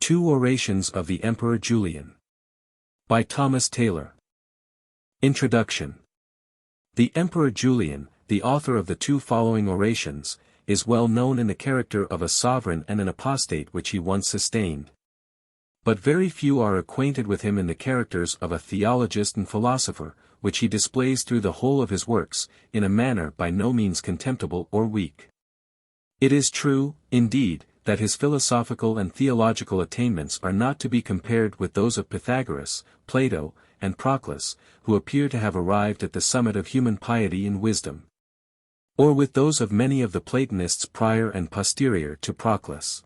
Two Orations of the Emperor Julian. By Thomas Taylor. Introduction. The Emperor Julian, the author of the two following orations, is well known in the character of a sovereign and an apostate which he once sustained. But very few are acquainted with him in the characters of a theologist and philosopher, which he displays through the whole of his works, in a manner by no means contemptible or weak. It is true, indeed, that his philosophical and theological attainments are not to be compared with those of Pythagoras, Plato, and Proclus, who appear to have arrived at the summit of human piety and wisdom. Or with those of many of the Platonists prior and posterior to Proclus.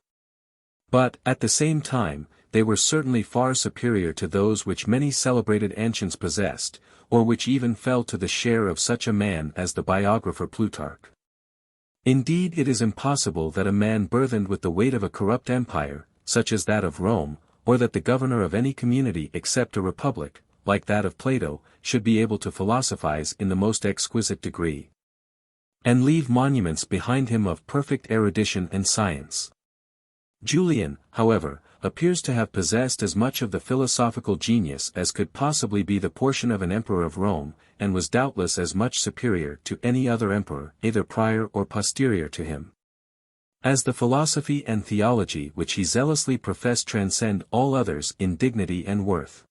But, at the same time, they were certainly far superior to those which many celebrated ancients possessed, or which even fell to the share of such a man as the biographer Plutarch. Indeed, it is impossible that a man burthened with the weight of a corrupt empire, such as that of Rome, or that the governor of any community except a republic, like that of Plato, should be able to philosophize in the most exquisite degree, and leave monuments behind him of perfect erudition and science. Julian, however, appears to have possessed as much of the philosophical genius as could possibly be the portion of an emperor of Rome, and was doubtless as much superior to any other emperor either prior or posterior to him. As the philosophy and theology which he zealously professed transcend all others in dignity and worth.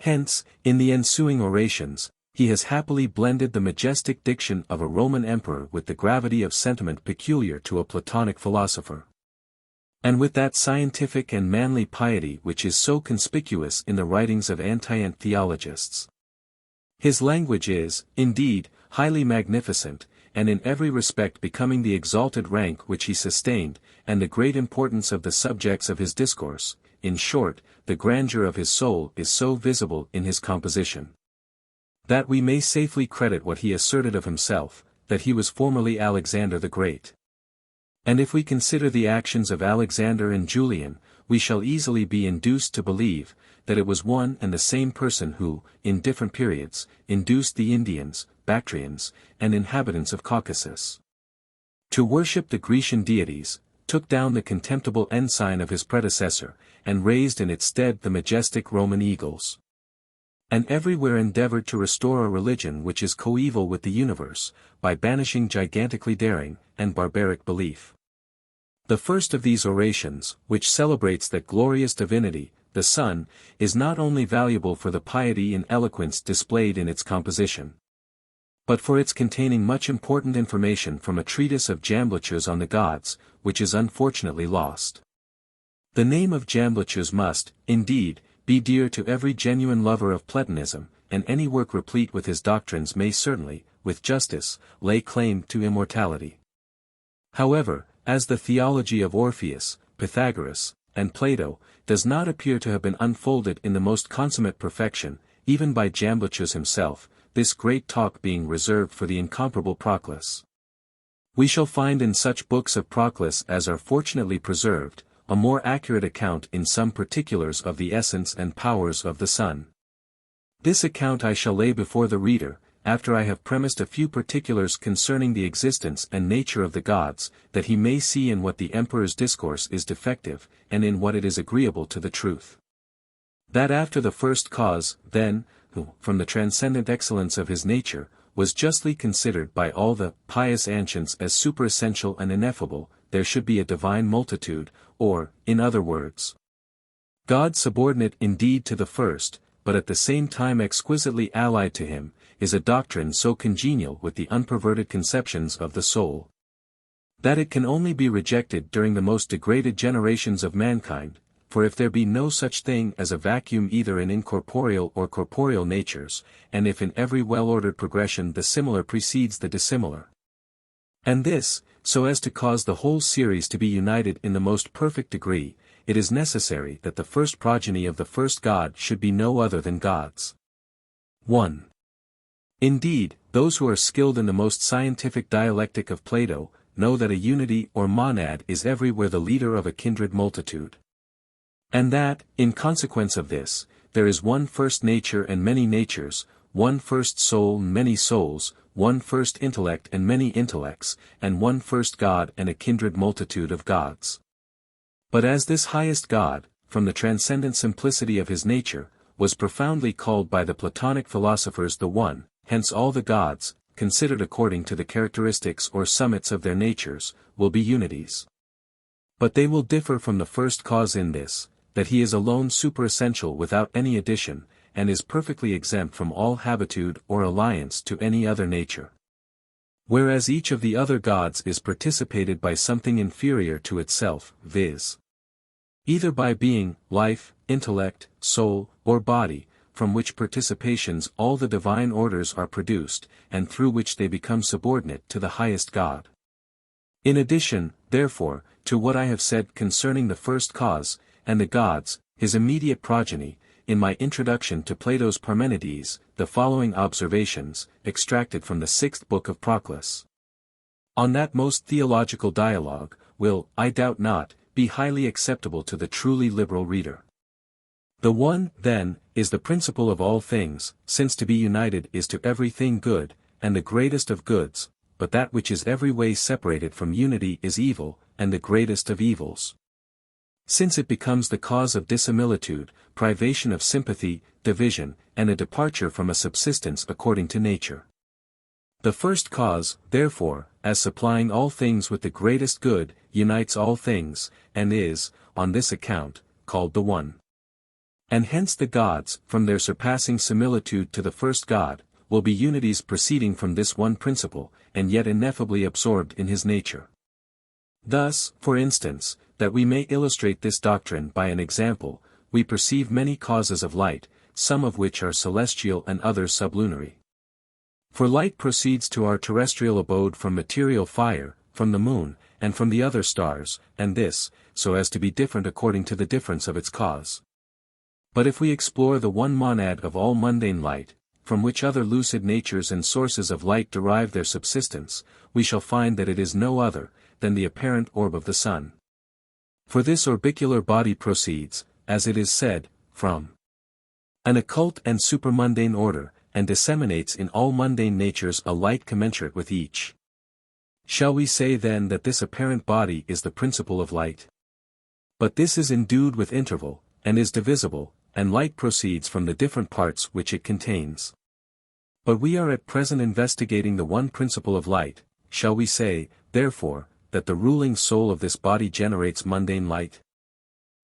Hence, in the ensuing orations, he has happily blended the majestic diction of a Roman emperor with the gravity of sentiment peculiar to a Platonic philosopher, and with that scientific and manly piety which is so conspicuous in the writings of antient theologists. His language is, indeed, highly magnificent, and in every respect becoming the exalted rank which he sustained, and the great importance of the subjects of his discourse. In short, the grandeur of his soul is so visible in his composition, that we may safely credit what he asserted of himself, that he was formerly Alexander the Great. And if we consider the actions of Alexander and Julian, we shall easily be induced to believe, that it was one and the same person who, in different periods, induced the Indians, Bactrians, and inhabitants of Caucasus to worship the Grecian deities, took down the contemptible ensign of his predecessor, and raised in its stead the majestic Roman eagles, and everywhere endeavored to restore a religion which is coeval with the universe, by banishing gigantically daring, and barbaric belief. The first of these orations, which celebrates that glorious divinity, the Son, is not only valuable for the piety and eloquence displayed in its composition, but for its containing much important information from a treatise of Jamblichus on the gods, which is unfortunately lost. The name of Jamblichus must, indeed, be dear to every genuine lover of Platonism, and any work replete with his doctrines may certainly, with justice, lay claim to immortality. However, as the theology of Orpheus, Pythagoras, and Plato, does not appear to have been unfolded in the most consummate perfection, even by Jamblichus himself, this great talk being reserved for the incomparable Proclus. We shall find in such books of Proclus as are fortunately preserved, a more accurate account in some particulars of the essence and powers of the Son. This account I shall lay before the reader, after I have premised a few particulars concerning the existence and nature of the gods, that he may see in what the emperor's discourse is defective, and in what it is agreeable to the truth. That after the first cause, then, who, from the transcendent excellence of his nature, was justly considered by all the pious ancients as superessential and ineffable, there should be a divine multitude, or, in other words, God subordinate indeed to the first, but at the same time exquisitely allied to him, is a doctrine so congenial with the unperverted conceptions of the soul, that it can only be rejected during the most degraded generations of mankind, for if there be no such thing as a vacuum either in incorporeal or corporeal natures, and if in every well-ordered progression the similar precedes the dissimilar, and this, so as to cause the whole series to be united in the most perfect degree, it is necessary that the first progeny of the first God should be no other than gods. 1. Indeed, those who are skilled in the most scientific dialectic of Plato, know that a unity or monad is everywhere the leader of a kindred multitude, and that, in consequence of this, there is one first nature and many natures, one first soul and many souls, one first intellect and many intellects, and one first God and a kindred multitude of gods. But as this highest God, from the transcendent simplicity of his nature, was profoundly called by the Platonic philosophers the One, hence all the gods, considered according to the characteristics or summits of their natures, will be unities. But they will differ from the first cause in this, that he is alone superessential without any addition, and is perfectly exempt from all habitude or alliance to any other nature. Whereas each of the other gods is participated by something inferior to itself, viz. either by being, life, intellect, soul, or body, from which participations all the divine orders are produced, and through which they become subordinate to the highest God. In addition, therefore, to what I have said concerning the first cause, and the gods, his immediate progeny, in my introduction to Plato's Parmenides, the following observations, extracted from the 6th book of Proclus, on that most theological dialogue, will, I doubt not, be highly acceptable to the truly liberal reader. The One, then, is the principle of all things, since to be united is to everything good, and the greatest of goods, but that which is every way separated from unity is evil, and the greatest of evils. Since it becomes the cause of dissimilitude, privation of sympathy, division, and a departure from a subsistence according to nature. The first cause, therefore, as supplying all things with the greatest good, unites all things, and is, on this account, called the One. And hence the gods, from their surpassing similitude to the first God, will be unities proceeding from this one principle, and yet ineffably absorbed in his nature. Thus, for instance, that we may illustrate this doctrine by an example, we perceive many causes of light, some of which are celestial and others sublunary. For light proceeds to our terrestrial abode from material fire, from the moon, and from the other stars, and this, so as to be different according to the difference of its cause. But if we explore the one monad of all mundane light, from which other lucid natures and sources of light derive their subsistence, we shall find that it is no other than the apparent orb of the sun. For this orbicular body proceeds, as it is said, from an occult and supermundane order, and disseminates in all mundane natures a light commensurate with each. Shall we say then that this apparent body is the principle of light? But this is endued with interval, and is divisible, and light proceeds from the different parts which it contains. But we are at present investigating the one principle of light. Shall we say, therefore, that the ruling soul of this body generates mundane light?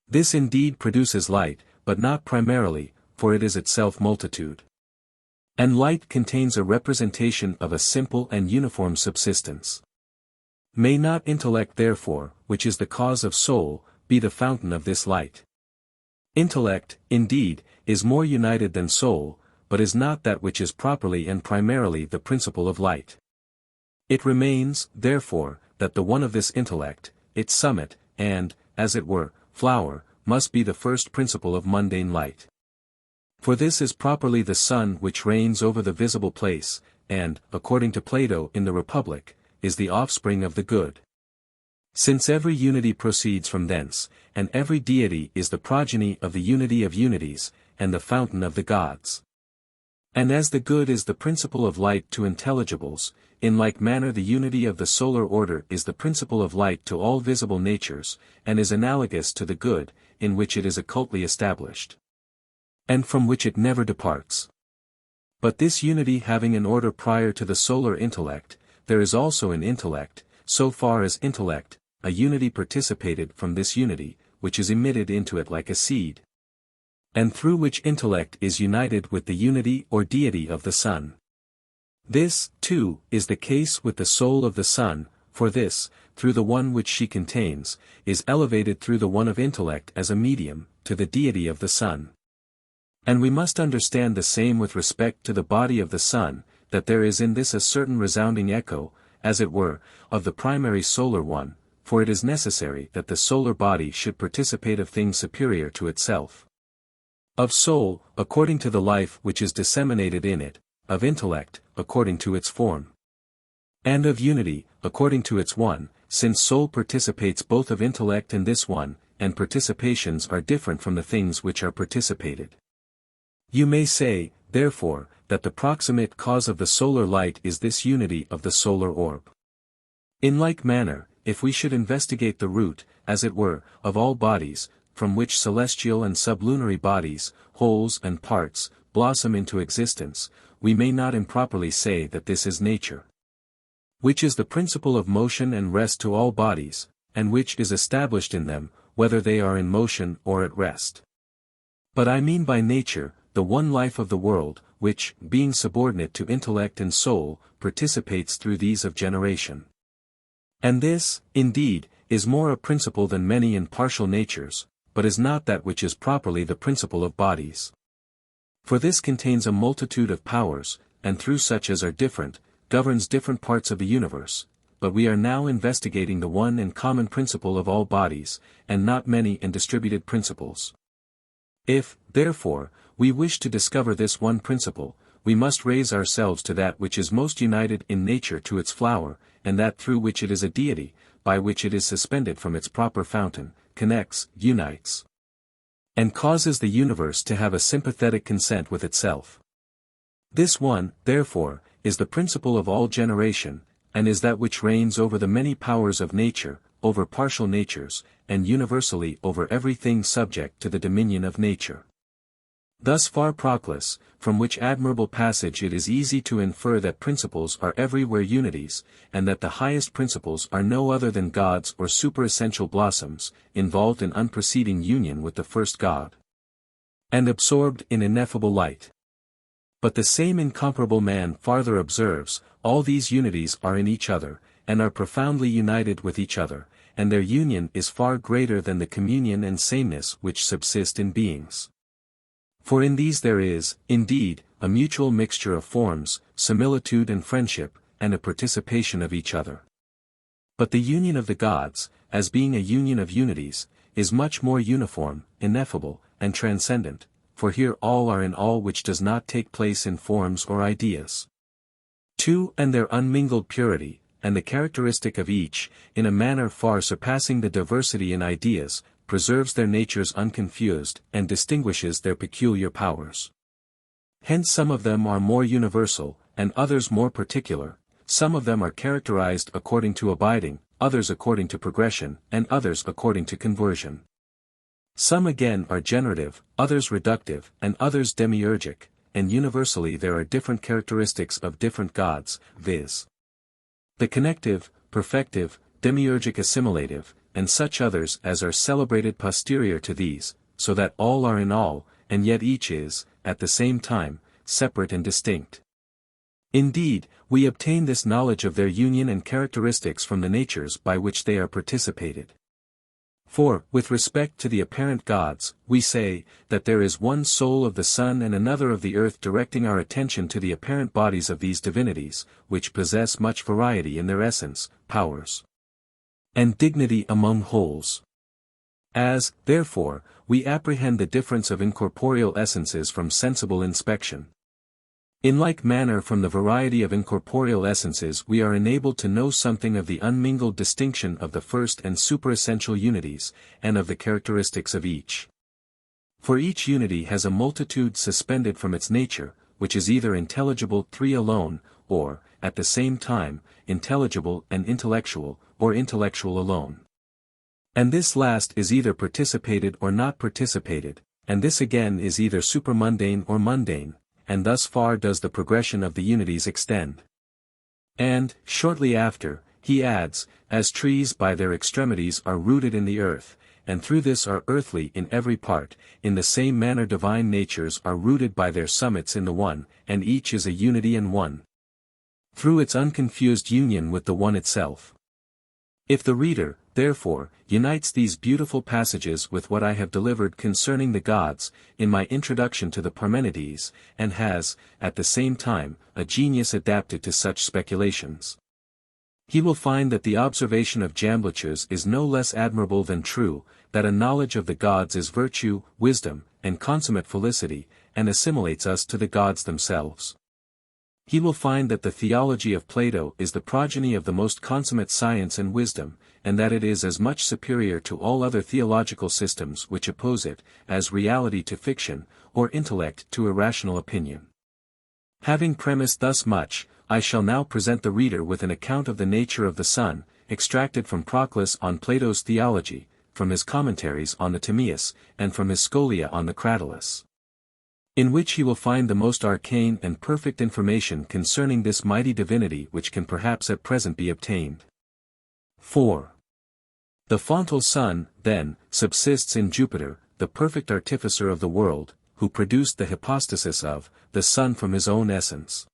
This indeed produces light, but not primarily, for it is itself multitude. And light contains a representation of a simple and uniform subsistence. May not intellect therefore, which is the cause of soul, be the fountain of this light? Intellect, indeed, is more united than soul, but is not that which is properly and primarily the principle of light. It remains, therefore, that the one of this intellect, its summit, and, as it were, flower, must be the first principle of mundane light. For this is properly the sun which reigns over the visible place, and, according to Plato in the Republic, is the offspring of the good. Since every unity proceeds from thence, and every deity is the progeny of the unity of unities, and the fountain of the gods. And as the good is the principle of light to intelligibles, in like manner the unity of the solar order is the principle of light to all visible natures, and is analogous to the good, in which it is occultly established, and from which it never departs. But this unity having an order prior to the solar intellect, there is also an intellect, so far as intellect, a unity participated from this unity, which is emitted into it like a seed, and through which intellect is united with the unity or deity of the sun. This, too, is the case with the soul of the sun, for this, through the one which she contains, is elevated through the one of intellect as a medium, to the deity of the sun. And we must understand the same with respect to the body of the sun, that there is in this a certain resounding echo, as it were, of the primary solar one, for it is necessary that the solar body should participate of things superior to itself. Of soul, according to the life which is disseminated in it, of intellect, according to its form, and of unity, according to its one, since soul participates both of intellect and this one, and participations are different from the things which are participated. You may say, therefore, that the proximate cause of the solar light is this unity of the solar orb. In like manner, if we should investigate the root, as it were, of all bodies, from which celestial and sublunary bodies, wholes and parts, blossom into existence, we may not improperly say that this is nature, which is the principle of motion and rest to all bodies, and which is established in them, whether they are in motion or at rest. But I mean by nature, the one life of the world, which, being subordinate to intellect and soul, participates through these of generation. And this, indeed, is more a principle than many and partial natures, but is not that which is properly the principle of bodies. For this contains a multitude of powers, and through such as are different, governs different parts of the universe, but we are now investigating the one and common principle of all bodies, and not many and distributed principles. If, therefore, we wish to discover this one principle, we must raise ourselves to that which is most united in nature to its flower, and that through which it is a deity, by which it is suspended from its proper fountain, connects, unites, and causes the universe to have a sympathetic consent with itself. This one, therefore, is the principle of all generation, and is that which reigns over the many powers of nature, over partial natures, and universally over everything subject to the dominion of nature. Thus far Proclus, from which admirable passage it is easy to infer that principles are everywhere unities, and that the highest principles are no other than gods or superessential blossoms, involved in unpreceding union with the first God, and absorbed in ineffable light. But the same incomparable man farther observes, all these unities are in each other, and are profoundly united with each other, and their union is far greater than the communion and sameness which subsist in beings. For in these there is, indeed, a mutual mixture of forms, similitude and friendship, and a participation of each other. But the union of the gods, as being a union of unities, is much more uniform, ineffable, and transcendent, for here all are in all, which does not take place in forms or ideas. 2. And their unmingled purity, and the characteristic of each, in a manner far surpassing the diversity in ideas, preserves their natures unconfused, and distinguishes their peculiar powers. Hence some of them are more universal, and others more particular, some of them are characterized according to abiding, others according to progression, and others according to conversion. Some again are generative, others reductive, and others demiurgic, and universally there are different characteristics of different gods, viz. the connective, perfective, demiurgic assimilative, and such others as are celebrated posterior to these, so that all are in all, and yet each is, at the same time, separate and distinct. Indeed, we obtain this knowledge of their union and characteristics from the natures by which they are participated. For, with respect to the apparent gods, we say, that there is one soul of the sun and another of the earth, directing our attention to the apparent bodies of these divinities, which possess much variety in their essence, powers, and dignity among wholes. As, therefore, we apprehend the difference of incorporeal essences from sensible inspection, in like manner from the variety of incorporeal essences we are enabled to know something of the unmingled distinction of the first and superessential unities, and of the characteristics of each. For each unity has a multitude suspended from its nature, which is either intelligible three alone, or, at the same time, intelligible and intellectual, or intellectual alone. And this last is either participated or not participated, and this again is either supramundane or mundane, and thus far does the progression of the unities extend. And, shortly after, he adds, as trees by their extremities are rooted in the earth, and through this are earthly in every part, in the same manner divine natures are rooted by their summits in the one, and each is a unity and one, through its unconfused union with the one itself. If the reader, therefore, unites these beautiful passages with what I have delivered concerning the gods, in my introduction to the Parmenides, and has, at the same time, a genius adapted to such speculations, he will find that the observation of Jamblichus is no less admirable than true, that a knowledge of the gods is virtue, wisdom, and consummate felicity, and assimilates us to the gods themselves. He will find that the theology of Plato is the progeny of the most consummate science and wisdom, and that it is as much superior to all other theological systems which oppose it, as reality to fiction, or intellect to irrational opinion. Having premised thus much, I shall now present the reader with an account of the nature of the sun, extracted from Proclus on Plato's Theology, from his commentaries on the Timaeus, and from his scholia on the Cratylus, in which he will find the most arcane and perfect information concerning this mighty divinity which can perhaps at present be obtained. 4. The fontal Sun, then, subsists in Jupiter, the perfect artificer of the world, who produced the hypostasis of the Sun from his own essence.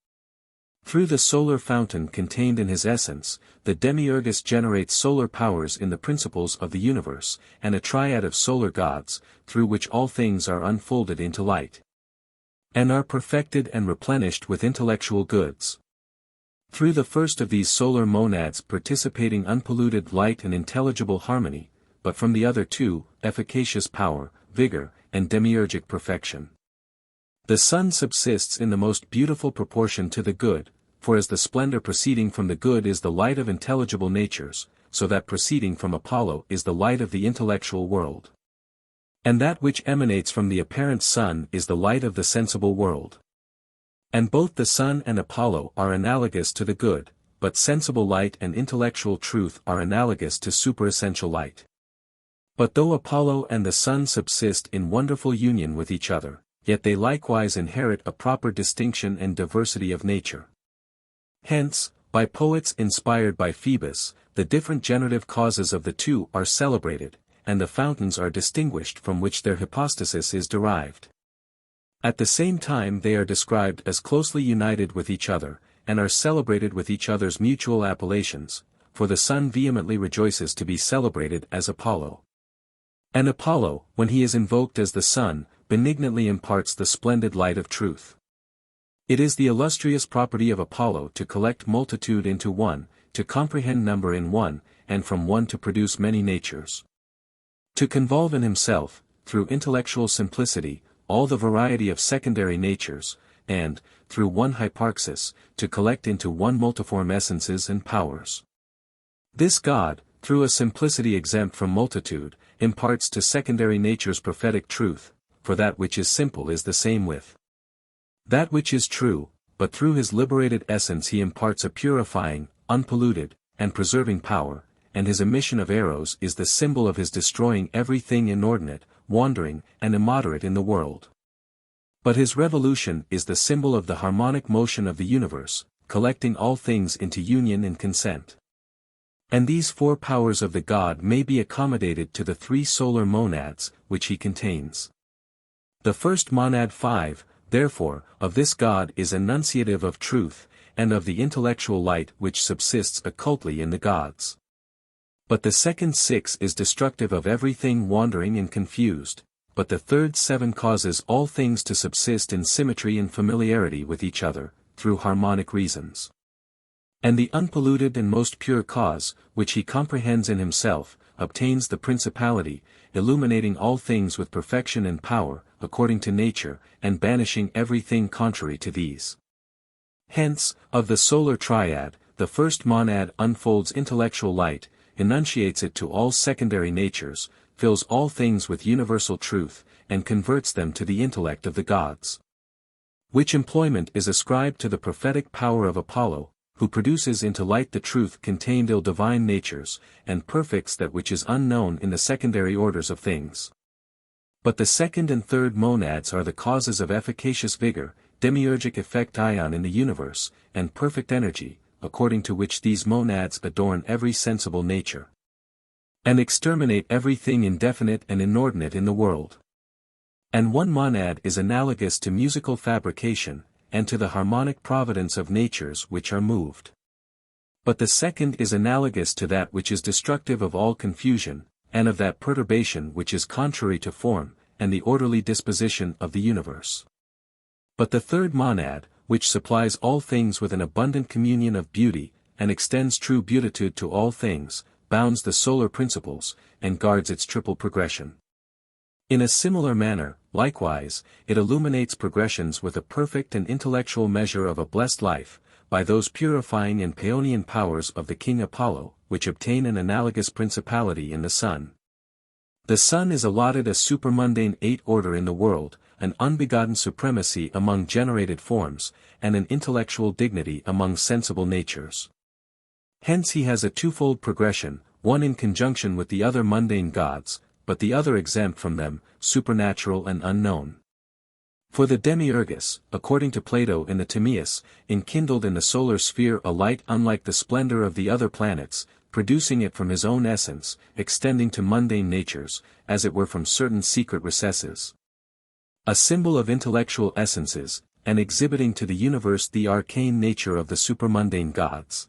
Through the solar fountain contained in his essence, the demiurgus generates solar powers in the principles of the universe, and a triad of solar gods, through which all things are unfolded into light, and are perfected and replenished with intellectual goods. Through the first of these solar monads participating unpolluted light and intelligible harmony, but from the other two, efficacious power, vigor, and demiurgic perfection. The Sun subsists in the most beautiful proportion to the good, for as the splendor proceeding from the good is the light of intelligible natures, so that proceeding from Apollo is the light of the intellectual world. And that which emanates from the apparent Sun is the light of the sensible world. And both the Sun and Apollo are analogous to the good, but sensible light and intellectual truth are analogous to superessential light. But though Apollo and the Sun subsist in wonderful union with each other, yet they likewise inherit a proper distinction and diversity of nature. Hence, by poets inspired by Phoebus, the different generative causes of the two are celebrated, and the fountains are distinguished from which their hypostasis is derived. At the same time they are described as closely united with each other, and are celebrated with each other's mutual appellations, for the Sun vehemently rejoices to be celebrated as Apollo. And Apollo, when he is invoked as the Sun, benignantly imparts the splendid light of truth. It is the illustrious property of Apollo to collect multitude into one, to comprehend number in one, and from one to produce many natures. To convolve in himself, through intellectual simplicity, all the variety of secondary natures, and, through one hyparxis, to collect into one multiform essences and powers. This God, through a simplicity exempt from multitude, imparts to secondary natures prophetic truth, for that which is simple is the same with that which is true, but through his liberated essence he imparts a purifying, unpolluted, and preserving power, and his emission of arrows is the symbol of his destroying everything inordinate, wandering, and immoderate in the world. But his revolution is the symbol of the harmonic motion of the universe, collecting all things into union and consent. And these four powers of the God may be accommodated to the three solar monads, which he contains. The first monad 5, therefore, of this God is enunciative of truth, and of the intellectual light which subsists occultly in the gods. But the second 6 is destructive of everything wandering and confused, but the third 7 causes all things to subsist in symmetry and familiarity with each other, through harmonic reasons. And the unpolluted and most pure cause, which he comprehends in himself, obtains the principality, illuminating all things with perfection and power, according to nature, and banishing everything contrary to these. Hence, of the solar triad, the first monad unfolds intellectual light, enunciates it to all secondary natures, fills all things with universal truth, and converts them to the intellect of the gods. Which employment is ascribed to the prophetic power of Apollo, who produces into light the truth contained in divine natures, and perfects that which is unknown in the secondary orders of things. But the second and third monads are the causes of efficacious vigor, demiurgic effect ion in the universe, and perfect energy, according to which these monads adorn every sensible nature, and exterminate everything indefinite and inordinate in the world. And one monad is analogous to musical fabrication, and to the harmonic providence of natures which are moved. But the second is analogous to that which is destructive of all confusion, and of that perturbation which is contrary to form, and the orderly disposition of the universe. But the third monad, which supplies all things with an abundant communion of beauty, and extends true beatitude to all things, bounds the solar principles, and guards its triple progression. In a similar manner, likewise, it illuminates progressions with a perfect and intellectual measure of a blessed life, by those purifying and paeonian powers of the king Apollo, which obtain an analogous principality in the Sun. The Sun is allotted a supermundane 8 order in the world, an unbegotten supremacy among generated forms, and an intellectual dignity among sensible natures. Hence he has a twofold progression, one in conjunction with the other mundane gods, but the other exempt from them, supernatural and unknown. For the demiurgus, according to Plato in the Timaeus, enkindled in the solar sphere a light unlike the splendor of the other planets, producing it from his own essence, extending to mundane natures, as it were from certain secret recesses. A symbol of intellectual essences, and exhibiting to the universe the arcane nature of the supermundane gods.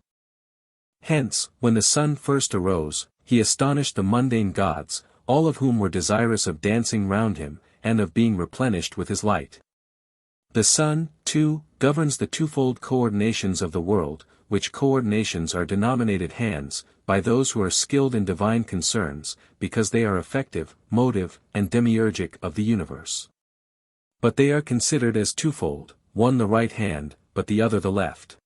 Hence, when the sun first arose, he astonished the mundane gods, all of whom were desirous of dancing round him, and of being replenished with his light. The sun, too, governs the twofold coordinations of the world, which coordinations are denominated hands, by those who are skilled in divine concerns, because they are effective, motive, and demiurgic of the universe. But they are considered as twofold, one the right hand, but the other the left.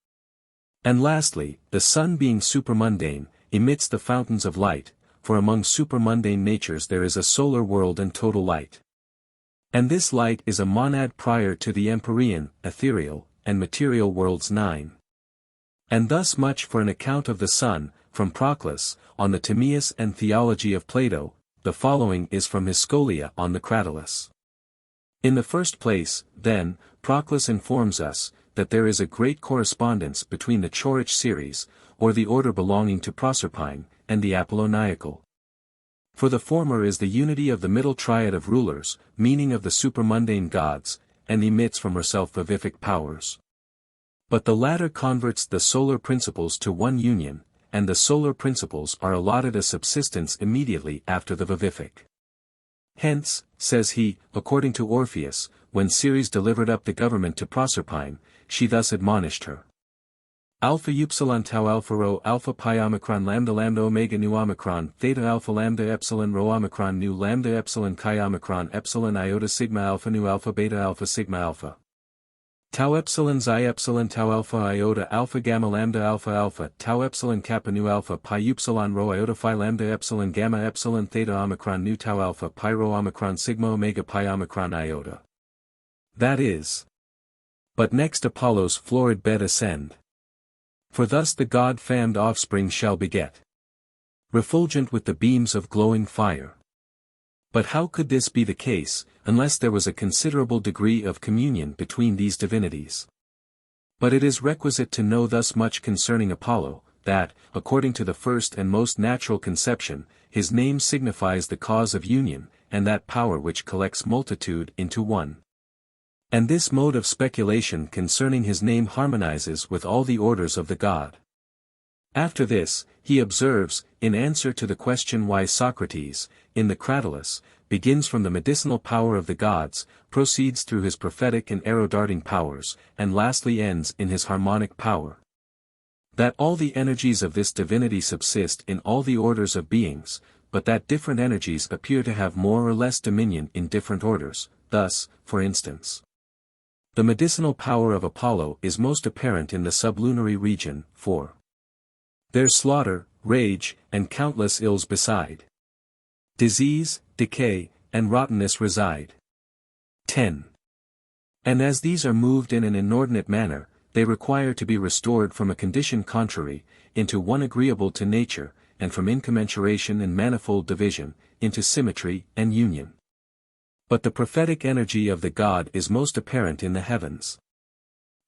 And lastly, the sun being supermundane, emits the fountains of light, for among supermundane natures there is a solar world and total light. And this light is a monad prior to the empyrean, ethereal, and material worlds 9. And thus much for an account of the sun, from Proclus, on the Timaeus and Theology of Plato. The following is from his Scholia on the Cratylus. In the first place, then, Proclus informs us, that there is a great correspondence between the Choric series, or the order belonging to Proserpine, and the Apolloniacal. For the former is the unity of the middle triad of rulers, meaning of the supermundane gods, and emits from herself vivific powers. But the latter converts the solar principles to one union, and the solar principles are allotted a subsistence immediately after the vivific. Hence, says he, according to Orpheus, when Ceres delivered up the government to Proserpine, she thus admonished her. Alpha upsilon tau alpha rho alpha pi omicron lambda lambda omega nu omicron theta alpha lambda epsilon rho omicron nu lambda epsilon chi omicron epsilon iota sigma alpha nu alpha beta alpha sigma alpha. Tau epsilon xi epsilon tau alpha iota alpha gamma lambda alpha alpha tau epsilon kappa nu alpha pi upsilon rho iota phi lambda epsilon gamma epsilon theta omicron nu tau alpha pi rho omicron sigma omega pi omicron iota. That is. But next Apollo's florid bed ascend. For thus the god-famed offspring shall beget. Refulgent with the beams of glowing fire. But how could this be the case, unless there was a considerable degree of communion between these divinities? But it is requisite to know thus much concerning Apollo, that, according to the first and most natural conception, his name signifies the cause of union, and that power which collects multitude into one. And this mode of speculation concerning his name harmonizes with all the orders of the god. After this, he observes, in answer to the question why Socrates, in the Cratylus, begins from the medicinal power of the gods, proceeds through his prophetic and arrow-darting powers, and lastly ends in his harmonic power. That all the energies of this divinity subsist in all the orders of beings, but that different energies appear to have more or less dominion in different orders, thus, for instance. The medicinal power of Apollo is most apparent in the sublunary region, for there slaughter, rage, and countless ills beside. Disease, decay, and rottenness reside. 10. And as these are moved in an inordinate manner, they require to be restored from a condition contrary, into one agreeable to nature, and from incommensuration and manifold division, into symmetry and union. But the prophetic energy of the god is most apparent in the heavens.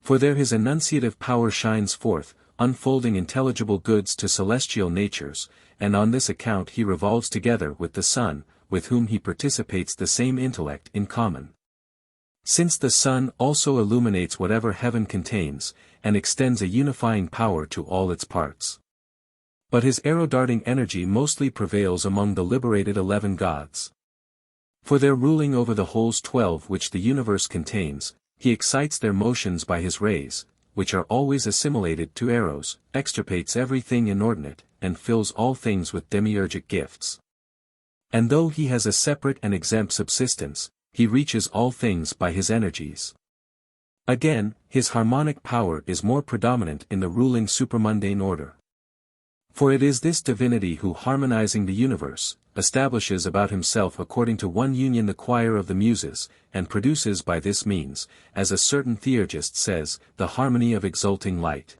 For there his enunciative power shines forth, unfolding intelligible goods to celestial natures, and on this account he revolves together with the sun, with whom he participates the same intellect in common. Since the sun also illuminates whatever heaven contains, and extends a unifying power to all its parts. But his arrow-darting energy mostly prevails among the liberated 11 gods. For their ruling over the wholes 12 which the universe contains, he excites their motions by his rays, which are always assimilated to arrows, extirpates everything inordinate, and fills all things with demiurgic gifts. And though he has a separate and exempt subsistence, he reaches all things by his energies. Again, his harmonic power is more predominant in the ruling supermundane order. For it is this divinity who, harmonizing the universe, establishes about himself according to one union the choir of the Muses, and produces by this means, as a certain theologist says, the harmony of exulting light.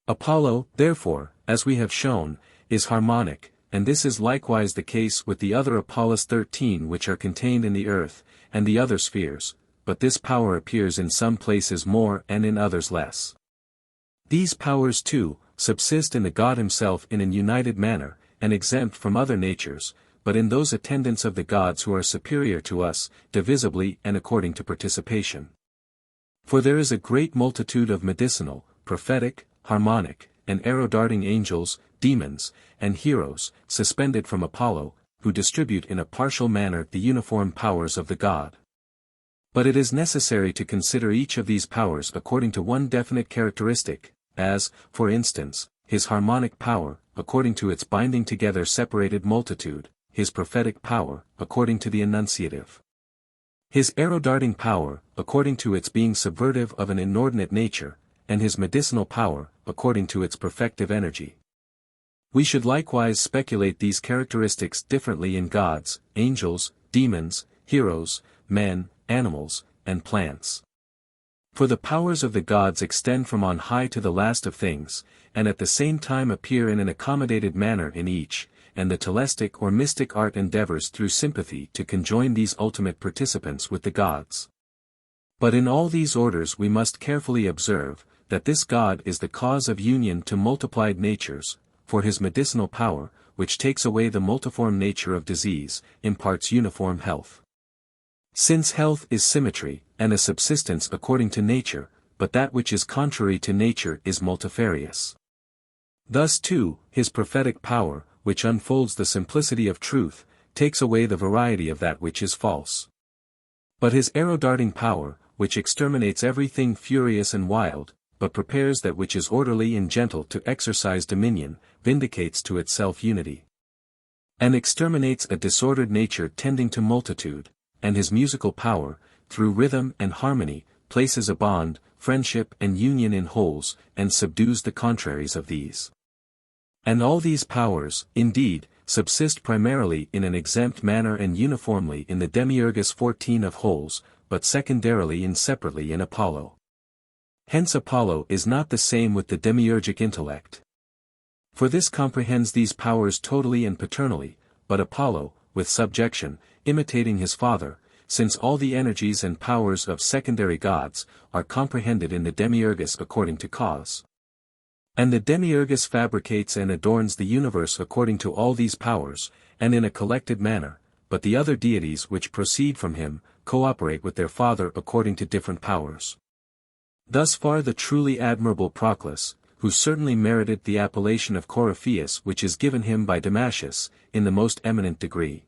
Apollo, therefore, as we have shown, is harmonic, and this is likewise the case with the other Apollos 13 which are contained in the earth, and the other spheres, but this power appears in some places more and in others less. These powers too, subsist in the God himself in an united manner, and exempt from other natures, but in those attendants of the gods who are superior to us, divisibly and according to participation. For there is a great multitude of medicinal, prophetic, harmonic, and arrow-darting angels, demons, and heroes, suspended from Apollo, who distribute in a partial manner the uniform powers of the god. But it is necessary to consider each of these powers according to one definite characteristic, as, for instance, his harmonic power, according to its binding together separated multitude, his prophetic power, according to the enunciative. His arrow-darting power, according to its being subvertive of an inordinate nature, and his medicinal power, according to its perfective energy. We should likewise speculate these characteristics differently in gods, angels, demons, heroes, men, animals, and plants. For the powers of the gods extend from on high to the last of things, and at the same time appear in an accommodated manner in each, and the telestic or mystic art endeavors through sympathy to conjoin these ultimate participants with the gods. But in all these orders we must carefully observe, that this God is the cause of union to multiplied natures, for his medicinal power, which takes away the multiform nature of disease, imparts uniform health. Since health is symmetry, and a subsistence according to nature, but that which is contrary to nature is multifarious. Thus too, his prophetic power, which unfolds the simplicity of truth, takes away the variety of that which is false. But his arrow-darting power, which exterminates everything furious and wild, but prepares that which is orderly and gentle to exercise dominion, vindicates to itself unity. And exterminates a disordered nature tending to multitude, and his musical power, through rhythm and harmony, places a bond, friendship and union in wholes, and subdues the contraries of these. And all these powers, indeed, subsist primarily in an exempt manner and uniformly in the Demiurgus 14 of wholes, but secondarily and separately in Apollo. Hence Apollo is not the same with the demiurgic intellect. For this comprehends these powers totally and paternally, but Apollo, with subjection, imitating his father, since all the energies and powers of secondary gods, are comprehended in the demiurgus according to cause. And the demiurgus fabricates and adorns the universe according to all these powers, and in a collected manner, but the other deities which proceed from him, cooperate with their father according to different powers. Thus far the truly admirable Proclus, who certainly merited the appellation of Coryphaeus which is given him by Damascus, in the most eminent degree.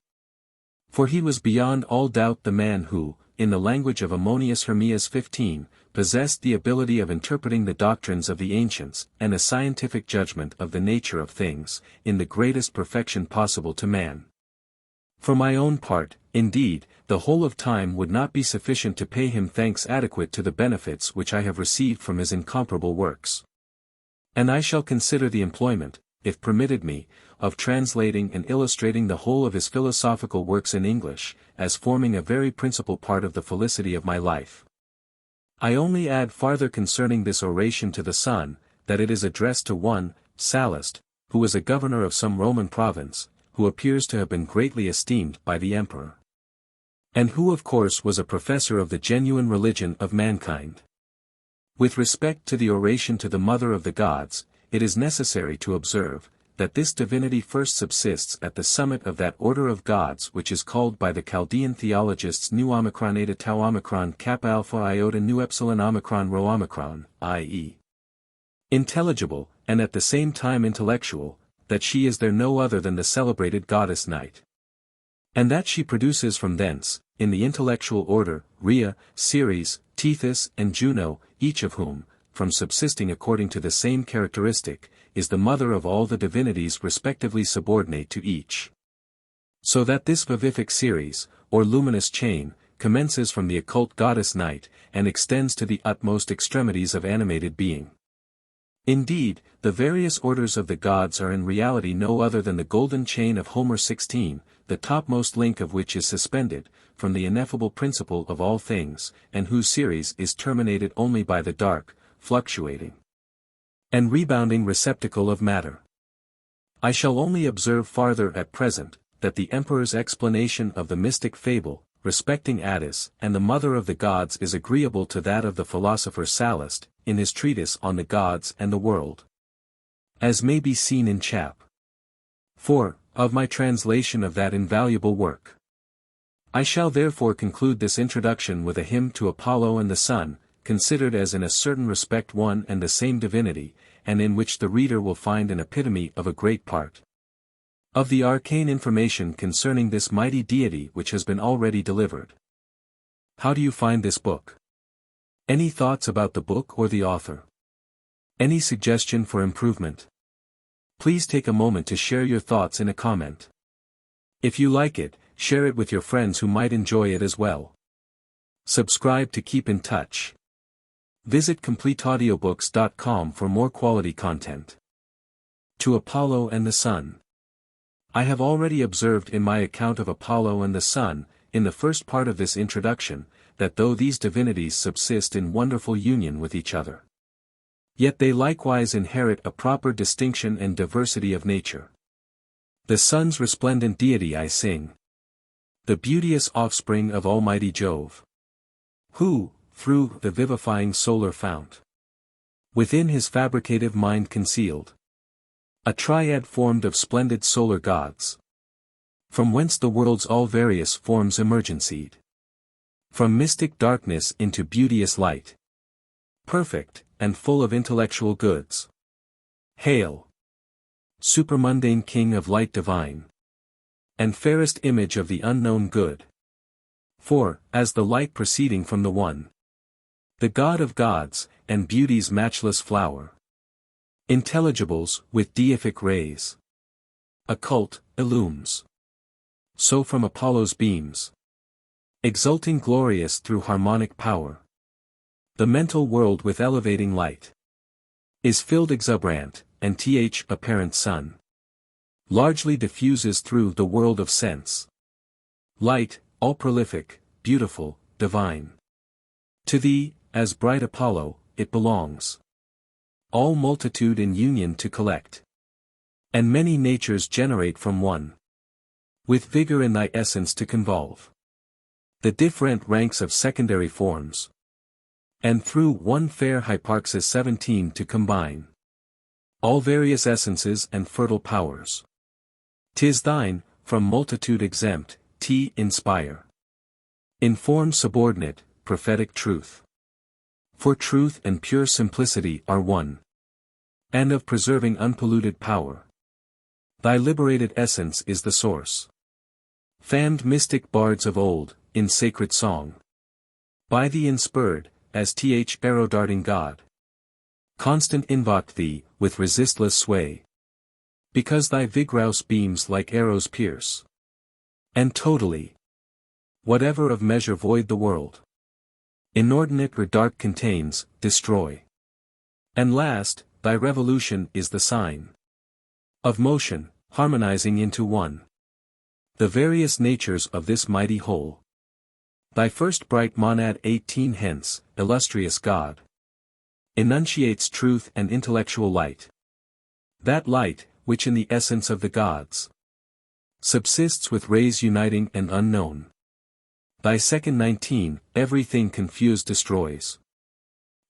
For he was beyond all doubt the man who, in the language of Ammonius Hermias 15, possessed the ability of interpreting the doctrines of the ancients, and a scientific judgment of the nature of things, in the greatest perfection possible to man. For my own part, indeed, the whole of time would not be sufficient to pay him thanks adequate to the benefits which I have received from his incomparable works. And I shall consider the employment, if permitted me, of translating and illustrating the whole of his philosophical works in English, as forming a very principal part of the felicity of my life. I only add farther concerning this oration to the Sun, that it is addressed to one, Sallust, who was a governor of some Roman province, who appears to have been greatly esteemed by the emperor. And who of course was a professor of the genuine religion of mankind. With respect to the oration to the Mother of the Gods, it is necessary to observe, that this divinity first subsists at the summit of that order of gods which is called by the Chaldean theologists nu omicron eta tau omicron kappa alpha iota nu epsilon omicron rho omicron, i.e. intelligible, and at the same time intellectual, that she is there no other than the celebrated goddess Night. And that she produces from thence, in the intellectual order, Rhea, Ceres, Tethys and Juno, each of whom, from subsisting according to the same characteristic, is the mother of all the divinities respectively subordinate to each. So that this vivific series, or luminous chain, commences from the occult goddess Night, and extends to the utmost extremities of animated being. Indeed, the various orders of the gods are in reality no other than the golden chain of Homer 16, the topmost link of which is suspended, from the ineffable principle of all things, and whose series is terminated only by the dark, fluctuating, and rebounding receptacle of matter. I shall only observe farther at present, that the emperor's explanation of the mystic fable, respecting Attis and the mother of the gods is agreeable to that of the philosopher Sallust, in his treatise on the gods and the world. As may be seen in chap. 4, of my translation of that invaluable work. I shall therefore conclude this introduction with a hymn to Apollo and the sun, considered as in a certain respect one and the same divinity, and in which the reader will find an epitome of a great part of the arcane information concerning this mighty deity which has been already delivered. How do you find this book? Any thoughts about the book or the author? Any suggestion for improvement? Please take a moment to share your thoughts in a comment. If you like it, share it with your friends who might enjoy it as well. Subscribe to keep in touch. Visit CompleteAudiobooks.com for more quality content. To Apollo and the Sun. I have already observed in my account of Apollo and the sun, in the first part of this introduction, that though these divinities subsist in wonderful union with each other, yet they likewise inherit a proper distinction and diversity of nature. The sun's resplendent deity I sing, the beauteous offspring of Almighty Jove, who, through the vivifying solar fount, within his fabricative mind concealed, a triad formed of splendid solar gods, from whence the world's all various forms emergencied, from mystic darkness into beauteous light, perfect, and full of intellectual goods. Hail! Supermundane King of light divine, and fairest image of the unknown good. For, as the light proceeding from the One, the God of gods, and beauty's matchless flower, intelligibles with deific rays, occult, illumes. So from Apollo's beams, exulting glorious through harmonic power, the mental world with elevating light is filled exuberant, and apparent sun largely diffuses through the world of sense. Light, all prolific, beautiful, divine. To thee, as bright Apollo, it belongs. All multitude in union to collect, and many natures generate from one, with vigor in thy essence to convolve the different ranks of secondary forms, and through one fair hyparxis 17 to combine all various essences and fertile powers. 'Tis thine, from multitude exempt, inspire in form subordinate, prophetic truth. For truth and pure simplicity are one, and of preserving unpolluted power. Thy liberated essence is the source. Fanned mystic bards of old, in sacred song, by thee inspurred, as arrow-darting God, constant invoked thee, with resistless sway. Because thy vigorous beams like arrows pierce, and totally, whatever of measure void the world, inordinate or dark contains, destroy. And last, thy revolution is the sign of motion, harmonizing into one the various natures of this mighty whole. Thy first bright monad 18 hence, illustrious God, enunciates truth and intellectual light. That light, which in the essence of the gods subsists with rays uniting and unknown. Thy second 19, everything confused destroys.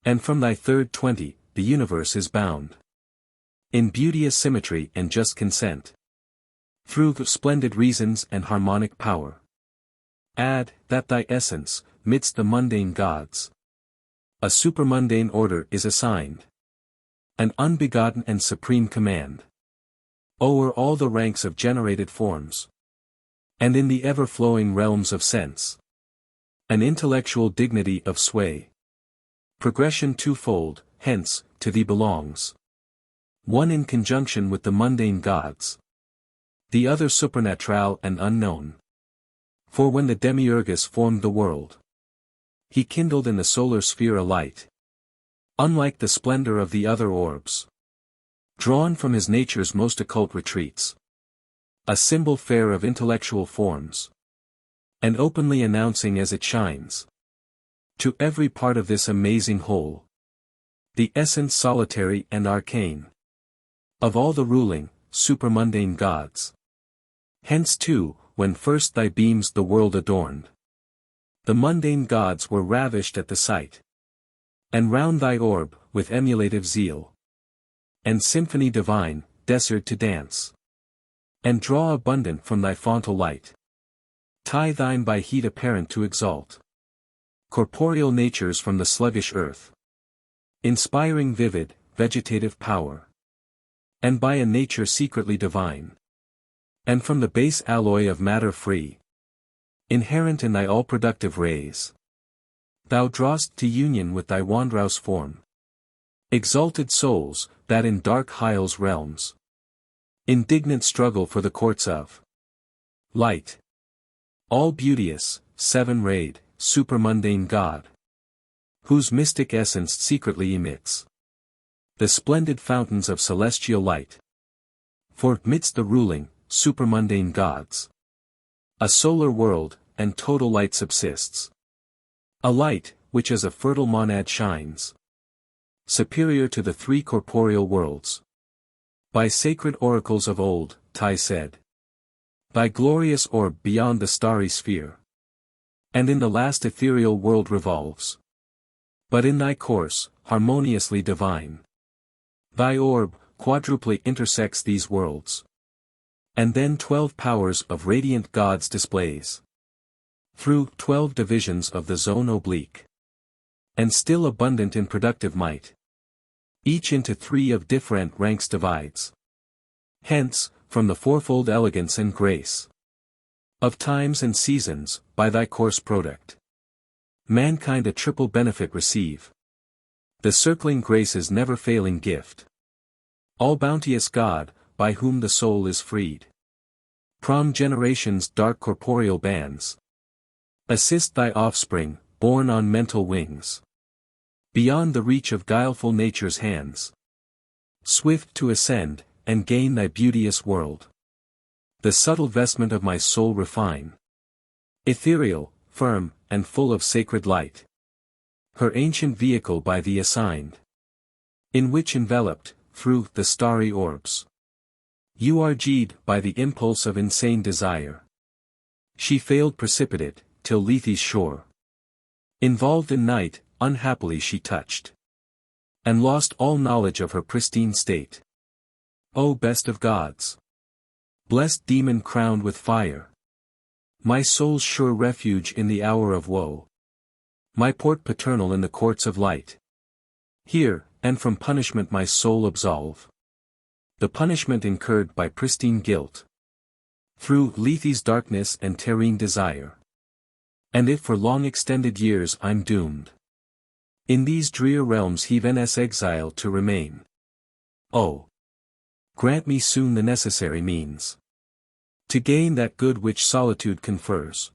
And from thy third 20, the universe is bound in beauteous symmetry and just consent, through splendid reasons and harmonic power. Add, that thy essence, midst the mundane gods, a supermundane order is assigned, an unbegotten and supreme command o'er all the ranks of generated forms, and in the ever-flowing realms of sense, an intellectual dignity of sway. Progression twofold, hence, to thee belongs. One in conjunction with the mundane gods, the other supernatural and unknown. For when the Demiurgus formed the world, he kindled in the solar sphere a light, unlike the splendor of the other orbs, drawn from his nature's most occult retreats. A symbol fair of intellectual forms, and openly announcing as it shines to every part of this amazing whole, the essence solitary and arcane of all the ruling, supermundane gods. Hence too, when first thy beams the world adorned, the mundane gods were ravished at the sight. And round thy orb, with emulative zeal, and symphony divine, desired to dance, and draw abundant from thy fontal light. Tie thine by heat apparent to exalt corporeal natures from the sluggish earth, inspiring vivid, vegetative power, and by a nature secretly divine, and from the base alloy of matter free, inherent in thy all-productive rays, thou drawst to union with thy wondrous form. Exalted souls, that in dark Hyle's realms indignant struggle for the courts of light. All beauteous, seven-rayed, supermundane God, whose mystic essence secretly emits the splendid fountains of celestial light. For midst the ruling, supermundane gods, a solar world, and total light subsists. A light, which as a fertile monad shines, superior to the three corporeal worlds. By sacred oracles of old, Ty said, thy glorious orb beyond the starry sphere, and in the last ethereal world revolves. But in thy course, harmoniously divine, thy orb, quadruply intersects these worlds, and then 12 powers of radiant gods displays, through 12 divisions of the zone oblique, and still abundant in productive might, each into 3 of different ranks divides. Hence, from the fourfold elegance and grace of times and seasons, by thy course product, mankind a triple benefit receive. The circling grace's never-failing gift. All-bounteous God, by whom the soul is freed from generation's dark corporeal bands. Assist thy offspring, born on mental wings, beyond the reach of guileful nature's hands, swift to ascend, and gain thy beauteous world. The subtle vestment of my soul refine, ethereal, firm, and full of sacred light. Her ancient vehicle by thee assigned, in which enveloped, through the starry orbs, you are G'd by the impulse of insane desire. She failed precipitate, till Lethe's shore, involved in night, unhappily she touched, and lost all knowledge of her pristine state. O best of gods! Blessed demon crowned with fire! My soul's sure refuge in the hour of woe. My port paternal in the courts of light. Here, and from punishment my soul absolve. The punishment incurred by pristine guilt, through Lethe's darkness and terrene desire. And if for long extended years I'm doomed in these drear realms heaven's exile to remain, oh, grant me soon the necessary means to gain that good which solitude confers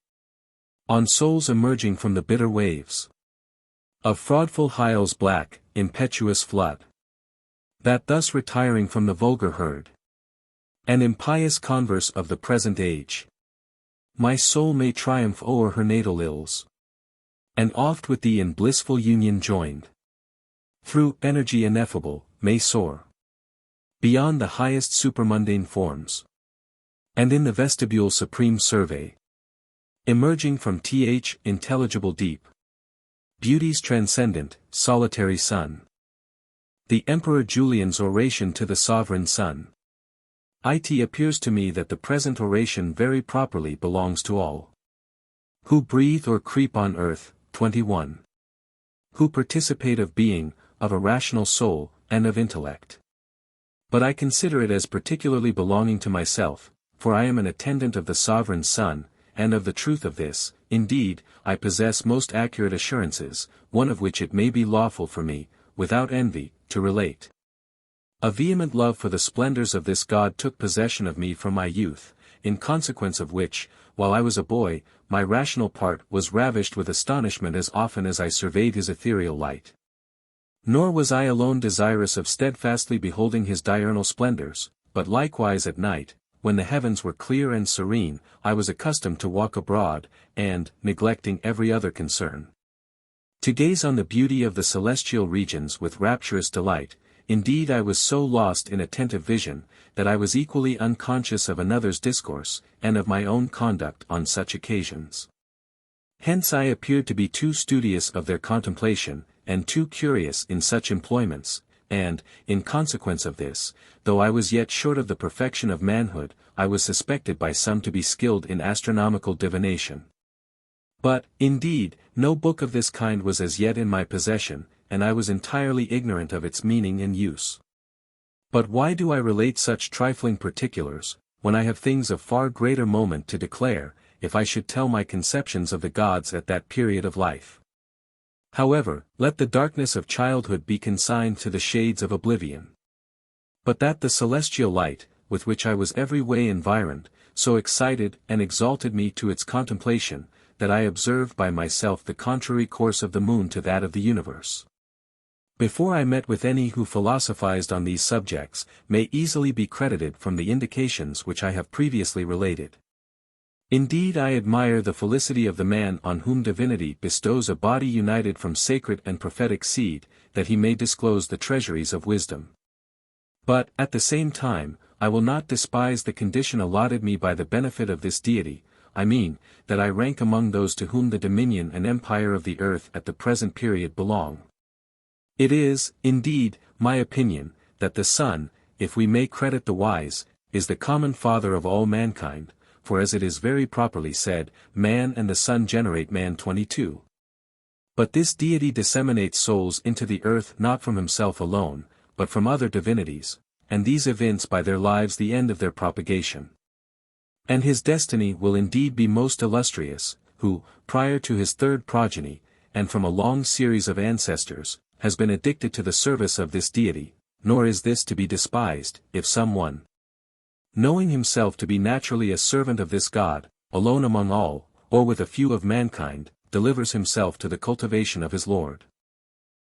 on souls emerging from the bitter waves of fraudful Hyle's black, impetuous flood, that thus retiring from the vulgar herd and impious converse of the present age, my soul may triumph o'er her natal ills, and oft with thee in blissful union joined, through energy ineffable, may soar beyond the highest supermundane forms, and in the vestibule supreme survey, emerging from intelligible deep, beauty's transcendent, solitary sun. The Emperor Julian's Oration to the Sovereign Son. It appears to me that the present oration very properly belongs to all who breathe or creep on earth. 21. Who participate of being, of a rational soul, and of intellect. But I consider it as particularly belonging to myself, for I am an attendant of the Sovereign Son, and of the truth of this, indeed, I possess most accurate assurances, one of which it may be lawful for me, without envy, to relate. A vehement love for the splendors of this God took possession of me from my youth, in consequence of which, while I was a boy, my rational part was ravished with astonishment as often as I surveyed his ethereal light. Nor was I alone desirous of steadfastly beholding his diurnal splendors, but likewise at night, when the heavens were clear and serene, I was accustomed to walk abroad, and, neglecting every other concern, to gaze on the beauty of the celestial regions with rapturous delight, indeed I was so lost in attentive vision, that I was equally unconscious of another's discourse, and of my own conduct on such occasions. Hence I appeared to be too studious of their contemplation, and too curious in such employments, and, in consequence of this, though I was yet short of the perfection of manhood, I was suspected by some to be skilled in astronomical divination. But, indeed, no book of this kind was as yet in my possession, and I was entirely ignorant of its meaning and use. But why do I relate such trifling particulars, when I have things of far greater moment to declare, if I should tell my conceptions of the gods at that period of life? However, let the darkness of childhood be consigned to the shades of oblivion. But that the celestial light, with which I was every way environed, so excited and exalted me to its contemplation, that I observed by myself the contrary course of the moon to that of the universe. Before I met with any who philosophized on these subjects, may easily be credited from the indications which I have previously related. Indeed I admire the felicity of the man on whom divinity bestows a body united from sacred and prophetic seed, that he may disclose the treasuries of wisdom. But, at the same time, I will not despise the condition allotted me by the benefit of this deity, I mean, that I rank among those to whom the dominion and empire of the earth at the present period belong. It is, indeed, my opinion, that the sun, if we may credit the wise, is the common father of all mankind, for as it is very properly said, man and the sun generate man 22. But this deity disseminates souls into the earth not from himself alone, but from other divinities, and these evince by their lives the end of their propagation. And his destiny will indeed be most illustrious, who, prior to his third progeny, and from a long series of ancestors, has been addicted to the service of this deity, nor is this to be despised, if some one, knowing himself to be naturally a servant of this God, alone among all, or with a few of mankind, delivers himself to the cultivation of his Lord.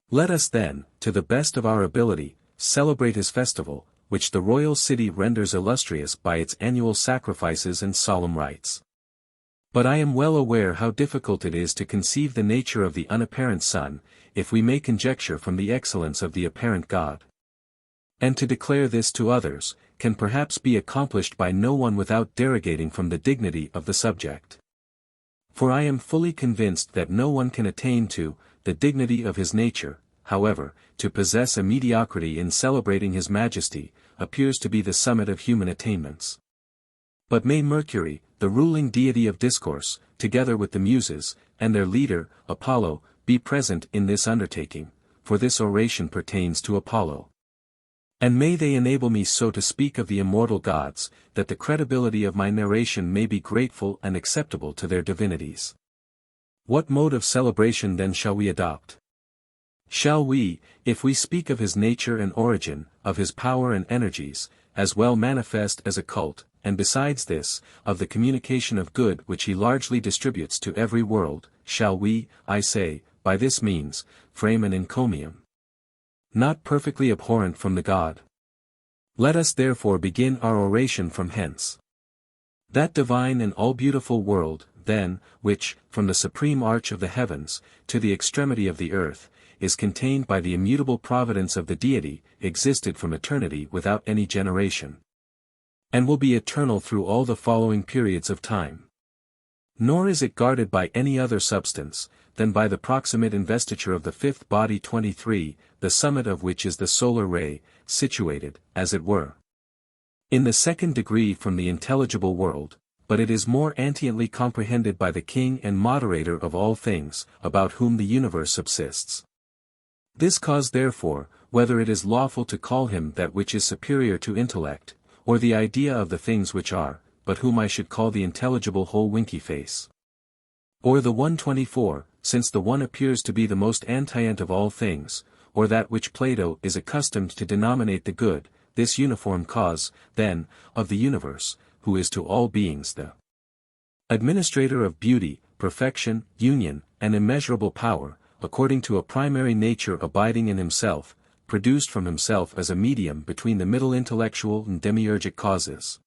Let us then, to the best of our ability, celebrate his festival, which the royal city renders illustrious by its annual sacrifices and solemn rites. But I am well aware how difficult it is to conceive the nature of the unapparent Son, if we may conjecture from the excellence of the apparent God. And to declare this to others, can perhaps be accomplished by no one without derogating from the dignity of the subject. For I am fully convinced that no one can attain to the dignity of his nature. However, to possess a mediocrity in celebrating his majesty, appears to be the summit of human attainments. But may Mercury, the ruling deity of discourse, together with the Muses, and their leader, Apollo, be present in this undertaking, for this oration pertains to Apollo. And may they enable me so to speak of the immortal gods, that the credibility of my narration may be grateful and acceptable to their divinities. What mode of celebration then shall we adopt? Shall we, if we speak of his nature and origin, of his power and energies, as well manifest as a cult, and besides this, of the communication of good which he largely distributes to every world, shall we, I say, by this means, frame an encomium not perfectly abhorrent from the God? Let us therefore begin our oration from hence. That divine and all-beautiful world, then, which, from the supreme arch of the heavens, to the extremity of the earth, is contained by the immutable providence of the deity, existed from eternity without any generation, and will be eternal through all the following periods of time. Nor is it guarded by any other substance, than by the proximate investiture of the fifth body 23, the summit of which is the solar ray, situated, as it were, in the second degree from the intelligible world, but it is more antiently comprehended by the King and Moderator of all things, about whom the universe subsists. This cause therefore, whether it is lawful to call him that which is superior to intellect, or the idea of the things which are, but whom I should call the intelligible whole winky face, or the 124, since the one appears to be the most antient of all things, or that which Plato is accustomed to denominate the good, this uniform cause, then, of the universe, who is to all beings the administrator of beauty, perfection, union, and immeasurable power, according to a primary nature abiding in himself, produced from himself as a medium between the middle intellectual and demiurgic causes.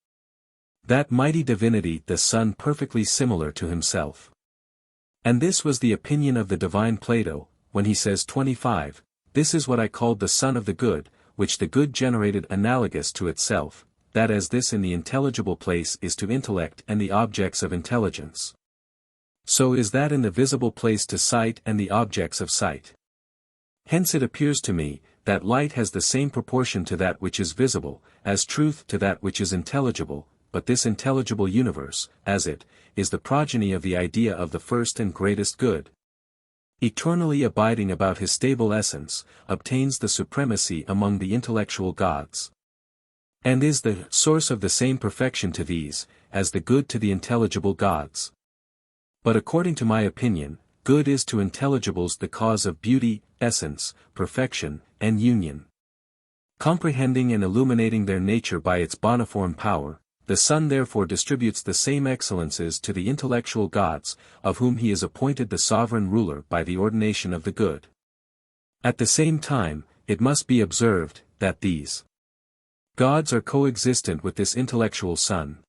That mighty divinity the Son perfectly similar to himself. And this was the opinion of the divine Plato, when he says 25, this is what I called the Son of the Good, which the good generated analogous to itself, that as this in the intelligible place is to intellect and the objects of intelligence, so is that in the visible place to sight and the objects of sight. Hence it appears to me, that light has the same proportion to that which is visible, as truth to that which is intelligible, but this intelligible universe, as it is the progeny of the idea of the first and greatest good, eternally abiding about his stable essence, obtains the supremacy among the intellectual gods, and is the source of the same perfection to these, as the good to the intelligible gods. But according to my opinion, good is to intelligibles the cause of beauty, essence, perfection, and union. Comprehending and illuminating their nature by its boniform power, the Son therefore distributes the same excellences to the intellectual gods, of whom he is appointed the sovereign ruler by the ordination of the good. At the same time, it must be observed, that these gods are coexistent with this intellectual Son,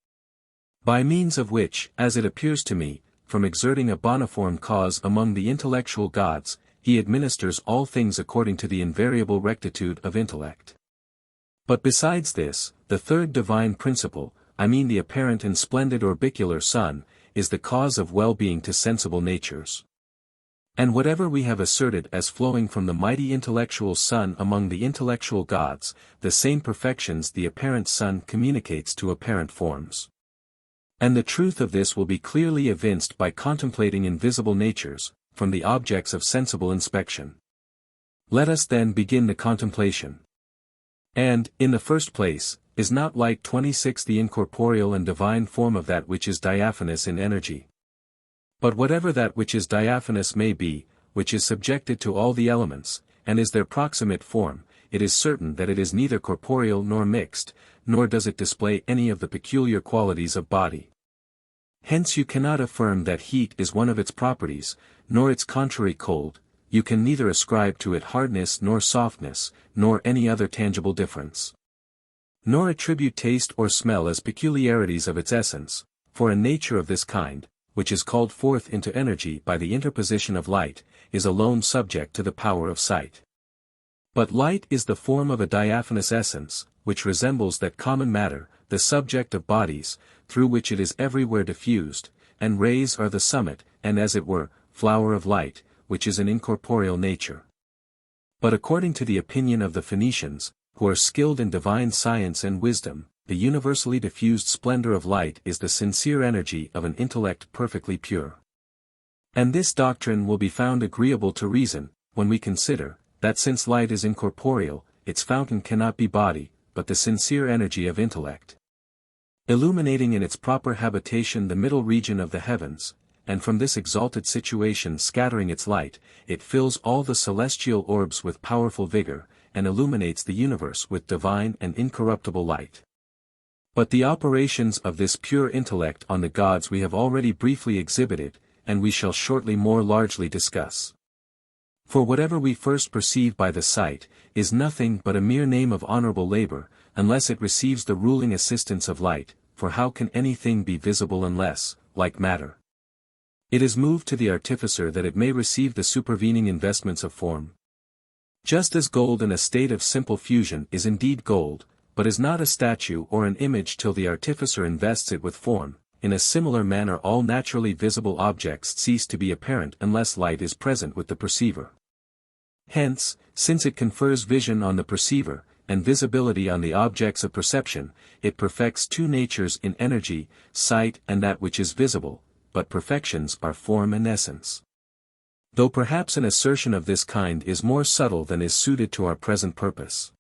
by means of which, as it appears to me, from exerting a boniform cause among the intellectual gods, he administers all things according to the invariable rectitude of intellect. But besides this, the third divine principle, I mean the apparent and splendid orbicular Sun, is the cause of well-being to sensible natures. And whatever we have asserted as flowing from the mighty intellectual Sun among the intellectual gods, the same perfections the apparent Sun communicates to apparent forms. And the truth of this will be clearly evinced by contemplating invisible natures, from the objects of sensible inspection. Let us then begin the contemplation. And, in the first place, is not light 26 the incorporeal and divine form of that which is diaphanous in energy? But whatever that which is diaphanous may be, which is subjected to all the elements, and is their proximate form, it is certain that it is neither corporeal nor mixed, nor does it display any of the peculiar qualities of body. Hence you cannot affirm that heat is one of its properties, nor its contrary cold, you can neither ascribe to it hardness nor softness, nor any other tangible difference, nor attribute taste or smell as peculiarities of its essence, for a nature of this kind, which is called forth into energy by the interposition of light, is alone subject to the power of sight. But light is the form of a diaphanous essence, which resembles that common matter, the subject of bodies, through which it is everywhere diffused, and rays are the summit, and as it were, flower of light, which is an incorporeal nature. But according to the opinion of the Phoenicians, who are skilled in divine science and wisdom, the universally diffused splendor of light is the sincere energy of an intellect perfectly pure. And this doctrine will be found agreeable to reason, when we consider, that since light is incorporeal, its fountain cannot be body, but the sincere energy of intellect, illuminating in its proper habitation the middle region of the heavens, and from this exalted situation scattering its light, it fills all the celestial orbs with powerful vigor, and illuminates the universe with divine and incorruptible light. But the operations of this pure intellect on the gods we have already briefly exhibited, and we shall shortly more largely discuss. For whatever we first perceive by the sight, is nothing but a mere name of honorable labor, unless it receives the ruling assistance of light, for how can anything be visible unless, like matter, it is moved to the artificer that it may receive the supervening investments of form? Just as gold in a state of simple fusion is indeed gold, but is not a statue or an image till the artificer invests it with form, in a similar manner all naturally visible objects cease to be apparent unless light is present with the perceiver. Hence, since it confers vision on the perceiver, and visibility on the objects of perception, it perfects two natures in energy, sight and that which is visible, but perfections are form and essence. Though perhaps an assertion of this kind is more subtle than is suited to our present purpose.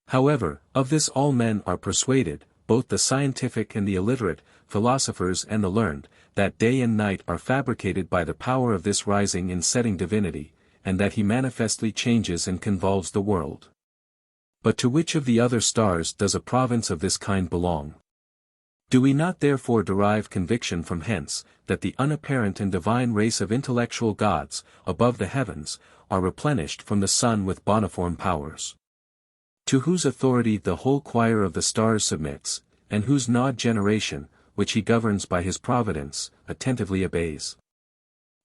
However, of this all men are persuaded, both the scientific and the illiterate, philosophers and the learned, that day and night are fabricated by the power of this rising and setting divinity, and that he manifestly changes and convolves the world. But to which of the other stars does a province of this kind belong? Do we not therefore derive conviction from hence, that the unapparent and divine race of intellectual gods, above the heavens, are replenished from the sun with boniform powers, to whose authority the whole choir of the stars submits, and whose gnawed generation, which he governs by his providence, attentively obeys?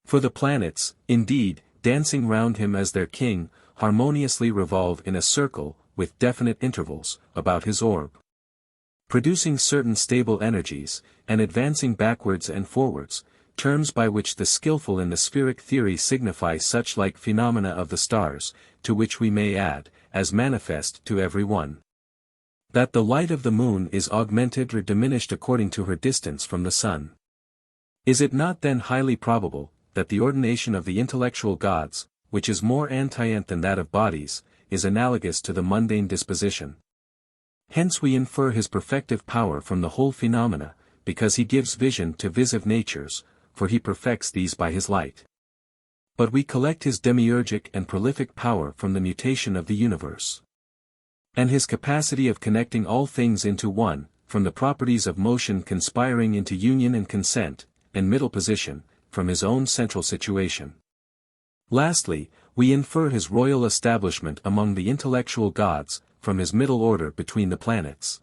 For the planets, indeed, dancing round him as their king, harmoniously revolve in a circle, with definite intervals, about his orb, producing certain stable energies, and advancing backwards and forwards, terms by which the skillful in the spheric theory signify such like phenomena of the stars, to which we may add, as manifest to every one, that the light of the moon is augmented or diminished according to her distance from the sun. Is it not then highly probable, that the ordination of the intellectual gods, which is more antient than that of bodies, is analogous to the mundane disposition? Hence we infer his perfective power from the whole phenomena, because he gives vision to visive natures, for he perfects these by his light. But we collect his demiurgic and prolific power from the mutation of the universe, and his capacity of connecting all things into one, from the properties of motion conspiring into union and consent, and middle position, from his own central situation. Lastly, we infer his royal establishment among the intellectual gods, from his middle order between the planets.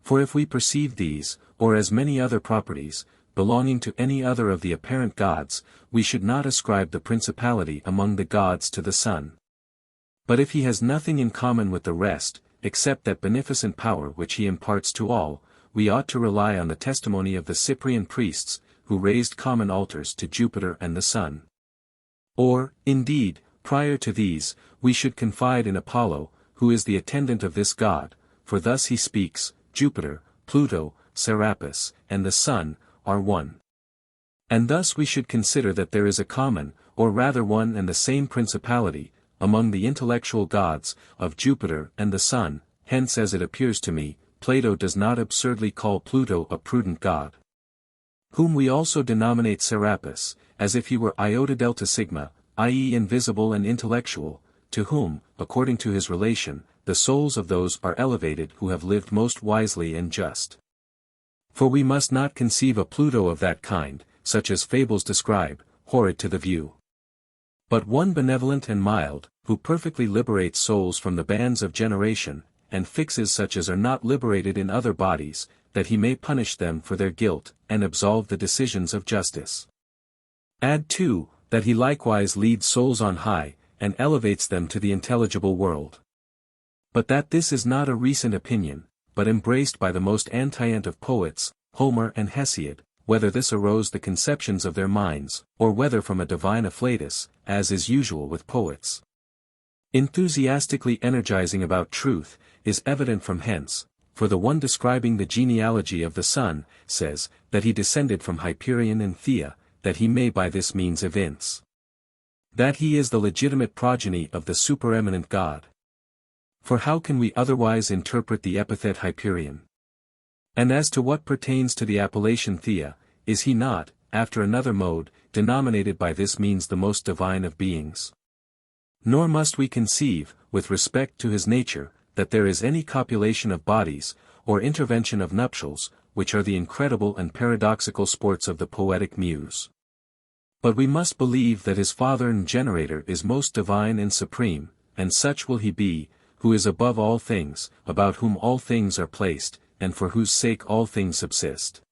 For if we perceive these, or as many other properties, belonging to any other of the apparent gods, we should not ascribe the principality among the gods to the sun. But if he has nothing in common with the rest, except that beneficent power which he imparts to all, we ought to rely on the testimony of the Cyprian priests, who raised common altars to Jupiter and the sun. Or, indeed, prior to these, we should confide in Apollo, who is the attendant of this god, for thus he speaks, Jupiter, Pluto, Serapis, and the sun, are one. And thus we should consider that there is a common, or rather one and the same principality, among the intellectual gods, of Jupiter and the sun. Hence as it appears to me, Plato does not absurdly call Pluto a prudent god, whom we also denominate Serapis, as if he were iota delta sigma, i.e. invisible and intellectual, to whom, according to his relation, the souls of those are elevated who have lived most wisely and just. For we must not conceive a Pluto of that kind, such as fables describe, horrid to the view, but one benevolent and mild, who perfectly liberates souls from the bands of generation, and fixes such as are not liberated in other bodies, that he may punish them for their guilt, and absolve the decisions of justice. Add too, that he likewise leads souls on high, and elevates them to the intelligible world. But that this is not a recent opinion, but embraced by the most antient of poets, Homer and Hesiod, whether this arose the conceptions of their minds, or whether from a divine afflatus, as is usual with poets, enthusiastically energizing about truth, is evident from hence, for the one describing the genealogy of the sun, says, that he descended from Hyperion and Thea, that he may by this means evince that he is the legitimate progeny of the supereminent god. For how can we otherwise interpret the epithet Hyperion? And as to what pertains to the appellation Thea, is he not, after another mode, denominated by this means the most divine of beings? Nor must we conceive, with respect to his nature, that there is any copulation of bodies, or intervention of nuptials, which are the incredible and paradoxical sports of the poetic muse. But we must believe that his Father and Generator is most divine and supreme, and such will he be, who is above all things, about whom all things are placed, and for whose sake all things subsist.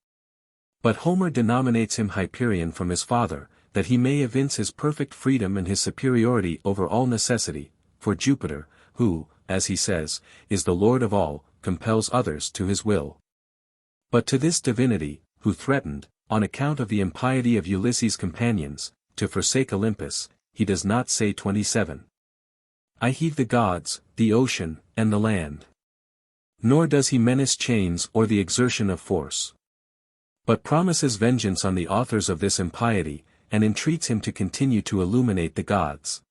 But Homer denominates him Hyperion from his father, that he may evince his perfect freedom and his superiority over all necessity, for Jupiter, who, as he says, is the Lord of all, compels others to his will. But to this divinity, who threatened, on account of the impiety of Ulysses' companions, to forsake Olympus, he does not say 27. I heave the gods, the ocean, and the land. Nor does he menace chains or the exertion of force, but promises vengeance on the authors of this impiety, and entreats him to continue to illuminate the gods.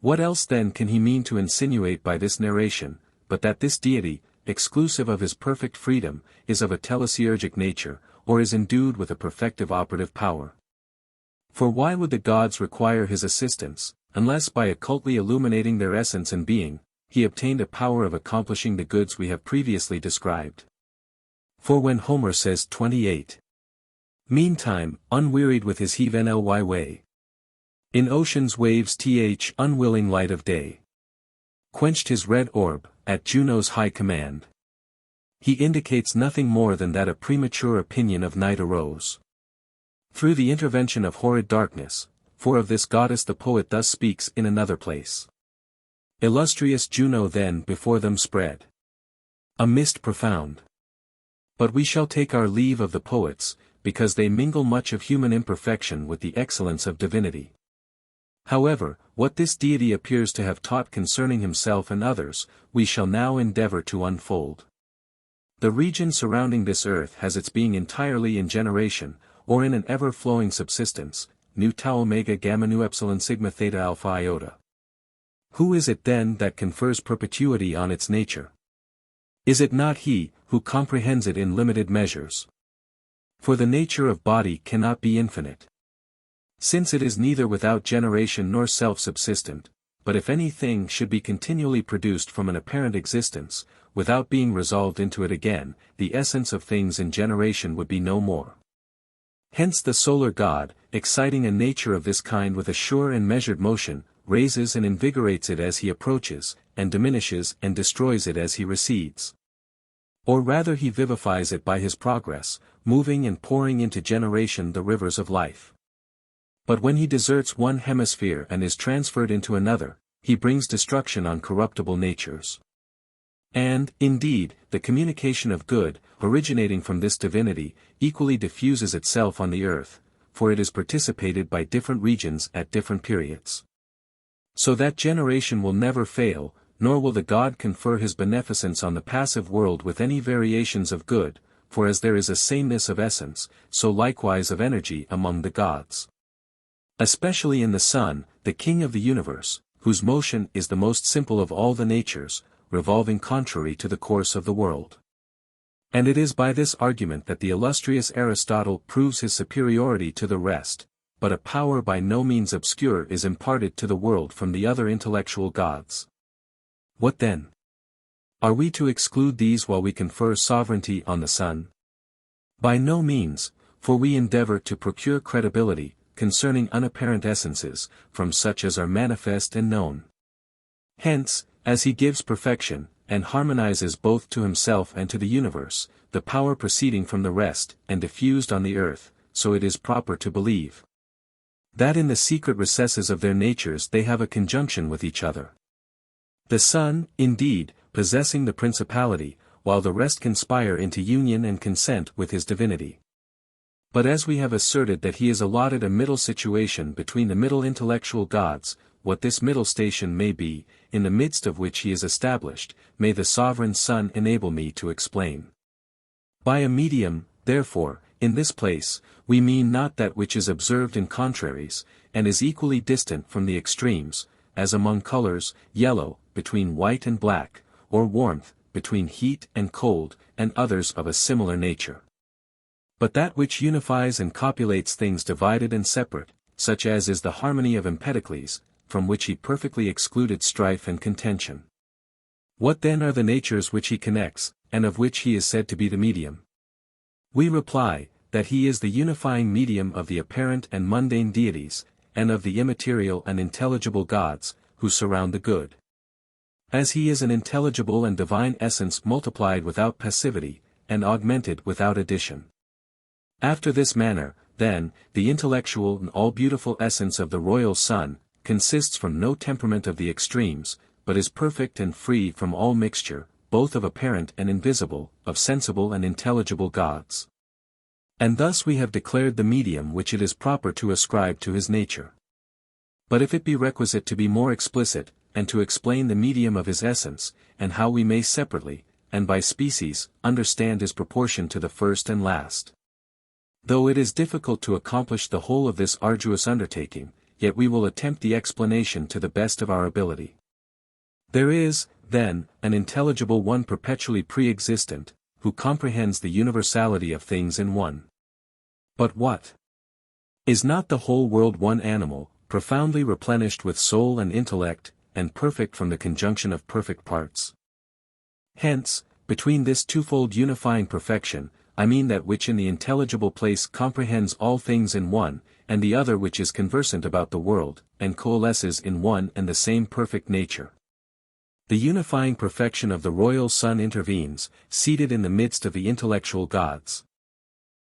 What else then can he mean to insinuate by this narration, but that this deity, exclusive of his perfect freedom, is of a telesiurgic nature, or is endued with a perfective operative power? For why would the gods require his assistance, unless by occultly illuminating their essence and being, he obtained a power of accomplishing the goods we have previously described? For when Homer says 28, meantime, unwearied with his heave nly way, in ocean's waves unwilling light of day, quenched his red orb, at Juno's high command, he indicates nothing more than that a premature opinion of night arose through the intervention of horrid darkness, for of this goddess the poet thus speaks in another place. Illustrious Juno then before them spread a mist profound. But we shall take our leave of the poets, because they mingle much of human imperfection with the excellence of divinity. However, what this deity appears to have taught concerning himself and others, we shall now endeavor to unfold. The region surrounding this earth has its being entirely in generation, or in an ever-flowing subsistence, nu tau omega gamma nu epsilon sigma theta alpha iota. Who is it then that confers perpetuity on its nature? Is it not he, who comprehends it in limited measures? For the nature of body cannot be infinite. Since it is neither without generation nor self-subsistent, but if any thing should be continually produced from an apparent existence, without being resolved into it again, the essence of things in generation would be no more. Hence the solar god, exciting a nature of this kind with a sure and measured motion, raises and invigorates it as he approaches, and diminishes and destroys it as he recedes. Or rather he vivifies it by his progress, moving and pouring into generation the rivers of life. But when he deserts one hemisphere and is transferred into another, he brings destruction on corruptible natures. And, indeed, the communication of good, originating from this divinity, equally diffuses itself on the earth, for it is participated by different regions at different periods. So that generation will never fail, nor will the god confer his beneficence on the passive world with any variations of good, for as there is a sameness of essence, so likewise of energy among the gods. Especially in the sun, the king of the universe, whose motion is the most simple of all the natures, revolving contrary to the course of the world. And it is by this argument that the illustrious Aristotle proves his superiority to the rest, but a power by no means obscure is imparted to the world from the other intellectual gods. What then? Are we to exclude these while we confer sovereignty on the sun? By no means, for we endeavor to procure credibility, concerning unapparent essences, from such as are manifest and known. Hence, as he gives perfection, and harmonizes both to himself and to the universe, the power proceeding from the rest, and diffused on the earth, so it is proper to believe that in the secret recesses of their natures they have a conjunction with each other. The sun, indeed, possessing the principality, while the rest conspire into union and consent with his divinity. But as we have asserted that he is allotted a middle situation between the middle intellectual gods, what this middle station may be, in the midst of which he is established, may the sovereign Son enable me to explain. By a medium, therefore, in this place, we mean not that which is observed in contraries, and is equally distant from the extremes, as among colors, yellow, between white and black, or warmth, between heat and cold, and others of a similar nature. But that which unifies and copulates things divided and separate, such as is the harmony of Empedocles, from which he perfectly excluded strife and contention. What then are the natures which he connects, and of which he is said to be the medium? We reply, that he is the unifying medium of the apparent and mundane deities, and of the immaterial and intelligible gods, who surround the good. As he is an intelligible and divine essence multiplied without passivity, and augmented without addition. After this manner, then, the intellectual and all-beautiful essence of the royal Sun, consists from no temperament of the extremes, but is perfect and free from all mixture, both of apparent and invisible, of sensible and intelligible gods. And thus we have declared the medium which it is proper to ascribe to his nature. But if it be requisite to be more explicit, and to explain the medium of his essence, and how we may separately, and by species, understand his proportion to the first and last. Though it is difficult to accomplish the whole of this arduous undertaking, yet we will attempt the explanation to the best of our ability. There is, then, an intelligible one perpetually pre-existent, who comprehends the universality of things in one. But what? Is not the whole world one animal, profoundly replenished with soul and intellect, and perfect from the conjunction of perfect parts? Hence, between this twofold unifying perfection, I mean that which in the intelligible place comprehends all things in one, and the other which is conversant about the world, and coalesces in one and the same perfect nature. The unifying perfection of the royal Sun intervenes, seated in the midst of the intellectual gods.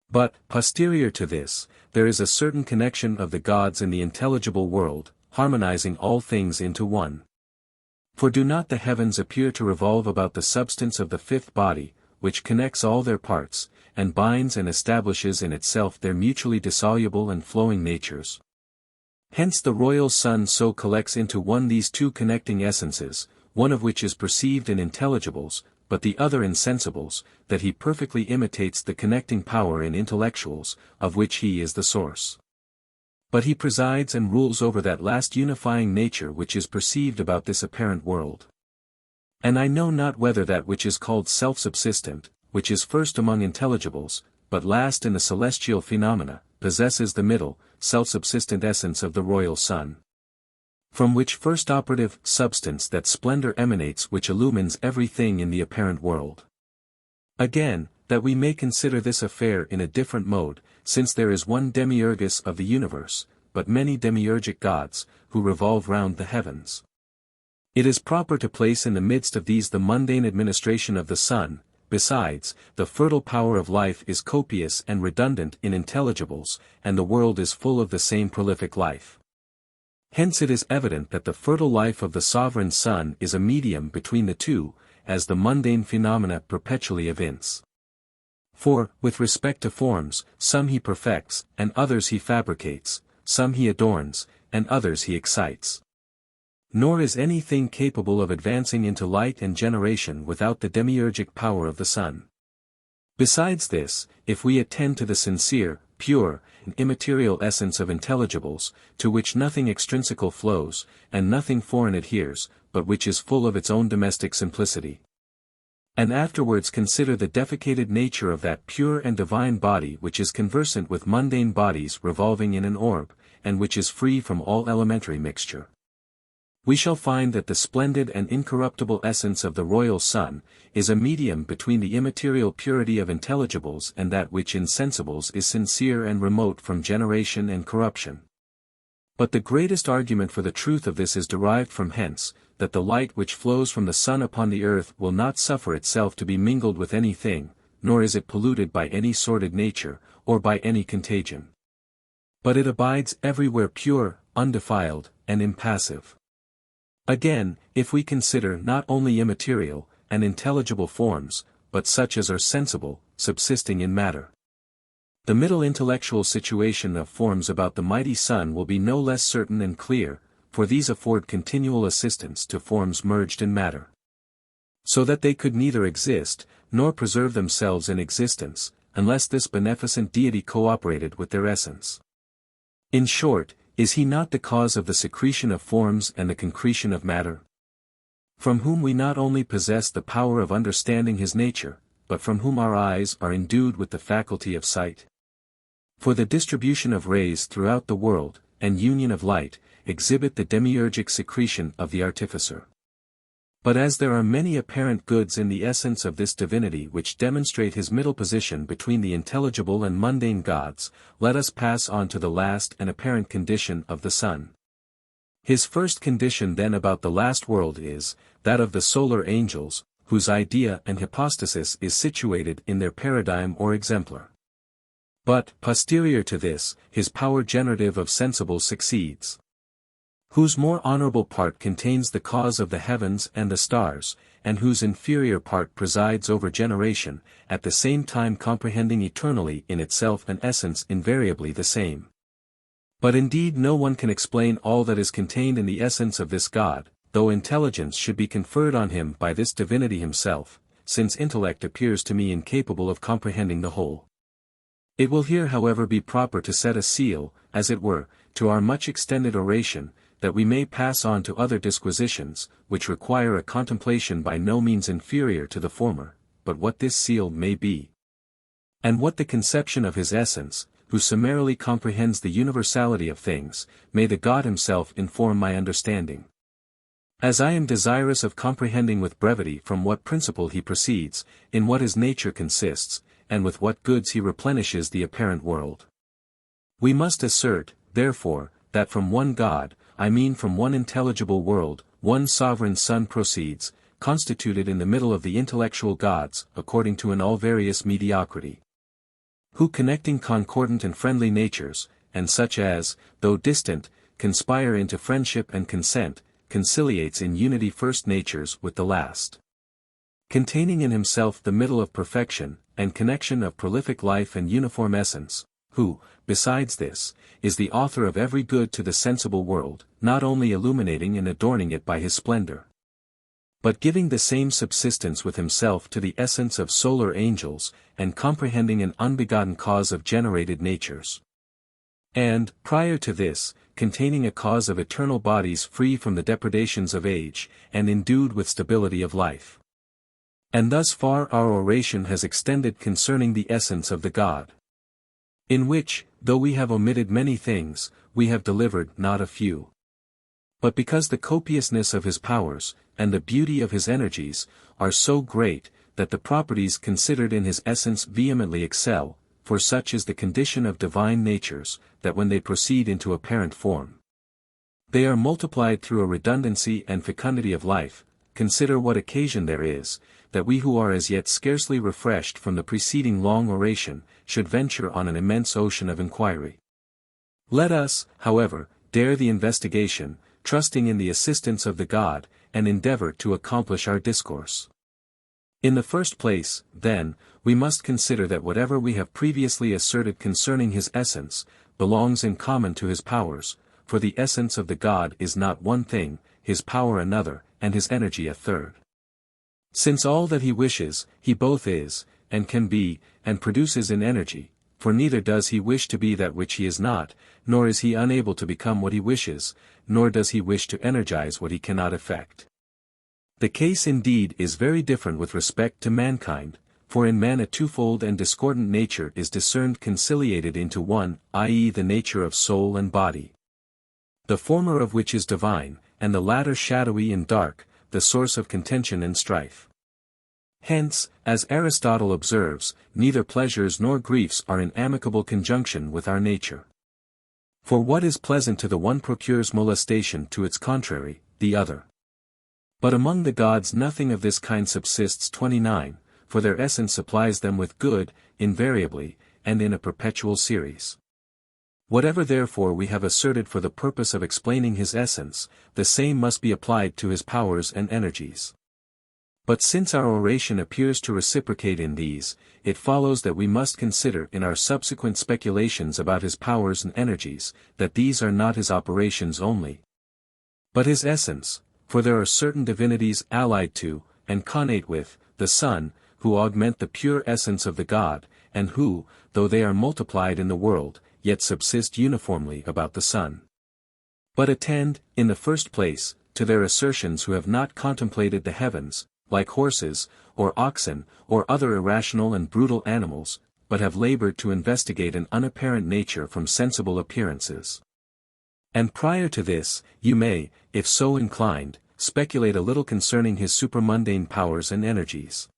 But, posterior to this, there is a certain connection of the gods in the intelligible world, harmonizing all things into one. For do not the heavens appear to revolve about the substance of the fifth body, which connects all their parts, and binds and establishes in itself their mutually dissoluble and flowing natures? Hence the royal sun so collects into one these two connecting essences, one of which is perceived in intelligibles, but the other in sensibles, that he perfectly imitates the connecting power in intellectuals, of which he is the source. But he presides and rules over that last unifying nature which is perceived about this apparent world. And I know not whether that which is called self-subsistent, which is first among intelligibles, but last in the celestial phenomena, possesses the middle, self-subsistent essence of the royal sun. From which first operative substance that splendor emanates which illumines everything in the apparent world. Again, that we may consider this affair in a different mode, since there is one demiurgus of the universe, but many demiurgic gods, who revolve round the heavens. It is proper to place in the midst of these the mundane administration of the sun. Besides, the fertile power of life is copious and redundant in intelligibles, and the world is full of the same prolific life. Hence it is evident that the fertile life of the sovereign sun is a medium between the two, as the mundane phenomena perpetually evince. For, with respect to forms, some he perfects, and others he fabricates, some he adorns, and others he excites. Nor is anything capable of advancing into light and generation without the demiurgic power of the sun. Besides this, if we attend to the sincere, pure, and immaterial essence of intelligibles, to which nothing extrinsical flows, and nothing foreign adheres, but which is full of its own domestic simplicity. And afterwards consider the defecated nature of that pure and divine body which is conversant with mundane bodies revolving in an orb, and which is free from all elementary mixture. We shall find that the splendid and incorruptible essence of the royal sun is a medium between the immaterial purity of intelligibles and that which in sensibles is sincere and remote from generation and corruption. But the greatest argument for the truth of this is derived from hence, that the light which flows from the sun upon the earth will not suffer itself to be mingled with anything, nor is it polluted by any sordid nature, or by any contagion. But it abides everywhere pure, undefiled, and impassive. Again, if we consider not only immaterial, and intelligible forms, but such as are sensible, subsisting in matter, the middle intellectual situation of forms about the mighty sun will be no less certain and clear, for these afford continual assistance to forms merged in matter. So that they could neither exist, nor preserve themselves in existence, unless this beneficent deity cooperated with their essence. In short, is he not the cause of the secretion of forms and the concretion of matter? From whom we not only possess the power of understanding his nature, but from whom our eyes are endued with the faculty of sight. For the distribution of rays throughout the world, and union of light, exhibit the demiurgic secretion of the artificer. But as there are many apparent goods in the essence of this divinity which demonstrate his middle position between the intelligible and mundane gods, let us pass on to the last and apparent condition of the sun. His first condition then about the last world is, that of the solar angels, whose idea and hypostasis is situated in their paradigm or exemplar. But, posterior to this, his power generative of sensibles succeeds, whose more honorable part contains the cause of the heavens and the stars, and whose inferior part presides over generation, at the same time comprehending eternally in itself an essence invariably the same. But indeed no one can explain all that is contained in the essence of this God, though intelligence should be conferred on him by this divinity himself, since intellect appears to me incapable of comprehending the whole. It will here however be proper to set a seal, as it were, to our much extended oration, that we may pass on to other disquisitions, which require a contemplation by no means inferior to the former, but what this seal may be, and what the conception of his essence, who summarily comprehends the universality of things, may the God himself inform my understanding. As I am desirous of comprehending with brevity from what principle he proceeds, in what his nature consists, and with what goods he replenishes the apparent world. We must assert, therefore, that from one God, I mean from one intelligible world, one sovereign sun proceeds, constituted in the middle of the intellectual gods, according to an all-various mediocrity, who connecting concordant and friendly natures, and such as, though distant, conspire into friendship and consent, conciliates in unity first natures with the last. Containing in himself the middle of perfection, and connection of prolific life and uniform essence, who, besides this, is the author of every good to the sensible world, not only illuminating and adorning it by his splendor, but giving the same subsistence with himself to the essence of solar angels, and comprehending an unbegotten cause of generated natures. And, prior to this, containing a cause of eternal bodies free from the depredations of age, and endued with stability of life. And thus far our oration has extended concerning the essence of the God. In which, though we have omitted many things, we have delivered not a few. But because the copiousness of his powers, and the beauty of his energies, are so great, that the properties considered in his essence vehemently excel, for such is the condition of divine natures, that when they proceed into apparent form, they are multiplied through a redundancy and fecundity of life. Consider what occasion there is, that we who are as yet scarcely refreshed from the preceding long oration, should venture on an immense ocean of inquiry. Let us, however, dare the investigation, trusting in the assistance of the God, and endeavor to accomplish our discourse. In the first place, then, we must consider that whatever we have previously asserted concerning his essence, belongs in common to his powers, for the essence of the God is not one thing, his power another, and his energy a third. Since all that he wishes, he both is, and can be, and produces in energy, for neither does he wish to be that which he is not, nor is he unable to become what he wishes, nor does he wish to energize what he cannot effect. The case indeed is very different with respect to mankind, for in man a twofold and discordant nature is discerned conciliated into one, i.e. the nature of soul and body. The former of which is divine, and the latter shadowy and dark, the source of contention and strife. Hence, as Aristotle observes, neither pleasures nor griefs are in amicable conjunction with our nature. For what is pleasant to the one procures molestation to its contrary, the other. But among the gods nothing of this kind subsists. 29, for their essence supplies them with good, invariably, and in a perpetual series. Whatever therefore we have asserted for the purpose of explaining his essence, the same must be applied to his powers and energies. But since our oration appears to reciprocate in these, it follows that we must consider in our subsequent speculations about his powers and energies, that these are not his operations only, but his essence, for there are certain divinities allied to, and connate with, the Son, who augment the pure essence of the God, and who, though they are multiplied in the world, yet subsist uniformly about the Son. But attend, in the first place, to their assertions who have not contemplated the heavens, like horses, or oxen, or other irrational and brutal animals, but have labored to investigate an unapparent nature from sensible appearances. And prior to this, you may, if so inclined, speculate a little concerning his supramundane powers and energies.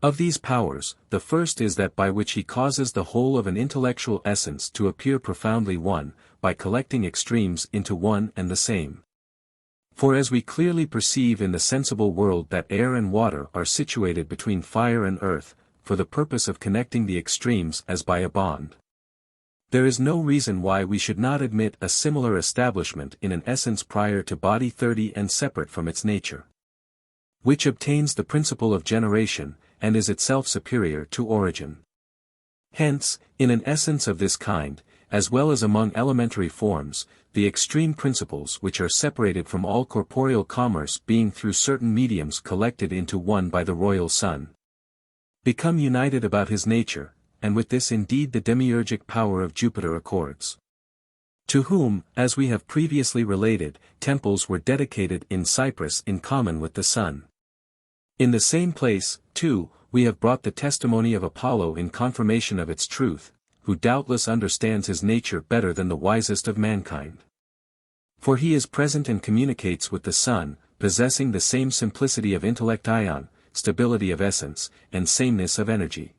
Of these powers, the first is that by which he causes the whole of an intellectual essence to appear profoundly one, by collecting extremes into one and the same. For as we clearly perceive in the sensible world that air and water are situated between fire and earth, for the purpose of connecting the extremes as by a bond, there is no reason why we should not admit a similar establishment in an essence prior to body 30 and separate from its nature, which obtains the principle of generation, and is itself superior to origin. Hence, in an essence of this kind, as well as among elementary forms, the extreme principles which are separated from all corporeal commerce being through certain mediums collected into one by the royal Sun, become united about his nature, and with this indeed the demiurgic power of Jupiter accords. To whom, as we have previously related, temples were dedicated in Cyprus in common with the Sun. In the same place, too, we have brought the testimony of Apollo in confirmation of its truth, who doubtless understands his nature better than the wisest of mankind. For he is present and communicates with the Sun, possessing the same simplicity of intellect ion, stability of essence, and sameness of energy.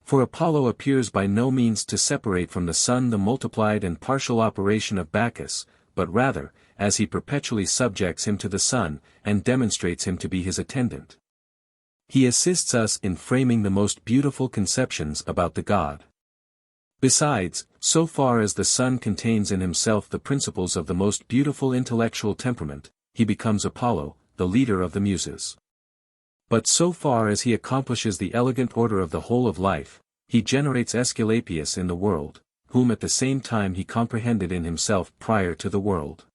For Apollo appears by no means to separate from the Sun the multiplied and partial operation of Bacchus, but rather, as he perpetually subjects him to the Sun, and demonstrates him to be his attendant, he assists us in framing the most beautiful conceptions about the God. Besides, so far as the Son contains in himself the principles of the most beautiful intellectual temperament, he becomes Apollo, the leader of the Muses. But so far as he accomplishes the elegant order of the whole of life, he generates Aesculapius in the world, whom at the same time he comprehended in himself prior to the world.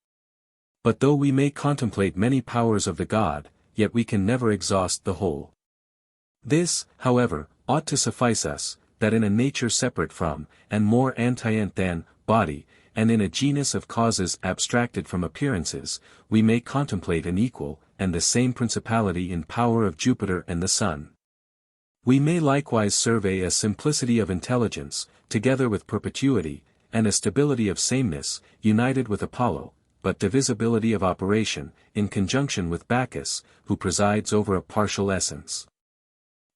But though we may contemplate many powers of the God, yet we can never exhaust the whole. This, however, ought to suffice us, that in a nature separate from, and more antient than, body, and in a genus of causes abstracted from appearances, we may contemplate an equal, and the same principality in power of Jupiter and the Sun. We may likewise survey a simplicity of intelligence, together with perpetuity, and a stability of sameness, united with Apollo, but divisibility of operation, in conjunction with Bacchus, who presides over a partial essence.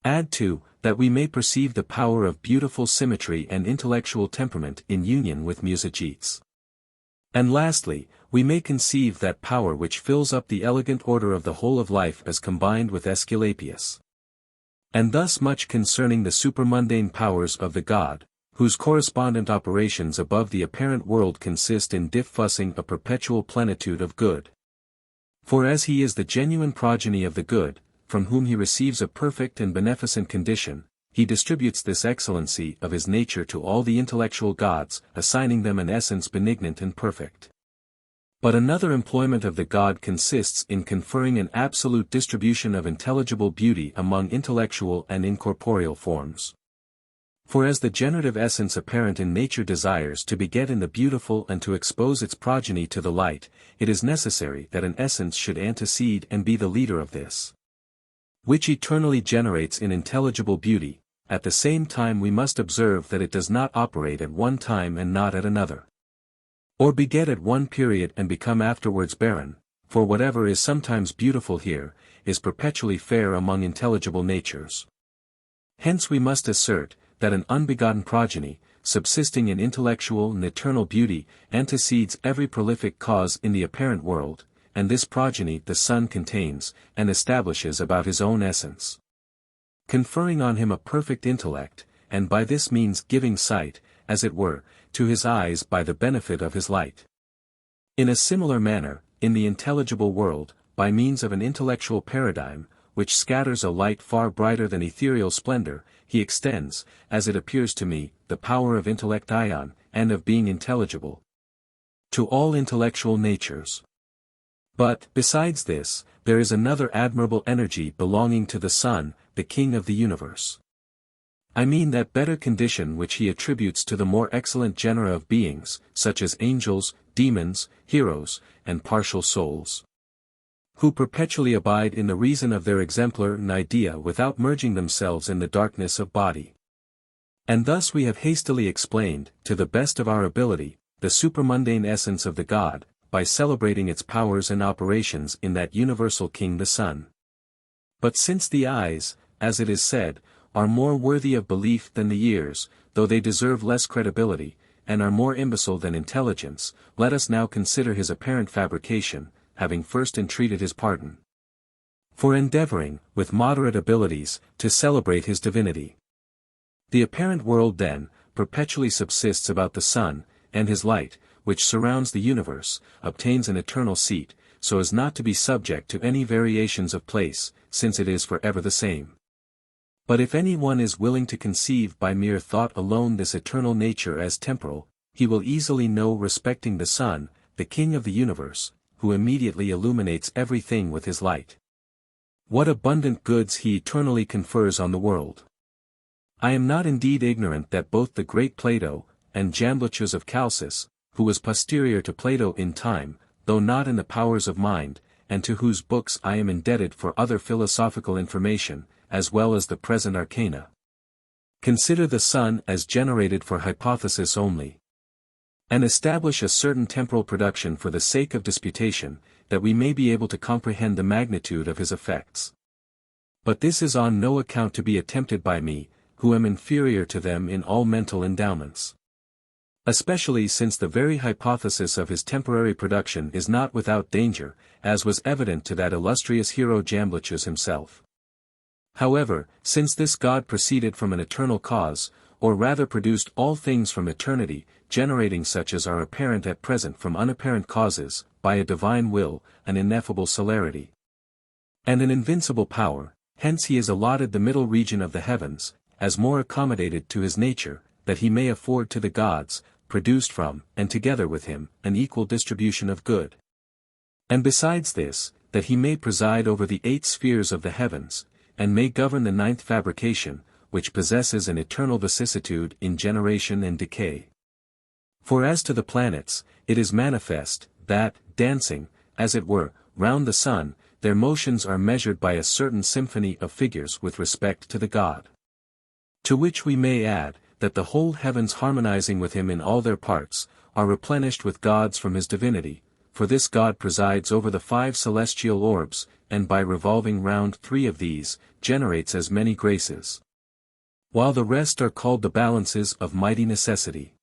Add to, that we may perceive the power of beautiful symmetry and intellectual temperament in union with Musagetes. And lastly, we may conceive that power which fills up the elegant order of the whole of life as combined with Aesculapius. And thus much concerning the supermundane powers of the God, whose correspondent operations above the apparent world consist in diffusing a perpetual plenitude of good. For as he is the genuine progeny of the good, from whom he receives a perfect and beneficent condition, he distributes this excellency of his nature to all the intellectual gods, assigning them an essence benignant and perfect. But another employment of the God consists in conferring an absolute distribution of intelligible beauty among intellectual and incorporeal forms. For as the generative essence apparent in nature desires to beget in the beautiful and to expose its progeny to the light, it is necessary that an essence should antecede and be the leader of this, which eternally generates in intelligible beauty. At the same time we must observe that it does not operate at one time and not at another, or beget at one period and become afterwards barren, for whatever is sometimes beautiful here, is perpetually fair among intelligible natures. Hence we must assert, that an unbegotten progeny, subsisting in intellectual and eternal beauty, antecedes every prolific cause in the apparent world, and this progeny the Son contains, and establishes about his own essence, conferring on him a perfect intellect, and by this means giving sight, as it were, to his eyes by the benefit of his light. In a similar manner, in the intelligible world, by means of an intellectual paradigm, which scatters a light far brighter than ethereal splendor, he extends, as it appears to me, the power of intellection, and of being intelligible, to all intellectual natures. But, besides this, there is another admirable energy belonging to the Son, the King of the universe. I mean that better condition which he attributes to the more excellent genera of beings, such as angels, demons, heroes, and partial souls, who perpetually abide in the reason of their exemplar and idea without merging themselves in the darkness of body. And thus we have hastily explained, to the best of our ability, the supermundane essence of the God, by celebrating its powers and operations in that universal King the Son. But since the eyes, as it is said, are more worthy of belief than the ears, though they deserve less credibility, and are more imbecile than intelligence, let us now consider his apparent fabrication, having first entreated his pardon for endeavoring, with moderate abilities, to celebrate his divinity. The apparent world then, perpetually subsists about the Son, and his light, which surrounds the universe, obtains an eternal seat, so as not to be subject to any variations of place, since it is for ever the same. But if any one is willing to conceive by mere thought alone this eternal nature as temporal, he will easily know respecting the Son, the King of the universe, who immediately illuminates everything with his light, what abundant goods he eternally confers on the world. I am not indeed ignorant that both the great Plato, and Jamblichus of Chalcis, who was posterior to Plato in time, though not in the powers of mind, and to whose books I am indebted for other philosophical information, as well as the present arcana, consider the Son as generated for hypothesis only, and establish a certain temporal production for the sake of disputation, that we may be able to comprehend the magnitude of his effects. But this is on no account to be attempted by me, who am inferior to them in all mental endowments. Especially since the very hypothesis of his temporary production is not without danger, as was evident to that illustrious hero Jamblichus himself. However, since this God proceeded from an eternal cause, or rather produced all things from eternity, generating such as are apparent at present from unapparent causes, by a divine will, an ineffable celerity, and an invincible power. Hence he is allotted the middle region of the heavens, as more accommodated to his nature, that he may afford to the gods, produced from, and together with him, an equal distribution of good. And besides this, that he may preside over the 8 spheres of the heavens, and may govern the 9th fabrication, which possesses an eternal vicissitude in generation and decay. For as to the planets, it is manifest, that, dancing, as it were, round the sun, their motions are measured by a certain symphony of figures with respect to the God. To which we may add, that the whole heavens harmonizing with him in all their parts, are replenished with gods from his divinity, for this God presides over the 5 celestial orbs, and by revolving round 3 of these, generates as many graces, while the rest are called the balances of mighty necessity.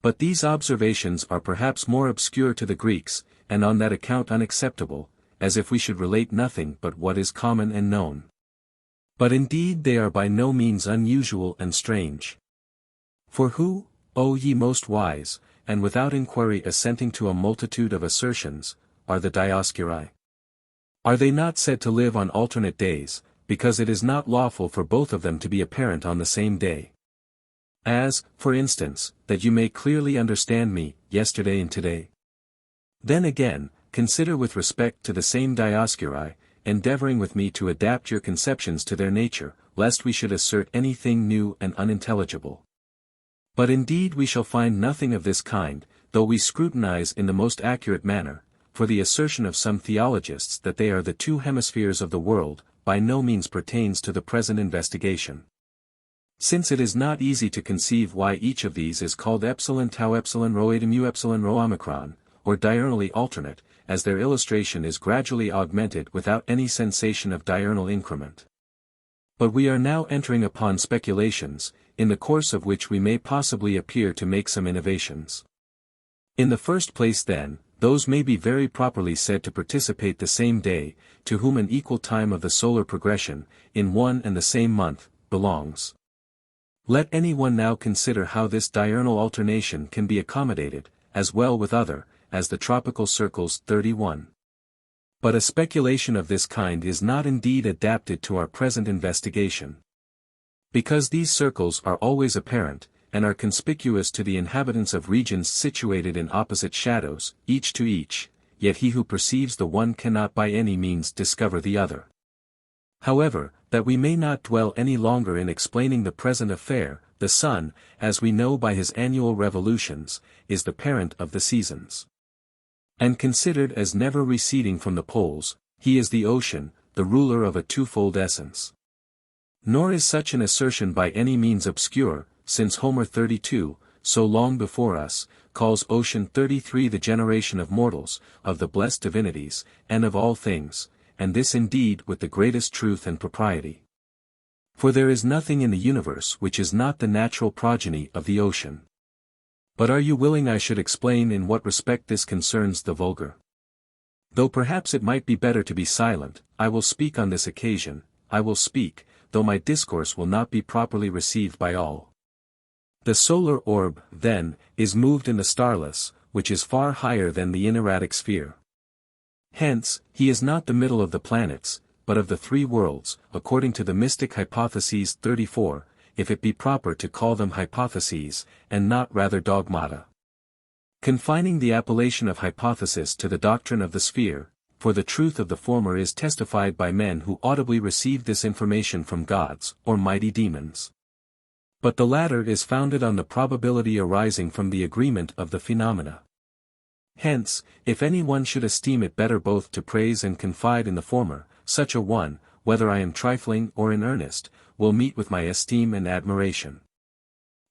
But these observations are perhaps more obscure to the Greeks, and on that account unacceptable, as if we should relate nothing but what is common and known. But indeed they are by no means unusual and strange. For who, O ye most wise, and without inquiry assenting to a multitude of assertions, are the Dioscuri? Are they not said to live on alternate days, because it is not lawful for both of them to be apparent on the same day? As, for instance, that you may clearly understand me, yesterday and today. Then again, consider with respect to the same Dioscuri, endeavoring with me to adapt your conceptions to their nature, lest we should assert anything new and unintelligible. But indeed we shall find nothing of this kind, though we scrutinize in the most accurate manner, for the assertion of some theologists that they are the 2 hemispheres of the world, by no means pertains to the present investigation. Since it is not easy to conceive why each of these is called epsilon tau epsilon rho eta mu epsilon rho omicron, or diurnally alternate, as their illustration is gradually augmented without any sensation of diurnal increment. But we are now entering upon speculations, in the course of which we may possibly appear to make some innovations. In the first place then, those may be very properly said to participate the same day, to whom an equal time of the solar progression, in one and the same month, belongs. Let any one now consider how this diurnal alternation can be accommodated, as well with other, as the tropical circles 31. But a speculation of this kind is not indeed adapted to our present investigation. Because these circles are always apparent, and are conspicuous to the inhabitants of regions situated in opposite shadows, each to each, yet he who perceives the one cannot by any means discover the other. However, that we may not dwell any longer in explaining the present affair, the sun, as we know by his annual revolutions, is the parent of the seasons. And considered as never receding from the poles, he is the ocean, the ruler of a 2-fold essence. Nor is such an assertion by any means obscure, since Homer 32, so long before us, calls Ocean 33 the generation of mortals, of the blessed divinities, and of all things, and this indeed with the greatest truth and propriety. For there is nothing in the universe which is not the natural progeny of the ocean. But are you willing I should explain in what respect this concerns the vulgar? Though perhaps it might be better to be silent, I will speak on this occasion, I will speak, though my discourse will not be properly received by all. The solar orb, then, is moved in the starless, which is far higher than the inerratic sphere. Hence, he is not the middle of the planets, but of the 3 worlds, according to the mystic hypotheses 34, if it be proper to call them hypotheses, and not rather dogmata. Confining the appellation of hypothesis to the doctrine of the sphere, for the truth of the former is testified by men who audibly received this information from gods, or mighty demons. But the latter is founded on the probability arising from the agreement of the phenomena. Hence, if any one should esteem it better both to praise and confide in the former, such a one, whether I am trifling or in earnest, will meet with my esteem and admiration.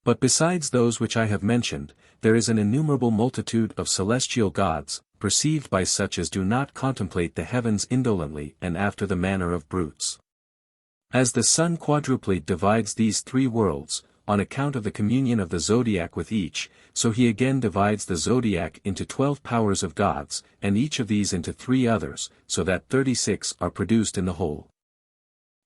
But besides those which I have mentioned, there is an innumerable multitude of celestial gods, perceived by such as do not contemplate the heavens indolently and after the manner of brutes. As the sun quadruply divides these 3 worlds, on account of the communion of the zodiac with each, so he again divides the zodiac into 12 powers of gods, and each of these into 3 others, so that 36 are produced in the whole.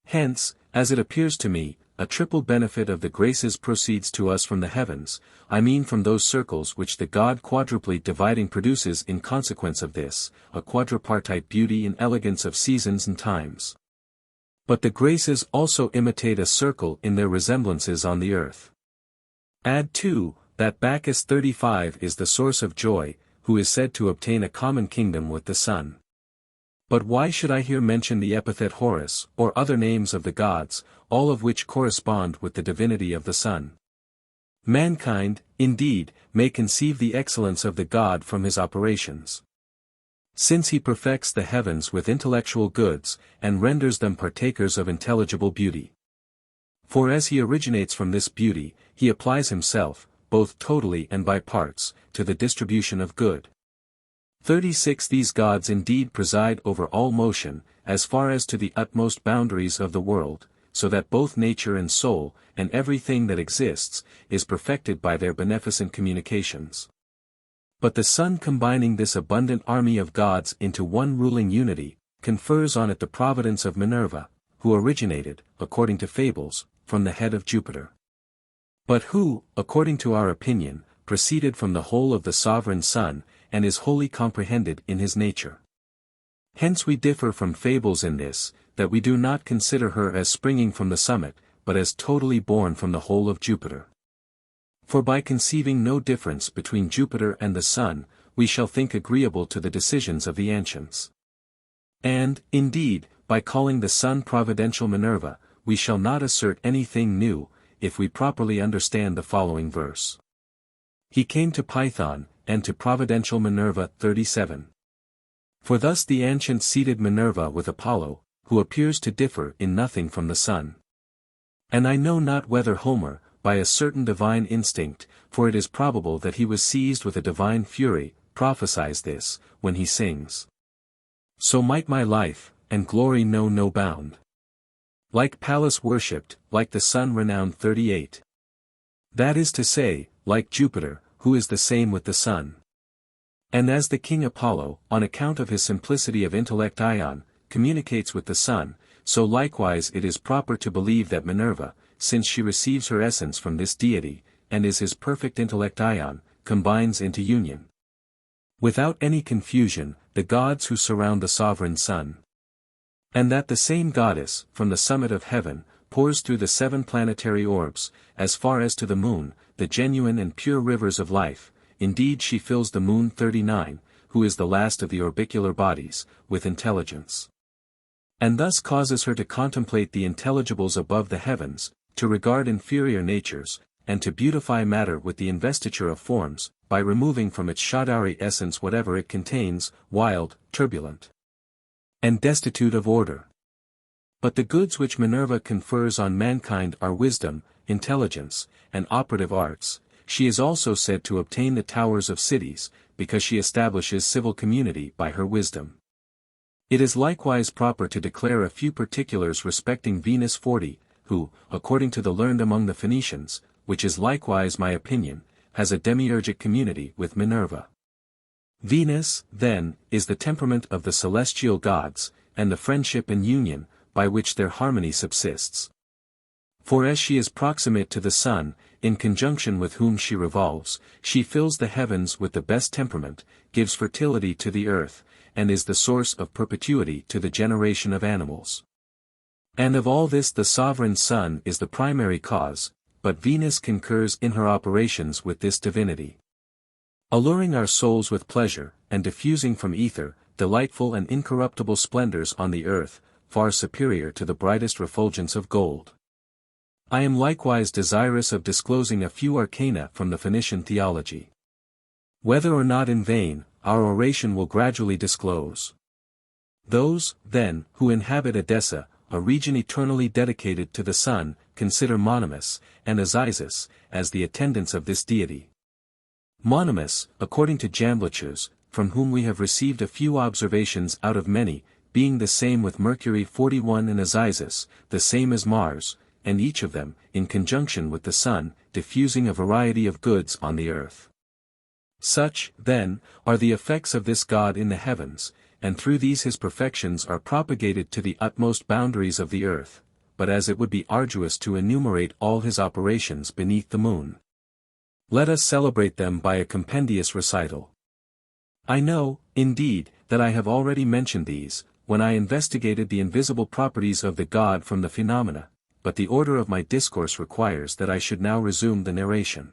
Hence, as it appears to me, a triple benefit of the graces proceeds to us from the heavens, I mean from those circles which the God quadruply dividing produces in consequence of this, a quadripartite beauty and elegance of seasons and times. But the graces also imitate a circle in their resemblances on the earth. Add too, that Bacchus 35 is the source of joy, who is said to obtain a common kingdom with the sun. But why should I here mention the epithet Horus, or other names of the gods, all of which correspond with the divinity of the sun? Mankind, indeed, may conceive the excellence of the god from his operations. Since he perfects the heavens with intellectual goods, and renders them partakers of intelligible beauty. For as he originates from this beauty, he applies himself, both totally and by parts, to the distribution of good. 36 These gods indeed preside over all motion, as far as to the utmost boundaries of the world, so that both nature and soul, and everything that exists, is perfected by their beneficent communications. But the sun combining this abundant army of gods into one ruling unity, confers on it the providence of Minerva, who originated, according to fables, from the head of Jupiter. But who, according to our opinion, proceeded from the whole of the sovereign sun, and is wholly comprehended in his nature. Hence we differ from fables in this, that we do not consider her as springing from the summit, but as totally born from the whole of Jupiter. For by conceiving no difference between Jupiter and the sun, we shall think agreeable to the decisions of the ancients. And, indeed, by calling the sun providential Minerva, we shall not assert anything new, if we properly understand the following verse. He came to Python, and to providential Minerva 37. For thus the ancients seated Minerva with Apollo, who appears to differ in nothing from the sun. And I know not whether Homer, by a certain divine instinct, for it is probable that he was seized with a divine fury, prophesies this, when he sings. So might my life, and glory know no bound. Like Pallas worshipped, like the sun renowned 38. That is to say, like Jupiter, who is the same with the sun. And as the king Apollo, on account of his simplicity of intellect Ion, communicates with the sun, so likewise it is proper to believe that Minerva, since she receives her essence from this deity, and is his perfect intellect Ion, combines into union. Without any confusion, the gods who surround the sovereign sun. And that the same goddess, from the summit of heaven, pours through the 7 planetary orbs, as far as to the moon, the genuine and pure rivers of life, indeed she fills the moon 39, who is the last of the orbicular bodies, with intelligence. And thus causes her to contemplate the intelligibles above the heavens, to regard inferior natures, and to beautify matter with the investiture of forms, by removing from its Shadari essence whatever it contains, wild, turbulent, and destitute of order. But the goods which Minerva confers on mankind are wisdom, intelligence, and operative arts. She is also said to obtain the towers of cities, because she establishes civil community by her wisdom. It is likewise proper to declare a few particulars respecting Venus 40, who, according to the learned among the Phoenicians, which is likewise my opinion, has a demiurgic community with Minerva. Venus, then, is the temperament of the celestial gods, and the friendship and union, by which their harmony subsists. For as she is proximate to the sun, in conjunction with whom she revolves, she fills the heavens with the best temperament, gives fertility to the earth, and is the source of perpetuity to the generation of animals. And of all this the sovereign sun is the primary cause, but Venus concurs in her operations with this divinity, alluring our souls with pleasure, and diffusing from ether, delightful and incorruptible splendors on the earth, far superior to the brightest refulgence of gold. I am likewise desirous of disclosing a few arcana from the Phoenician theology. Whether or not in vain, our oration will gradually disclose. Those, then, who inhabit Edessa, a region eternally dedicated to the sun, consider Monomus, and Azizus, as the attendants of this deity. Monomus, according to Jamblichus, from whom we have received a few observations out of many, being the same with Mercury 41 and Azizus, the same as Mars, and each of them, in conjunction with the sun, diffusing a variety of goods on the earth. Such, then, are the effects of this God in the heavens, and through these his perfections are propagated to the utmost boundaries of the earth, but as it would be arduous to enumerate all his operations beneath the moon. Let us celebrate them by a compendious recital. I know, indeed, that I have already mentioned these, when I investigated the invisible properties of the God from the phenomena, but the order of my discourse requires that I should now resume the narration.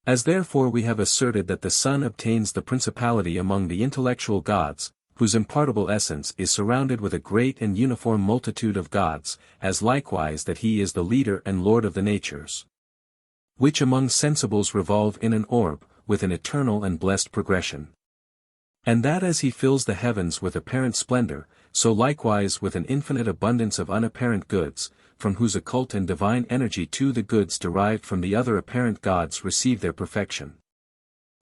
As therefore we have asserted that the Son obtains the principality among the intellectual gods, whose impartible essence is surrounded with a great and uniform multitude of gods, as likewise that he is the leader and lord of the natures, which among sensibles revolve in an orb, with an eternal and blessed progression. And that as he fills the heavens with apparent splendor, so likewise with an infinite abundance of unapparent goods, from whose occult and divine energy too the goods derived from the other apparent gods receive their perfection.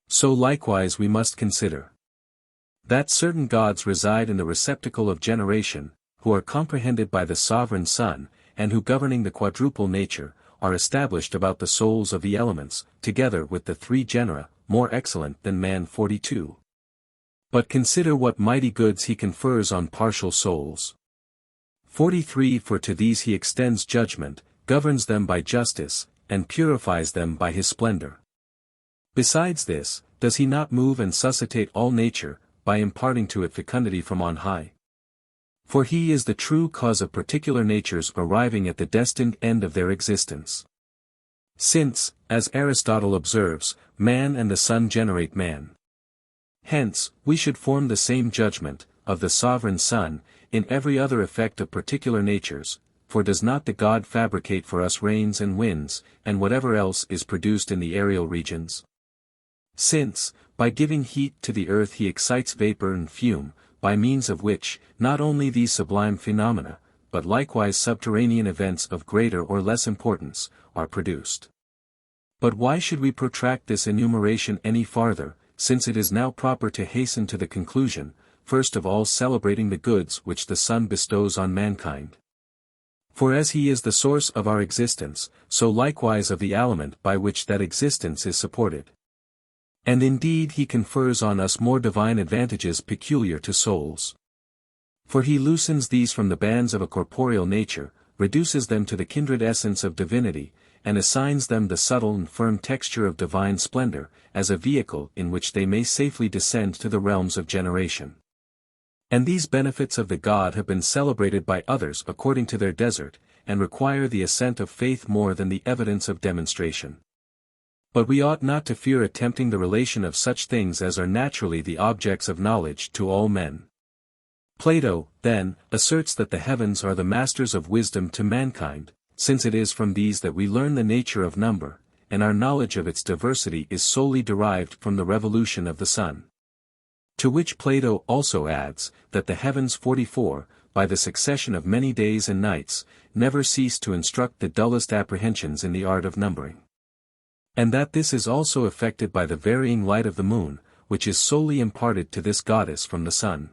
So likewise we must consider that certain gods reside in the receptacle of generation, who are comprehended by the sovereign Son, and who governing the quadruple nature, are established about the souls of the elements, together with the three genera, more excellent than man 42. But consider what mighty goods he confers on partial souls. 43 For to these he extends judgment, governs them by justice, and purifies them by his splendor. Besides this, does he not move and suscitate all nature, by imparting to it fecundity from on high? For he is the true cause of particular natures arriving at the destined end of their existence. Since, as Aristotle observes, man and the sun generate man. Hence, we should form the same judgment, of the sovereign Son, in every other effect of particular natures, for does not the God fabricate for us rains and winds, and whatever else is produced in the aerial regions? Since, by giving heat to the earth he excites vapor and fume, by means of which, not only these sublime phenomena, but likewise subterranean events of greater or less importance, are produced. But why should we protract this enumeration any farther, since it is now proper to hasten to the conclusion, first of all celebrating the goods which the Son bestows on mankind? For as he is the source of our existence, so likewise of the aliment by which that existence is supported. And indeed he confers on us more divine advantages peculiar to souls. For he loosens these from the bands of a corporeal nature, reduces them to the kindred essence of divinity, and assigns them the subtle and firm texture of divine splendor, as a vehicle in which they may safely descend to the realms of generation. And these benefits of the God have been celebrated by others according to their desert, and require the assent of faith more than the evidence of demonstration. But we ought not to fear attempting the relation of such things as are naturally the objects of knowledge to all men. Plato, then, asserts that the heavens are the masters of wisdom to mankind, since it is from these that we learn the nature of number, and our knowledge of its diversity is solely derived from the revolution of the sun. To which Plato also adds, that the heavens 44, by the succession of many days and nights, never cease to instruct the dullest apprehensions in the art of numbering. And that this is also effected by the varying light of the moon, which is solely imparted to this goddess from the sun.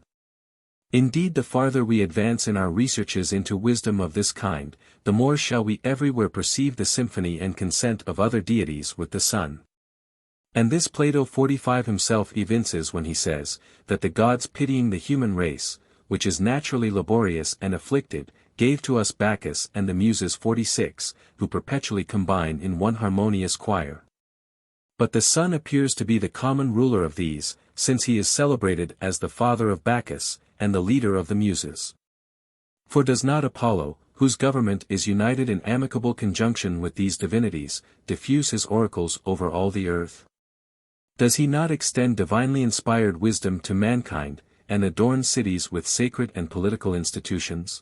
Indeed, the farther we advance in our researches into wisdom of this kind, the more shall we everywhere perceive the symphony and consent of other deities with the sun. And this Plato 45 himself evinces when he says, that the gods pitying the human race, which is naturally laborious and afflicted, gave to us Bacchus and the Muses 46, who perpetually combine in one harmonious choir. But the sun appears to be the common ruler of these, since he is celebrated as the father of Bacchus, and the leader of the Muses. For does not Apollo, whose government is united in amicable conjunction with these divinities, diffuse his oracles over all the earth? Does he not extend divinely inspired wisdom to mankind, and adorn cities with sacred and political institutions?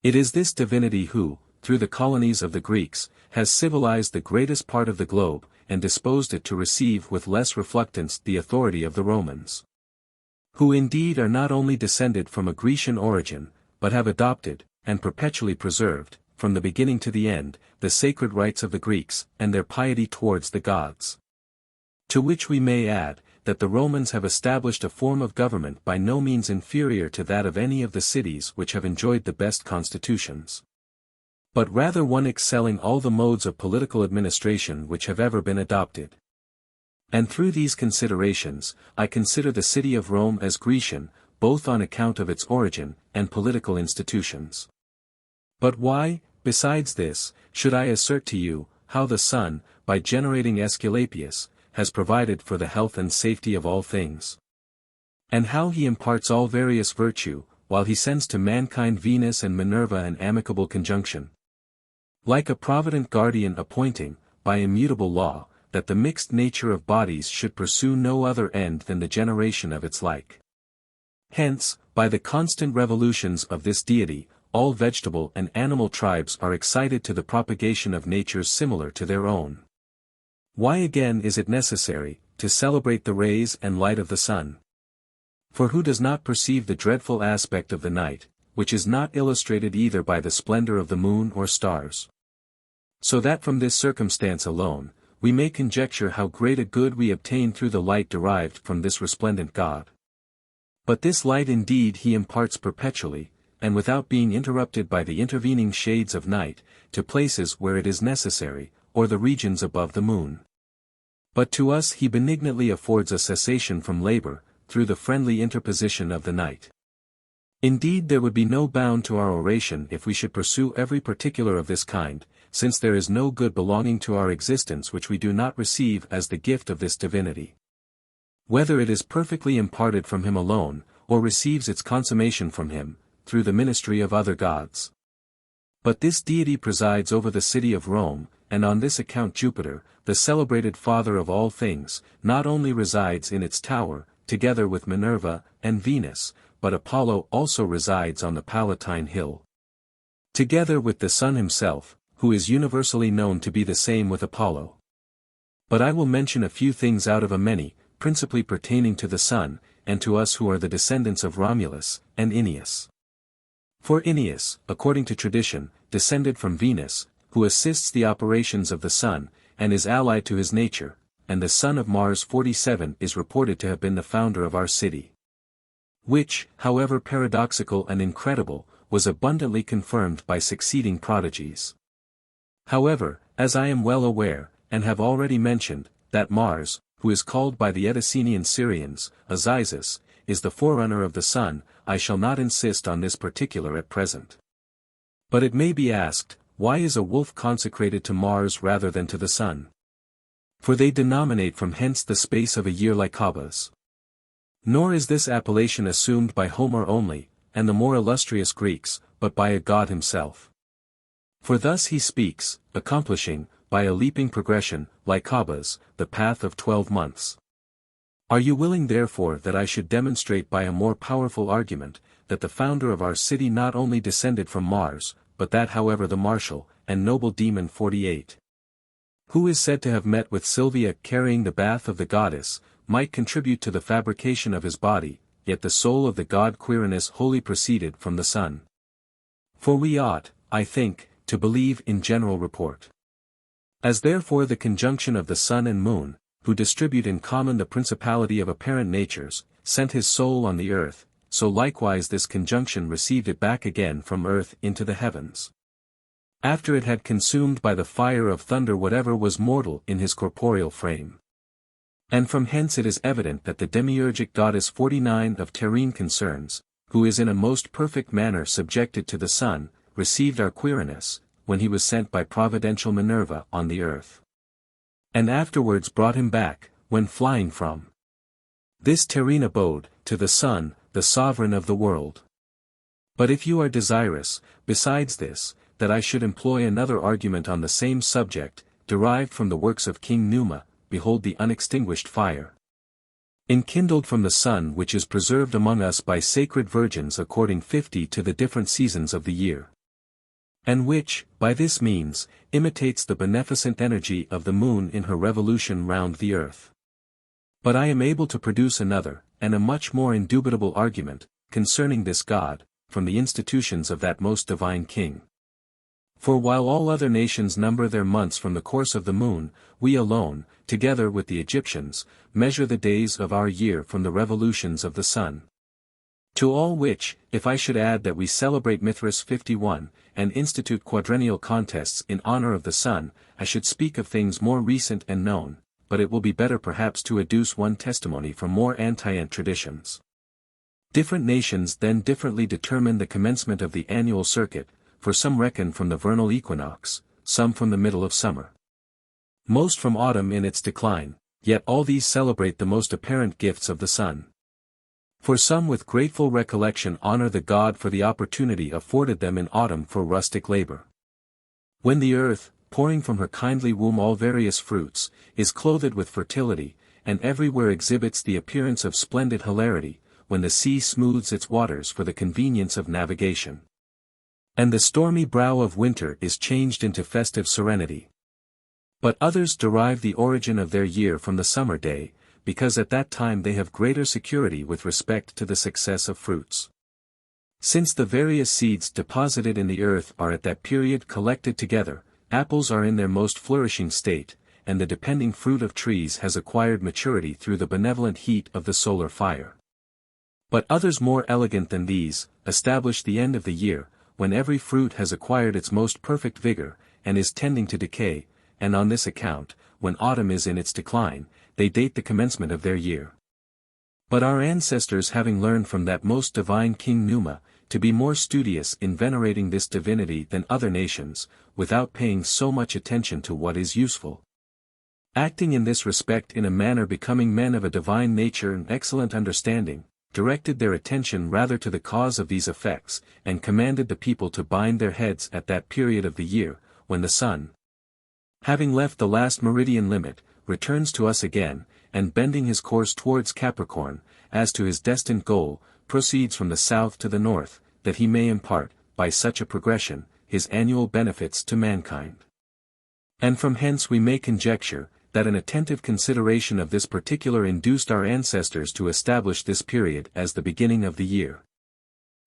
It is this divinity who, through the colonies of the Greeks, has civilized the greatest part of the globe, and disposed it to receive with less reluctance the authority of the Romans, who indeed are not only descended from a Grecian origin, but have adopted, and perpetually preserved, from the beginning to the end, the sacred rites of the Greeks, and their piety towards the gods. To which we may add, that the Romans have established a form of government by no means inferior to that of any of the cities which have enjoyed the best constitutions, but rather one excelling all the modes of political administration which have ever been adopted. And through these considerations, I consider the city of Rome as Grecian, both on account of its origin, and political institutions. But why, besides this, should I assert to you, how the sun, by generating Aesculapius, has provided for the health and safety of all things? And how he imparts all various virtue, while he sends to mankind Venus and Minerva an amicable conjunction? Like a provident guardian appointing, by immutable law, that the mixed nature of bodies should pursue no other end than the generation of its like. Hence, by the constant revolutions of this deity, all vegetable and animal tribes are excited to the propagation of natures similar to their own. Why again is it necessary, to celebrate the rays and light of the sun? For who does not perceive the dreadful aspect of the night, which is not illustrated either by the splendor of the moon or stars? So that from this circumstance alone, we may conjecture how great a good we obtain through the light derived from this resplendent God. But this light indeed he imparts perpetually, and without being interrupted by the intervening shades of night, to places where it is necessary, or the regions above the moon. But to us he benignantly affords a cessation from labor, through the friendly interposition of the night. Indeed there would be no bound to our oration if we should pursue every particular of this kind, since there is no good belonging to our existence which we do not receive as the gift of this divinity. Whether it is perfectly imparted from him alone, or receives its consummation from him, through the ministry of other gods. But this deity presides over the city of Rome, and on this account Jupiter, the celebrated father of all things, not only resides in its tower, together with Minerva and Venus, but Apollo also resides on the Palatine hill. Together with the sun himself, who is universally known to be the same with Apollo. But I will mention a few things out of a many, principally pertaining to the sun, and to us who are the descendants of Romulus and Ennius. For Ennius, according to tradition, descended from Venus, who assists the operations of the sun, and is allied to his nature, and the son of Mars 47 is reported to have been the founder of our city. Which, however paradoxical and incredible, was abundantly confirmed by succeeding prodigies. However, as I am well aware, and have already mentioned, that Mars, who is called by the Edessenian Syrians, Azizus, is the forerunner of the sun, I shall not insist on this particular at present. But it may be asked, why is a wolf consecrated to Mars rather than to the sun? For they denominate from hence the space of a year like copious. Nor is this appellation assumed by Homer only, and the more illustrious Greeks, but by a god himself. For thus he speaks, accomplishing, by a leaping progression, like copious, the path of 12 months. Are you willing therefore that I should demonstrate by a more powerful argument, that the founder of our city not only descended from Mars, but that however the martial, and noble demon 48, who is said to have met with Sylvia carrying the bath of the goddess, might contribute to the fabrication of his body, yet the soul of the god Quirinus wholly proceeded from the sun? For we ought, I think, to believe in general report. As therefore the conjunction of the sun and moon, who distribute in common the principality of apparent natures, sent his soul on the earth, so likewise this conjunction received it back again from earth into the heavens. After it had consumed by the fire of thunder whatever was mortal in his corporeal frame. And from hence it is evident that the demiurgic goddess 49 of terrene concerns, who is in a most perfect manner subjected to the sun, received our Quirinus, when he was sent by providential Minerva on the earth. And afterwards brought him back, when flying from this terrene abode, to the sun, the sovereign of the world. But if you are desirous, besides this, that I should employ another argument on the same subject, derived from the works of King Numa, behold the unextinguished fire, enkindled from the sun, which is preserved among us by sacred virgins according 50 to the different seasons of the year. And which, by this means, imitates the beneficent energy of the moon in her revolution round the earth. But I am able to produce another, and a much more indubitable argument, concerning this God, from the institutions of that most divine King. For while all other nations number their months from the course of the moon, we alone, together with the Egyptians, measure the days of our year from the revolutions of the sun. To all which, if I should add that we celebrate Mithras 51, and institute quadrennial contests in honor of the sun, I should speak of things more recent and known, but it will be better perhaps to adduce one testimony from more antient traditions. Different nations then differently determine the commencement of the annual circuit, for some reckon from the vernal equinox, some from the middle of summer. Most from autumn in its decline, yet all these celebrate the most apparent gifts of the sun. For some with grateful recollection honor the god for the opportunity afforded them in autumn for rustic labor. When the earth, pouring from her kindly womb all various fruits, is clothed with fertility, and everywhere exhibits the appearance of splendid hilarity, when the sea smooths its waters for the convenience of navigation, and the stormy brow of winter is changed into festive serenity. But others derive the origin of their year from the summer day, because at that time they have greater security with respect to the success of fruits. Since the various seeds deposited in the earth are at that period collected together, apples are in their most flourishing state, and the depending fruit of trees has acquired maturity through the benevolent heat of the solar fire. But others more elegant than these, establish the end of the year, when every fruit has acquired its most perfect vigor, and is tending to decay, and on this account, when autumn is in its decline, they date the commencement of their year. But our ancestors having learned from that most divine King Numa, to be more studious in venerating this divinity than other nations, without paying so much attention to what is useful, acting in this respect in a manner becoming men of a divine nature and excellent understanding, directed their attention rather to the cause of these effects, and commanded the people to bind their heads at that period of the year, when the sun, having left the last meridian limit, returns to us again, and bending his course towards Capricorn, as to his destined goal, proceeds from the south to the north, that he may impart, by such a progression, his annual benefits to mankind. And from hence we may conjecture, that an attentive consideration of this particular induced our ancestors to establish this period as the beginning of the year.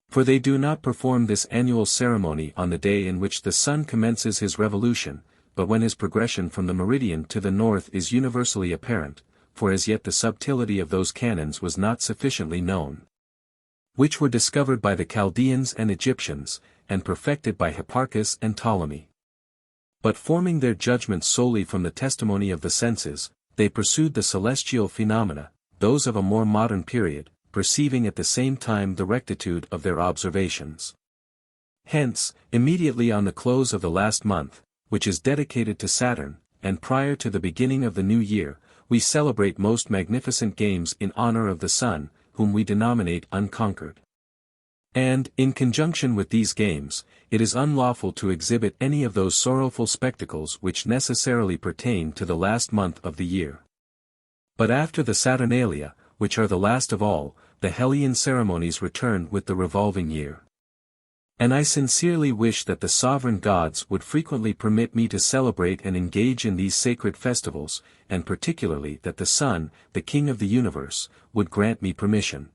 For they do not perform this annual ceremony on the day in which the sun commences his revolution, but when his progression from the meridian to the north is universally apparent, for as yet the subtlety of those canons was not sufficiently known, which were discovered by the Chaldeans and Egyptians, and perfected by Hipparchus and Ptolemy. But forming their judgments solely from the testimony of the senses, they pursued the celestial phenomena, those of a more modern period, perceiving at the same time the rectitude of their observations. Hence, immediately on the close of the last month, which is dedicated to Saturn, and prior to the beginning of the new year, we celebrate most magnificent games in honor of the sun, whom we denominate unconquered. And, in conjunction with these games, it is unlawful to exhibit any of those sorrowful spectacles which necessarily pertain to the last month of the year. But after the Saturnalia, which are the last of all, the Hellian ceremonies return with the revolving year. And I sincerely wish that the sovereign gods would frequently permit me to celebrate and engage in these sacred festivals, and particularly that the Sun, the King of the universe, would grant me permission,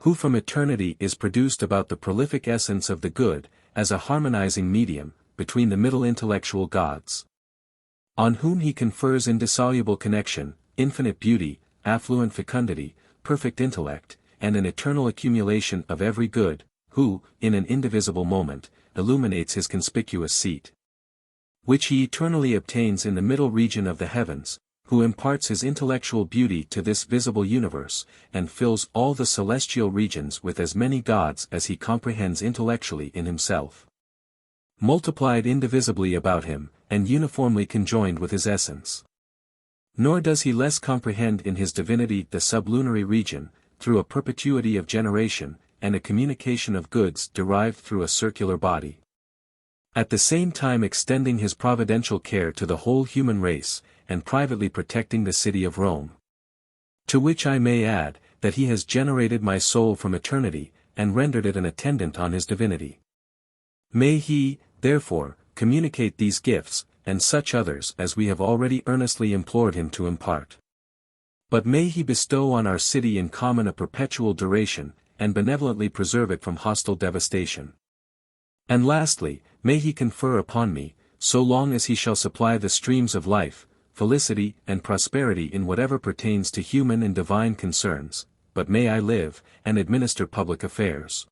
who from eternity is produced about the prolific essence of the good, as a harmonizing medium, between the middle intellectual gods, on whom he confers indissoluble connection, infinite beauty, affluent fecundity, perfect intellect, and an eternal accumulation of every good, who, in an indivisible moment, illuminates his conspicuous seat, which he eternally obtains in the middle region of the heavens, who imparts his intellectual beauty to this visible universe, and fills all the celestial regions with as many gods as he comprehends intellectually in himself, multiplied indivisibly about him, and uniformly conjoined with his essence. Nor does he less comprehend in his divinity the sublunary region, through a perpetuity of generation, and a communication of goods derived through a circular body, at the same time extending his providential care to the whole human race, and privately protecting the city of Rome. To which I may add, that he has generated my soul from eternity, and rendered it an attendant on his divinity. May he, therefore, communicate these gifts, and such others as we have already earnestly implored him to impart. But may he bestow on our city in common a perpetual duration, and benevolently preserve it from hostile devastation. And lastly, may he confer upon me, so long as he shall supply the streams of life, felicity and prosperity in whatever pertains to human and divine concerns, but may I live, and administer public affairs,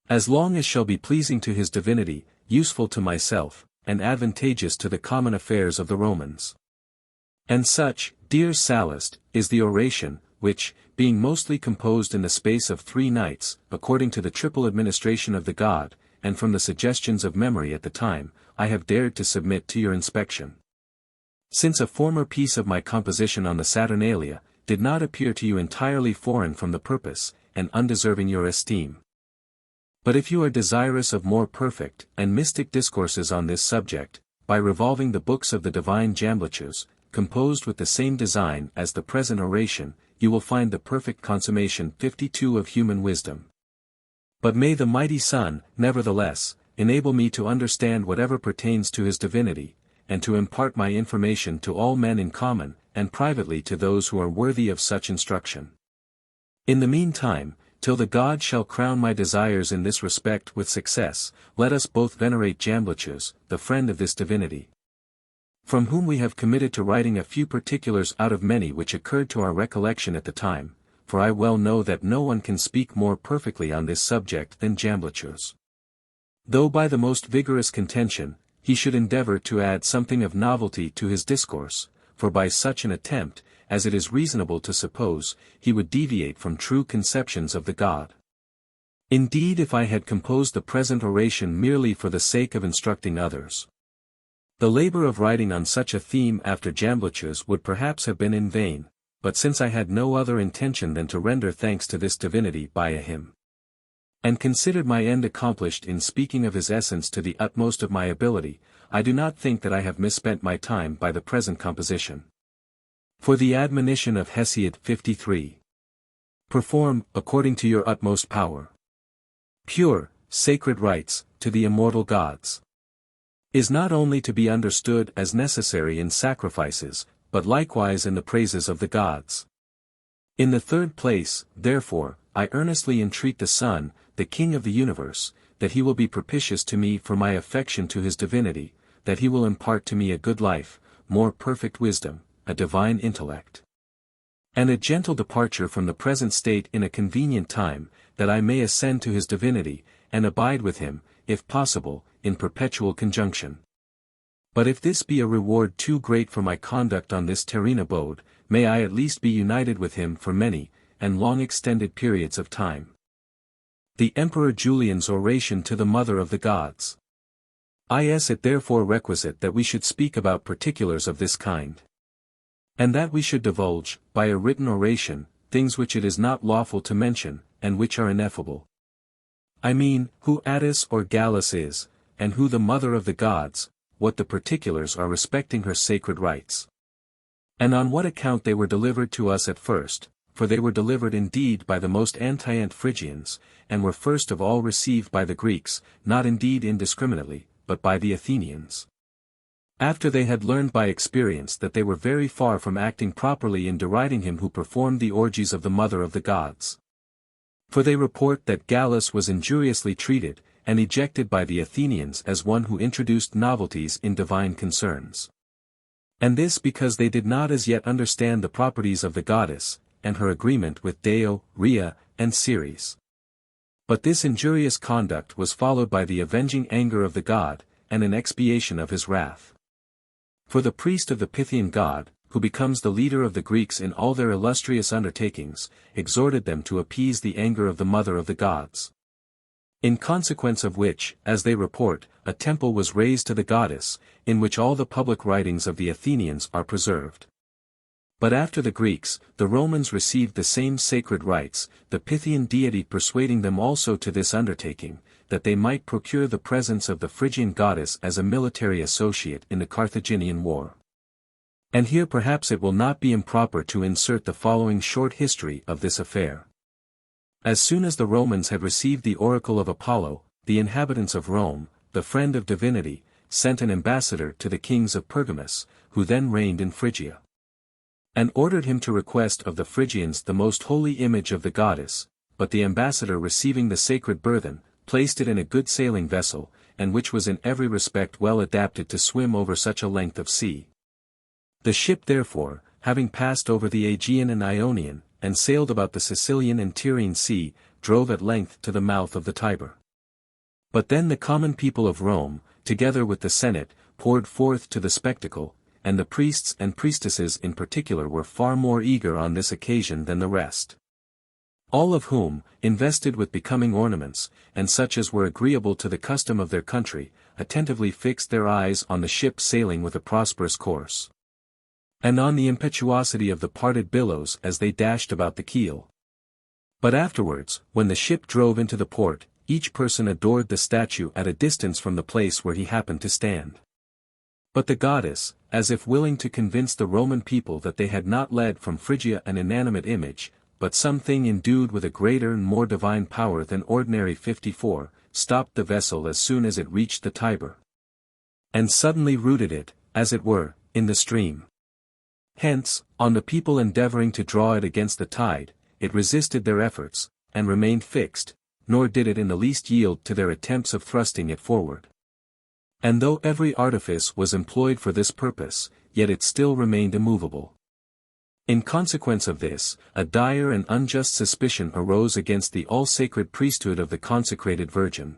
as long as shall be pleasing to his divinity, useful to myself, and advantageous to the common affairs of the Romans. And such, dear Sallust, is the oration, which, being mostly composed in the space of 3 nights, according to the triple administration of the god, and from the suggestions of memory at the time, I have dared to submit to your inspection. Since a former piece of my composition on the Saturnalia did not appear to you entirely foreign from the purpose, and undeserving your esteem. But if you are desirous of more perfect and mystic discourses on this subject, by revolving the books of the divine Jamblichus, composed with the same design as the present oration, you will find the perfect consummation 52 of human wisdom. But may the mighty Son, nevertheless, enable me to understand whatever pertains to his divinity, and to impart my information to all men in common, and privately to those who are worthy of such instruction. In the meantime, till the God shall crown my desires in this respect with success, let us both venerate Jamblichus, the friend of this divinity, from whom we have committed to writing a few particulars out of many which occurred to our recollection at the time, for I well know that no one can speak more perfectly on this subject than Jamblichus. Though by the most vigorous contention, he should endeavor to add something of novelty to his discourse, for by such an attempt, as it is reasonable to suppose, he would deviate from true conceptions of the God. Indeed, if I had composed the present oration merely for the sake of instructing others, the labor of writing on such a theme after Jamblichus would perhaps have been in vain, but since I had no other intention than to render thanks to this divinity by a hymn, and considered my end accomplished in speaking of his essence to the utmost of my ability, I do not think that I have misspent my time by the present composition. For the admonition of Hesiod 53. Perform, according to your utmost power, pure, sacred rites, to the immortal gods, is not only to be understood as necessary in sacrifices, but likewise in the praises of the gods. In the third place, therefore, I earnestly entreat the Son, the King of the universe, that he will be propitious to me for my affection to his divinity, that he will impart to me a good life, more perfect wisdom, a divine intellect, and a gentle departure from the present state in a convenient time, that I may ascend to his divinity, and abide with him, if possible, in perpetual conjunction. But if this be a reward too great for my conduct on this terrene abode, may I at least be united with him for many, and long extended periods of time. The Emperor Julian's Oration to the Mother of the Gods. Is it therefore requisite that we should speak about particulars of this kind, and that we should divulge, by a written oration, things which it is not lawful to mention, and which are ineffable? I mean, who Attis or Gallus is, and who the Mother of the Gods, what the particulars are respecting her sacred rites, and on what account they were delivered to us at first, for they were delivered indeed by the most antient Phrygians, and were first of all received by the Greeks, not indeed indiscriminately, but by the Athenians, after they had learned by experience that they were very far from acting properly in deriding him who performed the orgies of the Mother of the Gods. For they report that Gallus was injuriously treated, and ejected by the Athenians as one who introduced novelties in divine concerns. And this because they did not as yet understand the properties of the goddess, and her agreement with Deo, Rhea, and Ceres. But this injurious conduct was followed by the avenging anger of the god, and an expiation of his wrath. For the priest of the Pythian god, who becomes the leader of the Greeks in all their illustrious undertakings, exhorted them to appease the anger of the Mother of the Gods. In consequence of which, as they report, a temple was raised to the goddess, in which all the public writings of the Athenians are preserved. But after the Greeks, the Romans received the same sacred rites, the Pythian deity persuading them also to this undertaking, that they might procure the presence of the Phrygian goddess as a military associate in the Carthaginian war. And here perhaps it will not be improper to insert the following short history of this affair. As soon as the Romans had received the oracle of Apollo, the inhabitants of Rome, the friend of divinity, sent an ambassador to the kings of Pergamus, who then reigned in Phrygia, and ordered him to request of the Phrygians the most holy image of the goddess, but the ambassador receiving the sacred burthen, placed it in a good sailing vessel, and which was in every respect well adapted to swim over such a length of sea. The ship therefore, having passed over the Aegean and Ionian, and sailed about the Sicilian and Tyrrhene sea, drove at length to the mouth of the Tiber. But then the common people of Rome, together with the Senate, poured forth to the spectacle, and the priests and priestesses in particular were far more eager on this occasion than the rest. All of whom, invested with becoming ornaments, and such as were agreeable to the custom of their country, attentively fixed their eyes on the ship sailing with a prosperous course, and on the impetuosity of the parted billows as they dashed about the keel. But afterwards, when the ship drove into the port, each person adored the statue at a distance from the place where he happened to stand. But the goddess, as if willing to convince the Roman people that they had not led from Phrygia an inanimate image, but something endued with a greater and more divine power than ordinary 54, stopped the vessel as soon as it reached the Tiber, and suddenly rooted it, as it were, in the stream. Hence, on the people endeavoring to draw it against the tide, it resisted their efforts, and remained fixed, nor did it in the least yield to their attempts of thrusting it forward. And though every artifice was employed for this purpose, yet it still remained immovable. In consequence of this, a dire and unjust suspicion arose against the all-sacred priesthood of the consecrated Virgin.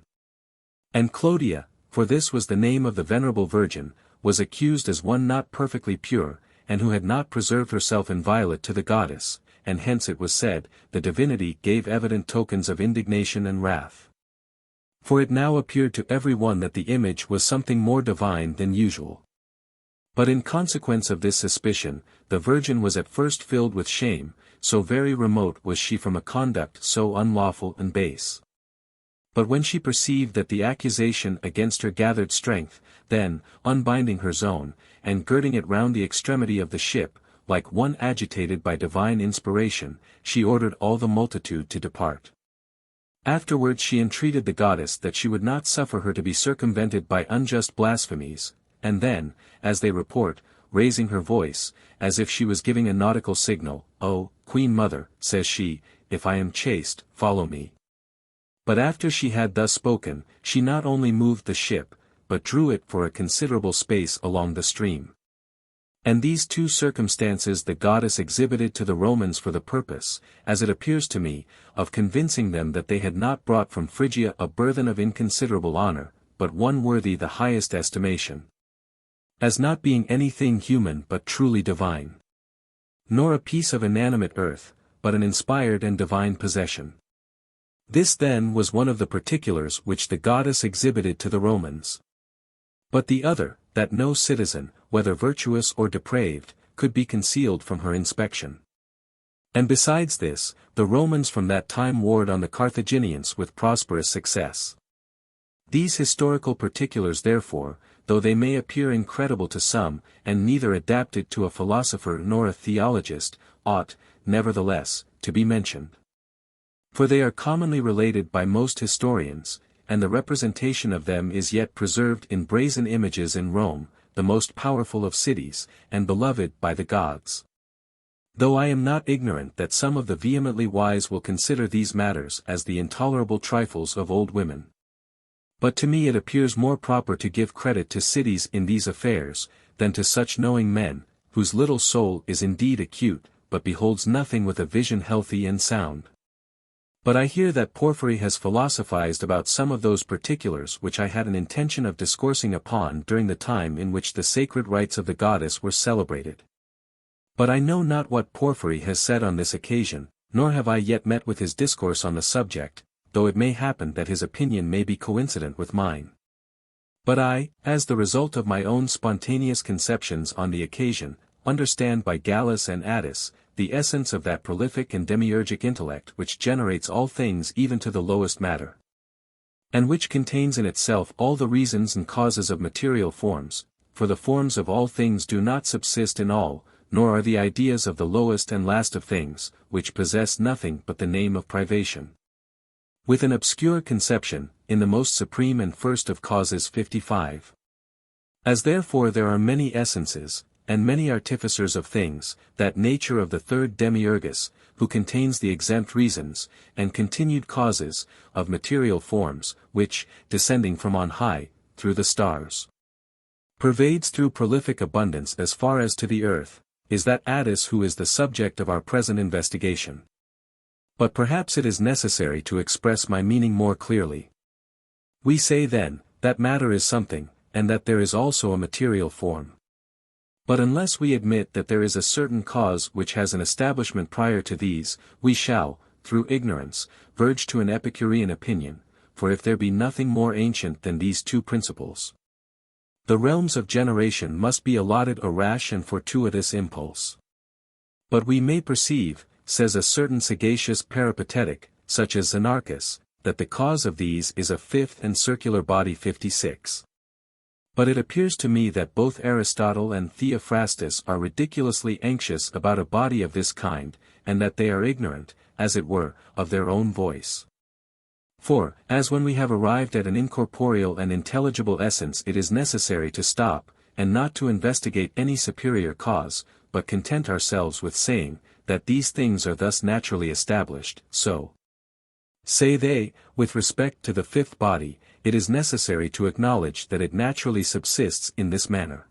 And Clodia, for this was the name of the venerable Virgin, was accused as one not perfectly pure, and who had not preserved herself inviolate to the goddess, and hence it was said, the divinity gave evident tokens of indignation and wrath. For it now appeared to every one that the image was something more divine than usual. But in consequence of this suspicion, the Virgin was at first filled with shame, so very remote was she from a conduct so unlawful and base. But when she perceived that the accusation against her gathered strength, then, unbinding her zone, and girding it round the extremity of the ship, like one agitated by divine inspiration, she ordered all the multitude to depart. Afterwards she entreated the goddess that she would not suffer her to be circumvented by unjust blasphemies, and then, as they report, raising her voice, as if she was giving a nautical signal, "O, Queen Mother," says she, "if I am chaste, follow me." But after she had thus spoken, she not only moved the ship, but drew it for a considerable space along the stream. And these two circumstances the goddess exhibited to the Romans for the purpose, as it appears to me, of convincing them that they had not brought from Phrygia a burthen of inconsiderable honor, but one worthy the highest estimation, as not being anything human but truly divine, nor a piece of inanimate earth, but an inspired and divine possession. This then was one of the particulars which the goddess exhibited to the Romans. But the other, that no citizen, whether virtuous or depraved, could be concealed from her inspection. And besides this, the Romans from that time warred on the Carthaginians with prosperous success. These historical particulars therefore, though they may appear incredible to some, and neither adapted to a philosopher nor a theologist, ought, nevertheless, to be mentioned. For they are commonly related by most historians, and the representation of them is yet preserved in brazen images in Rome, the most powerful of cities, and beloved by the gods. Though I am not ignorant that some of the vehemently wise will consider these matters as the intolerable trifles of old women. But to me it appears more proper to give credit to cities in these affairs, than to such knowing men, whose little soul is indeed acute, but beholds nothing with a vision healthy and sound. But I hear that Porphyry has philosophized about some of those particulars which I had an intention of discoursing upon during the time in which the sacred rites of the goddess were celebrated. But I know not what Porphyry has said on this occasion, nor have I yet met with his discourse on the subject, though it may happen that his opinion may be coincident with mine. But I, as the result of my own spontaneous conceptions on the occasion, understand by Gallus and Attis, the essence of that prolific and demiurgic intellect which generates all things even to the lowest matter, and which contains in itself all the reasons and causes of material forms, for the forms of all things do not subsist in all, nor are the ideas of the lowest and last of things, which possess nothing but the name of privation. With an obscure conception, in the most supreme and first of causes 55. As therefore there are many essences, and many artificers of things, that nature of the third demiurgus, who contains the exempt reasons, and continued causes, of material forms, which, descending from on high, through the stars, pervades through prolific abundance as far as to the earth, is that Attis who is the subject of our present investigation. But perhaps it is necessary to express my meaning more clearly. We say then, that matter is something, and that there is also a material form. But unless we admit that there is a certain cause which has an establishment prior to these, we shall, through ignorance, verge to an Epicurean opinion, for if there be nothing more ancient than these two principles, the realms of generation must be allotted a rash and fortuitous impulse. But we may perceive, says a certain sagacious peripatetic, such as Xenarchus, that the cause of these is a fifth and circular body 56. But it appears to me that both Aristotle and Theophrastus are ridiculously anxious about a body of this kind, and that they are ignorant, as it were, of their own voice. For, as when we have arrived at an incorporeal and intelligible essence it is necessary to stop, and not to investigate any superior cause, but content ourselves with saying, that these things are thus naturally established, so say they, with respect to the fifth body, it is necessary to acknowledge that it naturally subsists in this manner.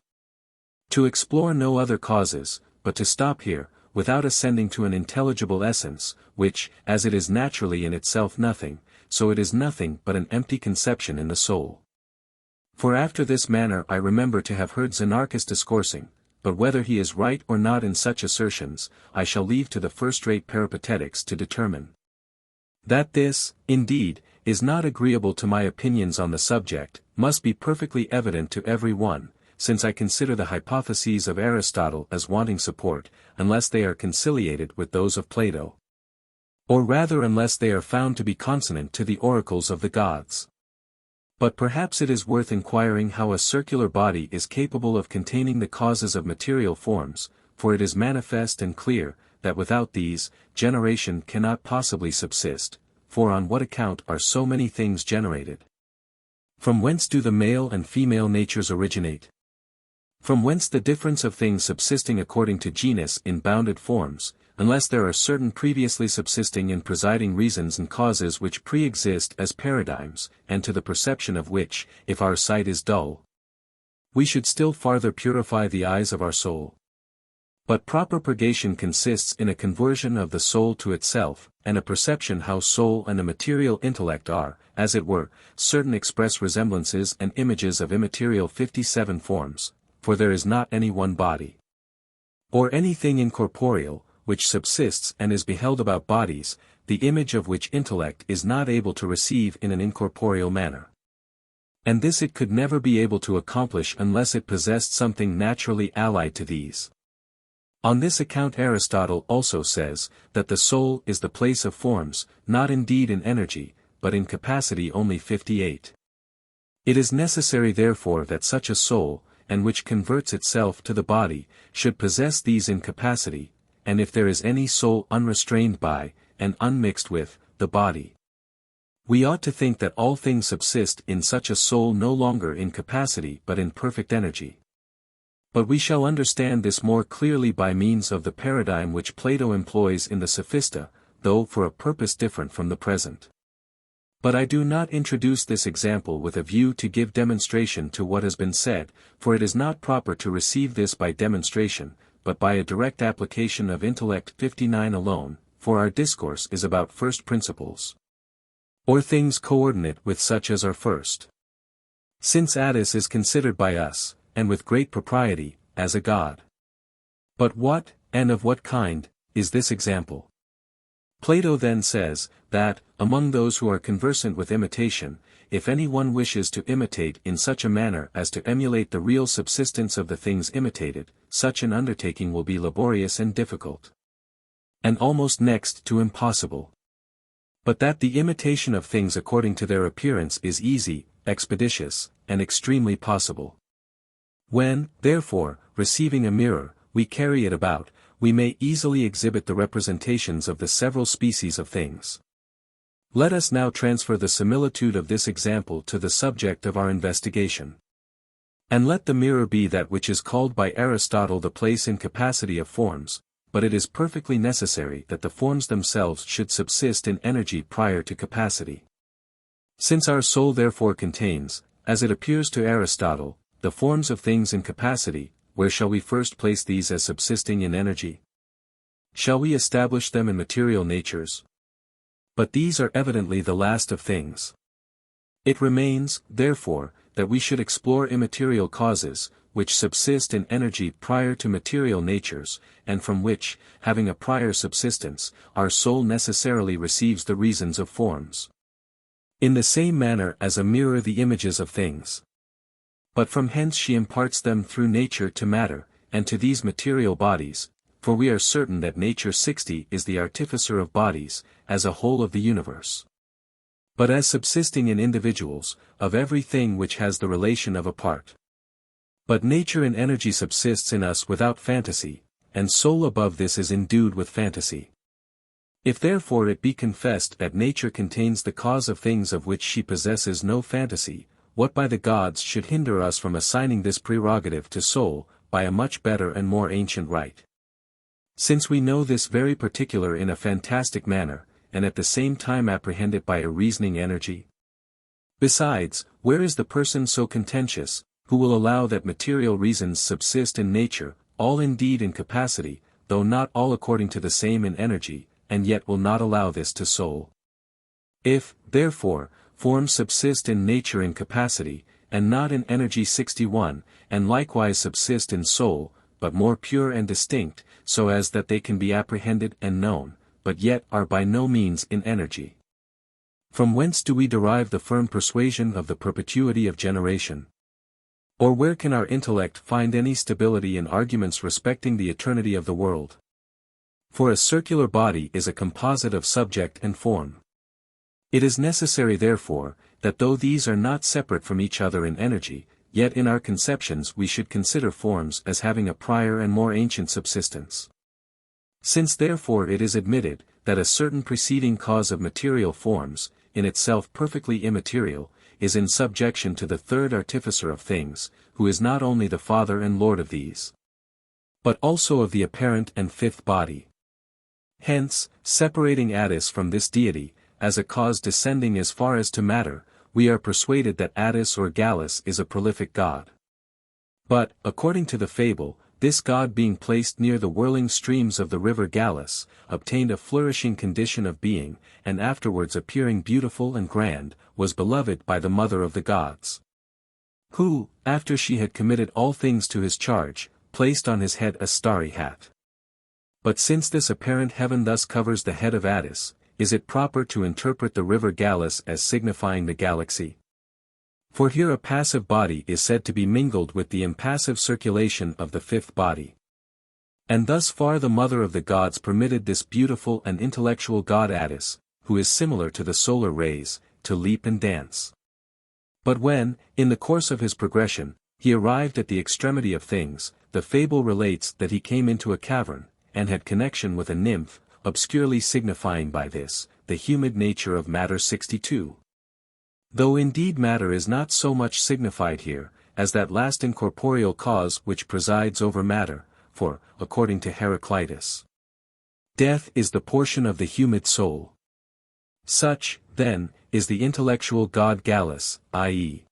To explore no other causes, but to stop here, without ascending to an intelligible essence, which, as it is naturally in itself nothing, so it is nothing but an empty conception in the soul. For after this manner I remember to have heard Xenarchus discoursing, but whether he is right or not in such assertions, I shall leave to the first-rate peripatetics to determine. That this, indeed, is not agreeable to my opinions on the subject, must be perfectly evident to every one, since I consider the hypotheses of Aristotle as wanting support, unless they are conciliated with those of Plato. Or rather unless they are found to be consonant to the oracles of the gods. But perhaps it is worth inquiring how a circular body is capable of containing the causes of material forms, for it is manifest and clear, that without these, generation cannot possibly subsist, for on what account are so many things generated? From whence do the male and female natures originate? From whence the difference of things subsisting according to genus in bounded forms, unless there are certain previously subsisting and presiding reasons and causes which pre-exist as paradigms, and to the perception of which, if our sight is dull, we should still farther purify the eyes of our soul. But proper purgation consists in a conversion of the soul to itself, and a perception how soul and a material intellect are, as it were, certain express resemblances and images of immaterial 57 forms, for there is not any one body, or anything incorporeal, which subsists and is beheld about bodies, the image of which intellect is not able to receive in an incorporeal manner. And this it could never be able to accomplish unless it possessed something naturally allied to these. On this account Aristotle also says, that the soul is the place of forms, not indeed in energy, but in capacity only 58. It is necessary therefore that such a soul, and which converts itself to the body, should possess these in capacity, and if there is any soul unrestrained by, and unmixed with, the body, we ought to think that all things subsist in such a soul no longer in capacity but in perfect energy. But we shall understand this more clearly by means of the paradigm which Plato employs in the Sophista, though for a purpose different from the present. But I do not introduce this example with a view to give demonstration to what has been said, for it is not proper to receive this by demonstration, but by a direct application of intellect 59 alone, for our discourse is about first principles, or things coordinate with such as are first. Since Attis is considered by us, and with great propriety, as a god. But what, and of what kind, is this example? Plato then says, that, among those who are conversant with imitation, if any one wishes to imitate in such a manner as to emulate the real subsistence of the things imitated, such an undertaking will be laborious and difficult, and almost next to impossible. But that the imitation of things according to their appearance is easy, expeditious, and extremely possible. When, therefore, receiving a mirror, we carry it about, we may easily exhibit the representations of the several species of things. Let us now transfer the similitude of this example to the subject of our investigation. And let the mirror be that which is called by Aristotle the place and capacity of forms, but it is perfectly necessary that the forms themselves should subsist in energy prior to capacity. Since our soul therefore contains, as it appears to Aristotle, the forms of things in capacity, where shall we first place these as subsisting in energy? Shall we establish them in material natures? But these are evidently the last of things. It remains, therefore, that we should explore immaterial causes, which subsist in energy prior to material natures, and from which, having a prior subsistence, our soul necessarily receives the reasons of forms. In the same manner as a mirror the images of things. But from hence she imparts them through nature to matter, and to these material bodies, for we are certain that nature 60 is the artificer of bodies, as a whole of the universe. But as subsisting in individuals, of every thing which has the relation of a part. But nature in energy subsists in us without fantasy, and soul above this is endued with fantasy. If therefore it be confessed that nature contains the cause of things of which she possesses no fantasy, what by the gods should hinder us from assigning this prerogative to soul, by a much better and more ancient right? Since we know this very particular in a fantastic manner, and at the same time apprehend it by a reasoning energy. Besides, where is the person so contentious, who will allow that material reasons subsist in nature, all indeed in capacity, though not all according to the same in energy, and yet will not allow this to soul? If, therefore, forms subsist in nature in capacity, and not in energy 61, and likewise subsist in soul, but more pure and distinct, so as that they can be apprehended and known, but yet are by no means in energy. From whence do we derive the firm persuasion of the perpetuity of generation? Or where can our intellect find any stability in arguments respecting the eternity of the world? For a circular body is a composite of subject and form. It is necessary therefore, that though these are not separate from each other in energy, yet in our conceptions we should consider forms as having a prior and more ancient subsistence. Since therefore it is admitted, that a certain preceding cause of material forms, in itself perfectly immaterial, is in subjection to the third artificer of things, who is not only the Father and Lord of these, but also of the apparent and fifth body. Hence, separating Attis from this deity, as a cause descending as far as to matter, we are persuaded that Attis or Gallus is a prolific god. But, according to the fable, this god being placed near the whirling streams of the river Gallus, obtained a flourishing condition of being, and afterwards appearing beautiful and grand, was beloved by the mother of the gods. Who, after she had committed all things to his charge, placed on his head a starry hat. But since this apparent heaven thus covers the head of Attis, is it proper to interpret the river Gallus as signifying the galaxy? For here a passive body is said to be mingled with the impassive circulation of the fifth body. And thus far the mother of the gods permitted this beautiful and intellectual god Attis, who is similar to the solar rays, to leap and dance. But when, in the course of his progression, he arrived at the extremity of things, the fable relates that he came into a cavern, and had connection with a nymph, obscurely signifying by this, the humid nature of matter 62. Though indeed matter is not so much signified here, as that last incorporeal cause which presides over matter, for, according to Heraclitus, death is the portion of the humid soul. Such, then, is the intellectual god Gallus, i.e.,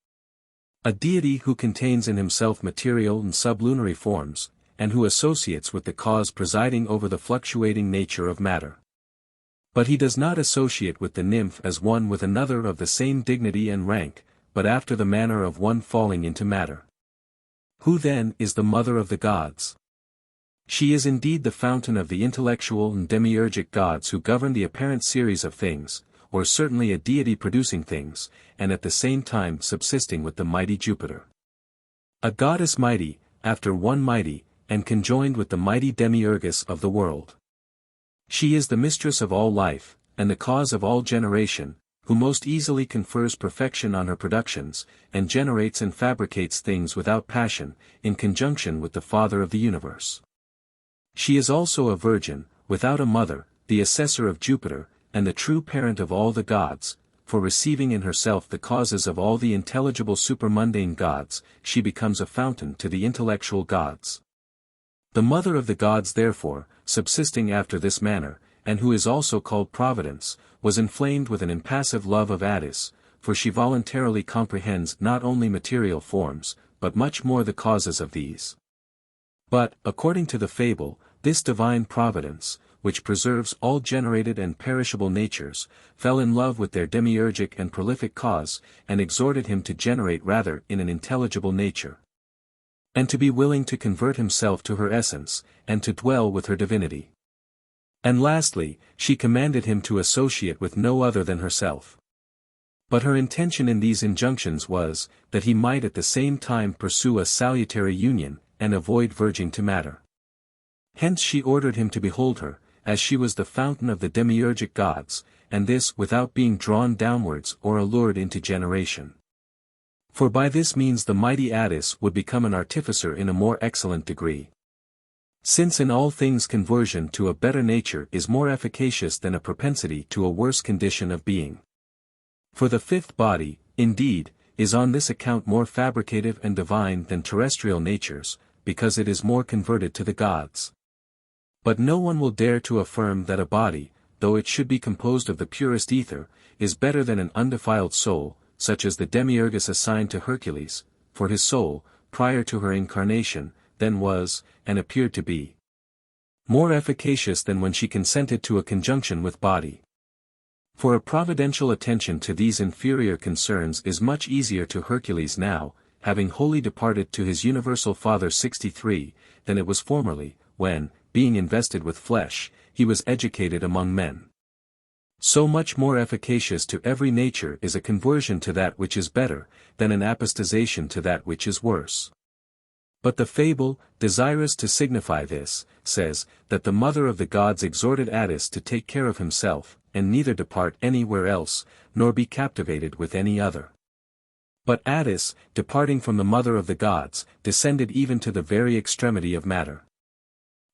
a deity who contains in himself material and sublunary forms, and who associates with the cause presiding over the fluctuating nature of matter. But he does not associate with the nymph as one with another of the same dignity and rank, but after the manner of one falling into matter. Who then is the mother of the gods? She is indeed the fountain of the intellectual and demiurgic gods who govern the apparent series of things, or certainly a deity producing things, and at the same time subsisting with the mighty Jupiter. A goddess mighty, after one mighty, and conjoined with the mighty demiurgus of the world. She is the mistress of all life, and the cause of all generation, who most easily confers perfection on her productions, and generates and fabricates things without passion, in conjunction with the Father of the universe. She is also a virgin, without a mother, the assessor of Jupiter, and the true parent of all the gods, for receiving in herself the causes of all the intelligible supermundane gods, she becomes a fountain to the intellectual gods. The mother of the gods therefore, subsisting after this manner, and who is also called Providence, was inflamed with an impassive love of Attis, for she voluntarily comprehends not only material forms, but much more the causes of these. But, according to the fable, this divine Providence, which preserves all generated and perishable natures, fell in love with their demiurgic and prolific cause, and exhorted him to generate rather in an intelligible nature. and to be willing to convert himself to her essence, and to dwell with her divinity. And lastly, she commanded him to associate with no other than herself. But her intention in these injunctions was, that he might at the same time pursue a salutary union, and avoid verging to matter. Hence she ordered him to behold her, as she was the fountain of the demiurgic gods, and this without being drawn downwards or allured into generation. For by this means the mighty Attis would become an artificer in a more excellent degree. Since in all things conversion to a better nature is more efficacious than a propensity to a worse condition of being. For the fifth body, indeed, is on this account more fabricative and divine than terrestrial natures, because it is more converted to the gods. But no one will dare to affirm that a body, though it should be composed of the purest ether, is better than an undefiled soul, such as the demiurgus assigned to Hercules, for his soul, prior to her incarnation, then was, and appeared to be more efficacious than when she consented to a conjunction with body. For a providential attention to these inferior concerns is much easier to Hercules now, having wholly departed to his universal Father 63, than it was formerly, when, being invested with flesh, he was educated among men. So much more efficacious to every nature is a conversion to that which is better, than an apostatization to that which is worse. But the fable, desirous to signify this, says, that the mother of the gods exhorted Attis to take care of himself, and neither depart anywhere else, nor be captivated with any other. But Attis, departing from the mother of the gods, descended even to the very extremity of matter.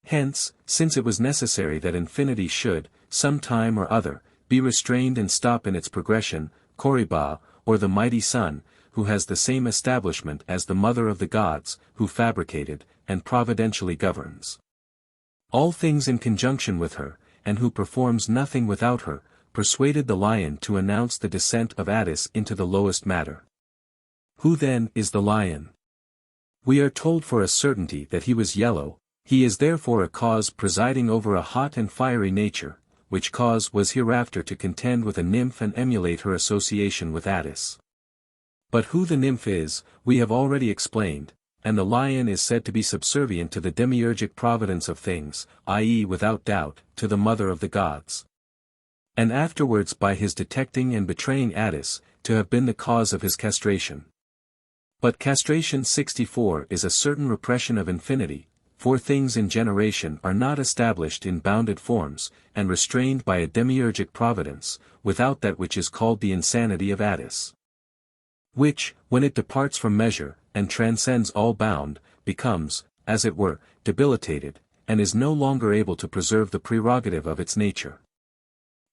Hence, since it was necessary that infinity should, some time or other, be restrained and stop in its progression, Koriba, or the mighty sun, who has the same establishment as the mother of the gods, who fabricated, and providentially governs all things in conjunction with her, and who performs nothing without her, persuaded the lion to announce the descent of Attis into the lowest matter. Who then is the lion? We are told for a certainty that he was yellow. He is therefore a cause presiding over a hot and fiery nature, which cause was hereafter to contend with a nymph and emulate her association with Attis. But who the nymph is, we have already explained, and the lion is said to be subservient to the demiurgic providence of things, i.e. without doubt, to the mother of the gods. And afterwards by his detecting and betraying Attis, to have been the cause of his castration. But castration 64 is a certain repression of infinity, for things in generation are not established in bounded forms, and restrained by a demiurgic providence, without that which is called the insanity of Attis. Which, when it departs from measure, and transcends all bound, becomes, as it were, debilitated, and is no longer able to preserve the prerogative of its nature.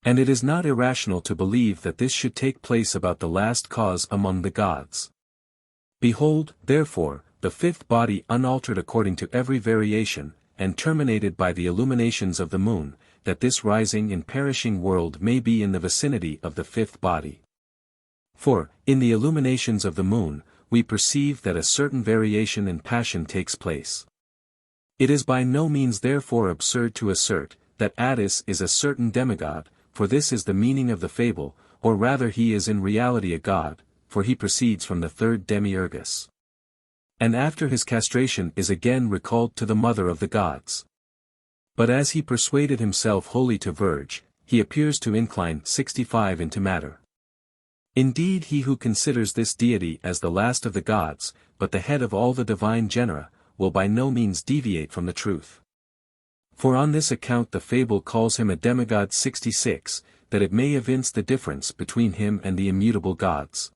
And it is not irrational to believe that this should take place about the last cause among the gods. Behold, therefore, the fifth body unaltered according to every variation, and terminated by the illuminations of the moon, that this rising and perishing world may be in the vicinity of the fifth body. For, in the illuminations of the moon, we perceive that a certain variation in passion takes place. It is by no means therefore absurd to assert, that Attis is a certain demigod, for this is the meaning of the fable, or rather he is in reality a god, for he proceeds from the third demiurgus. And after his castration is again recalled to the mother of the gods. But as he persuaded himself wholly to verge, he appears to incline 65 into matter. Indeed he who considers this deity as the last of the gods, but the head of all the divine genera, will by no means deviate from the truth. For on this account the fable calls him a demigod 66, that it may evince the difference between him and the immutable gods.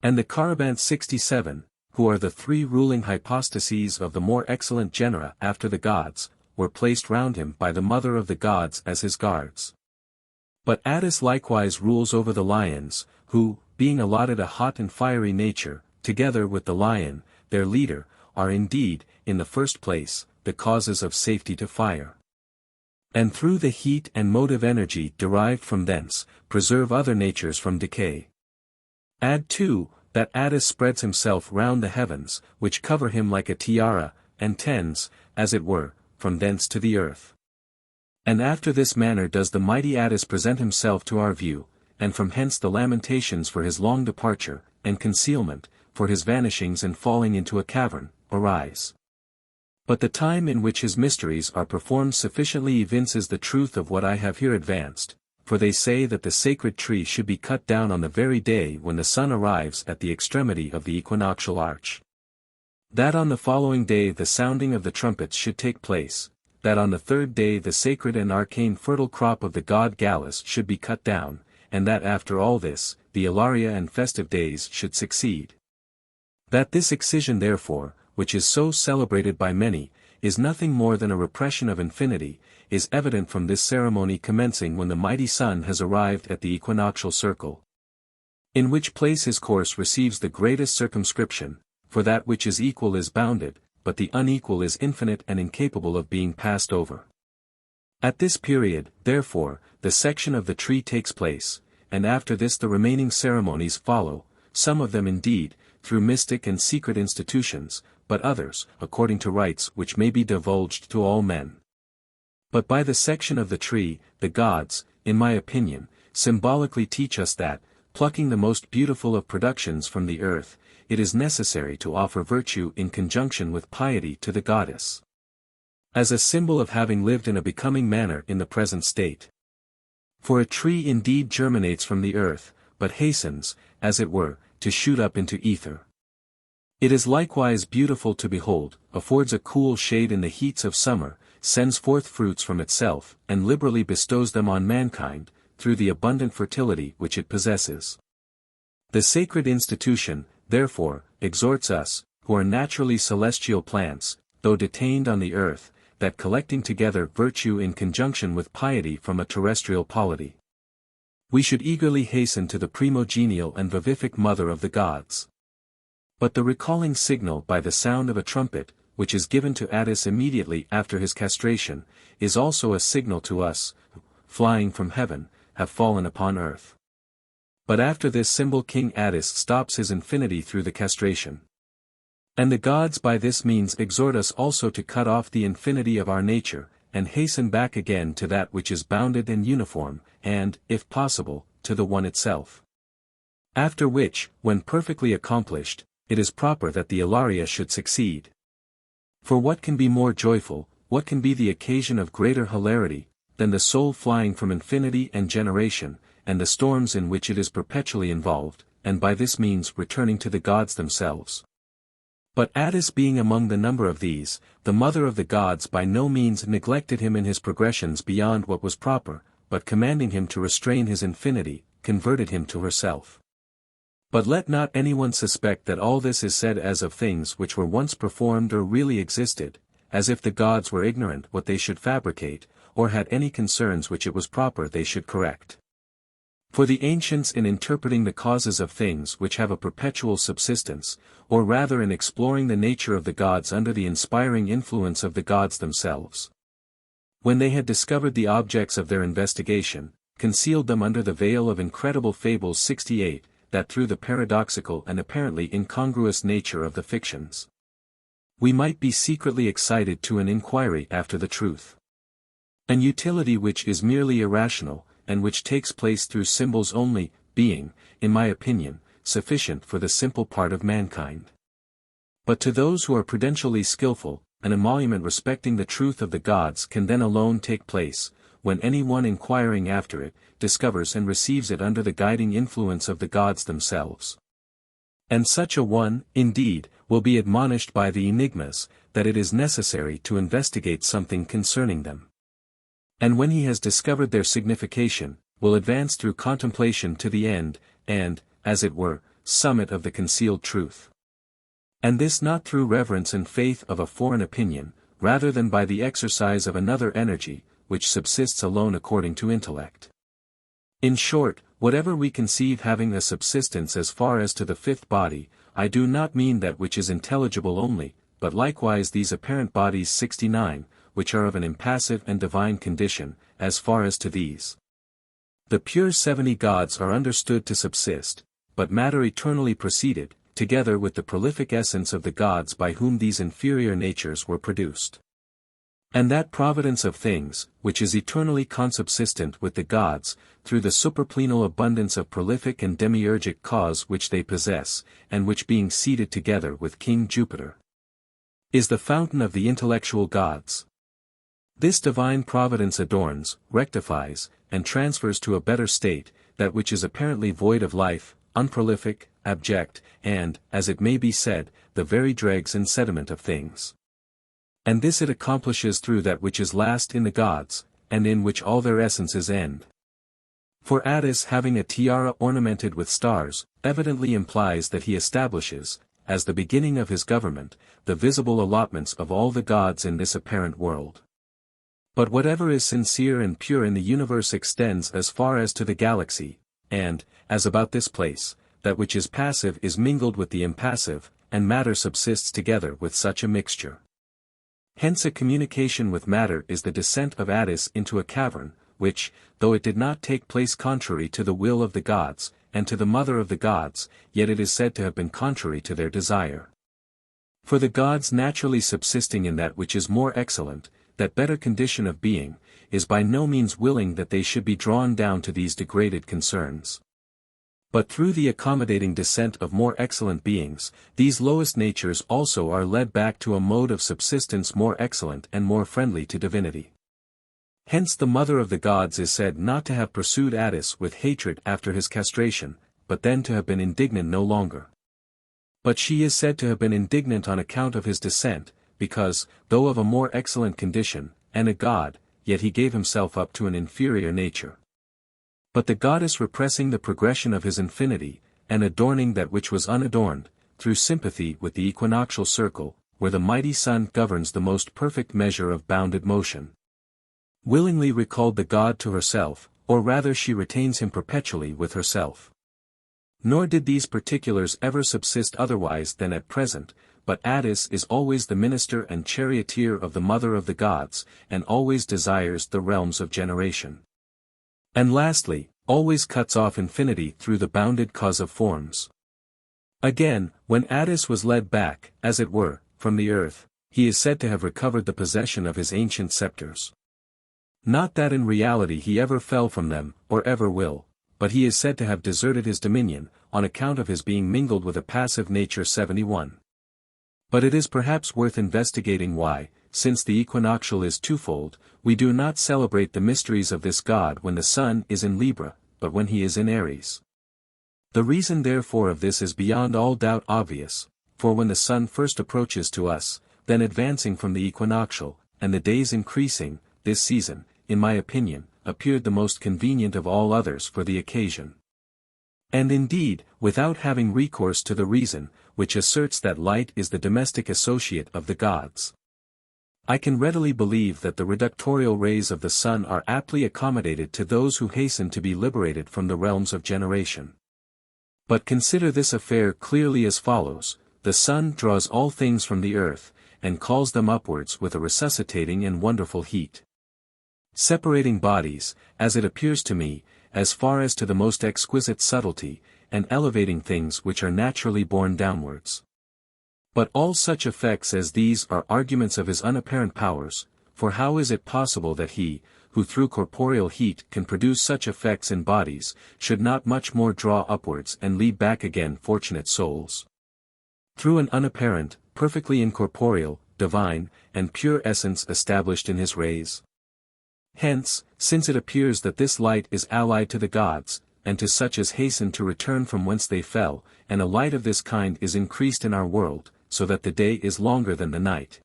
And the Carabant 67, who are the three ruling hypostases of the more excellent genera after the gods, were placed round him by the mother of the gods as his guards. But Attis likewise rules over the lions, who, being allotted a hot and fiery nature, together with the lion, their leader, are indeed, in the first place, the causes of safety to fire. And through the heat and motive energy derived from thence, preserve other natures from decay. Add too, that Attis spreads himself round the heavens, which cover him like a tiara, and tends, as it were, from thence to the earth. And after this manner does the mighty Attis present himself to our view, and from hence the lamentations for his long departure, and concealment, for his vanishings and falling into a cavern, arise. But the time in which his mysteries are performed sufficiently evinces the truth of what I have here advanced, for they say that the sacred tree should be cut down on the very day when the sun arrives at the extremity of the equinoctial arch. That on the following day the sounding of the trumpets should take place, that on the third day the sacred and arcane fertile crop of the god Gallus should be cut down, and that after all this, the Ilaria and festive days should succeed. That this excision therefore, which is so celebrated by many, is nothing more than a repression of infinity, is evident from this ceremony commencing when the mighty sun has arrived at the equinoctial circle. In which place his course receives the greatest circumscription, for that which is equal is bounded, but the unequal is infinite and incapable of being passed over. At this period, therefore, the section of the tree takes place, and after this the remaining ceremonies follow, some of them indeed, through mystic and secret institutions, but others, according to rites which may be divulged to all men. But by the section of the tree, the gods, in my opinion, symbolically teach us that, plucking the most beautiful of productions from the earth, it is necessary to offer virtue in conjunction with piety to the goddess, as a symbol of having lived in a becoming manner in the present state. For a tree indeed germinates from the earth, but hastens, as it were, to shoot up into ether. It is likewise beautiful to behold, affords a cool shade in the heats of summer, sends forth fruits from itself, and liberally bestows them on mankind, through the abundant fertility which it possesses. The sacred institution, therefore, exhorts us, who are naturally celestial plants, though detained on the earth, that collecting together virtue in conjunction with piety from a terrestrial polity, we should eagerly hasten to the primogenial and vivific mother of the gods. But the recalling signal by the sound of a trumpet, which is given to Attis immediately after his castration, is also a signal to us, who, flying from heaven, have fallen upon earth. But after this symbol King Attis stops his infinity through the castration. And the gods by this means exhort us also to cut off the infinity of our nature, and hasten back again to that which is bounded and uniform, and, if possible, to the one itself. After which, when perfectly accomplished, it is proper that the Ilaria should succeed. For what can be more joyful, what can be the occasion of greater hilarity, than the soul flying from infinity and generation, and the storms in which it is perpetually involved, and by this means returning to the gods themselves? But Attis being among the number of these, the mother of the gods by no means neglected him in his progressions beyond what was proper, but commanding him to restrain his infinity, converted him to herself. But let not anyone suspect that all this is said as of things which were once performed or really existed, as if the gods were ignorant what they should fabricate, or had any concerns which it was proper they should correct. For the ancients in interpreting the causes of things which have a perpetual subsistence, or rather in exploring the nature of the gods under the inspiring influence of the gods themselves, when they had discovered the objects of their investigation, concealed them under the veil of incredible fables 68, that through the paradoxical and apparently incongruous nature of the fictions, we might be secretly excited to an inquiry after the truth. An utility which is merely irrational, and which takes place through symbols only, being, in my opinion, sufficient for the simple part of mankind. But to those who are prudentially skillful, an emolument respecting the truth of the gods can then alone take place, when any one inquiring after it, discovers and receives it under the guiding influence of the gods themselves. And such a one, indeed, will be admonished by the enigmas, that it is necessary to investigate something concerning them. And when he has discovered their signification, will advance through contemplation to the end, and, as it were, summit of the concealed truth. And this not through reverence and faith of a foreign opinion, rather than by the exercise of another energy, which subsists alone according to intellect. In short, whatever we conceive having a subsistence as far as to the fifth body, I do not mean that which is intelligible only, but likewise these apparent bodies 69, which are of an impassive and divine condition, as far as to these. The pure 70 gods are understood to subsist, but matter eternally proceeded, together with the prolific essence of the gods by whom these inferior natures were produced. And that providence of things, which is eternally consubsistent with the gods, through the superplenal abundance of prolific and demiurgic cause which they possess, and which being seated together with King Jupiter, is the fountain of the intellectual gods. This divine providence adorns, rectifies, and transfers to a better state, that which is apparently void of life, unprolific, abject, and, as it may be said, the very dregs and sediment of things. And this it accomplishes through that which is last in the gods, and in which all their essences end. For Attis having a tiara ornamented with stars, evidently implies that he establishes, as the beginning of his government, the visible allotments of all the gods in this apparent world. But whatever is sincere and pure in the universe extends as far as to the galaxy, and, as about this place, that which is passive is mingled with the impassive, and matter subsists together with such a mixture. Hence a communication with matter is the descent of Attis into a cavern, which, though it did not take place contrary to the will of the gods, and to the mother of the gods, yet it is said to have been contrary to their desire. For the gods naturally subsisting in that which is more excellent, that better condition of being, is by no means willing that they should be drawn down to these degraded concerns. But through the accommodating descent of more excellent beings, these lowest natures also are led back to a mode of subsistence more excellent and more friendly to divinity. Hence the mother of the gods is said not to have pursued Attis with hatred after his castration, but then to have been indignant no longer. But she is said to have been indignant on account of his descent, because, though of a more excellent condition, and a god, yet he gave himself up to an inferior nature. But the goddess repressing the progression of his infinity, and adorning that which was unadorned, through sympathy with the equinoctial circle, where the mighty sun governs the most perfect measure of bounded motion, willingly recalled the god to herself, or rather she retains him perpetually with herself. Nor did these particulars ever subsist otherwise than at present, but Attis is always the minister and charioteer of the mother of the gods, and always desires the realms of generation. And lastly, always cuts off infinity through the bounded cause of forms. Again, when Attis was led back, as it were, from the earth, he is said to have recovered the possession of his ancient scepters. Not that in reality he ever fell from them, or ever will, but he is said to have deserted his dominion, on account of his being mingled with a passive nature 71. But it is perhaps worth investigating why, since the equinoctial is twofold, we do not celebrate the mysteries of this god when the sun is in Libra, but when he is in Aries. The reason therefore of this is beyond all doubt obvious, for when the sun first approaches to us, then advancing from the equinoctial, and the days increasing, this season, in my opinion, appeared the most convenient of all others for the occasion. And indeed, without having recourse to the reason, which asserts that light is the domestic associate of the gods, I can readily believe that the reductorial rays of the sun are aptly accommodated to those who hasten to be liberated from the realms of generation. But consider this affair clearly as follows: the sun draws all things from the earth, and calls them upwards with a resuscitating and wonderful heat, separating bodies, as it appears to me, as far as to the most exquisite subtlety, and elevating things which are naturally borne downwards. But all such effects as these are arguments of his unapparent powers, for how is it possible that he, who through corporeal heat can produce such effects in bodies, should not much more draw upwards and lead back again fortunate souls, through an unapparent, perfectly incorporeal, divine, and pure essence established in his rays? Hence, since it appears that this light is allied to the gods, and to such as hasten to return from whence they fell, and a light of this kind is increased in our world, so that the day is longer than the night,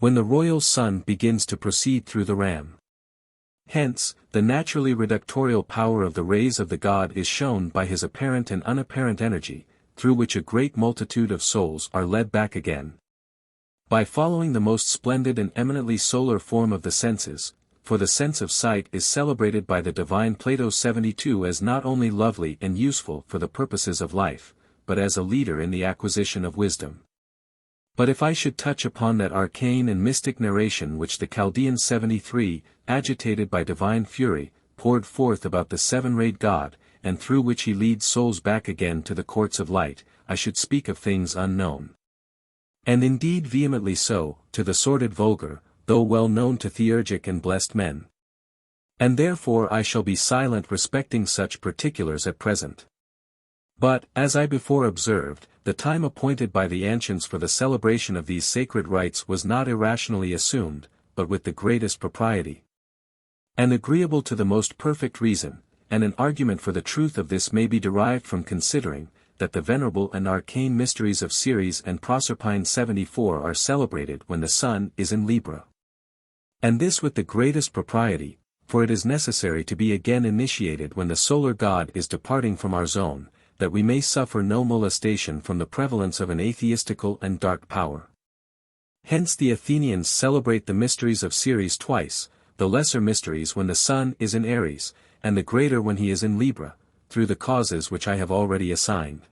when the royal sun begins to proceed through the ram. Hence, the naturally reductorial power of the rays of the god is shown by his apparent and unapparent energy, through which a great multitude of souls are led back again, by following the most splendid and eminently solar form of the senses. For the sense of sight is celebrated by the divine Plato 72 as not only lovely and useful for the purposes of life, but as a leader in the acquisition of wisdom. But if I should touch upon that arcane and mystic narration which the Chaldean 73, agitated by divine fury, poured forth about the seven-rayed God, and through which he leads souls back again to the courts of light, I should speak of things unknown, and indeed vehemently so, to the sordid vulgar, though well known to theurgic and blessed men. And therefore I shall be silent respecting such particulars at present. But, as I before observed, the time appointed by the ancients for the celebration of these sacred rites was not irrationally assumed, but with the greatest propriety. And agreeable to the most perfect reason, and an argument for the truth of this may be derived from considering, that the venerable and arcane mysteries of Ceres and Proserpine 74 are celebrated when the sun is in Libra. And this with the greatest propriety, for it is necessary to be again initiated when the solar god is departing from our zone, that we may suffer no molestation from the prevalence of an atheistical and dark power. Hence the Athenians celebrate the mysteries of Ceres twice, the lesser mysteries when the sun is in Aries, and the greater when he is in Libra, through the causes which I have already assigned.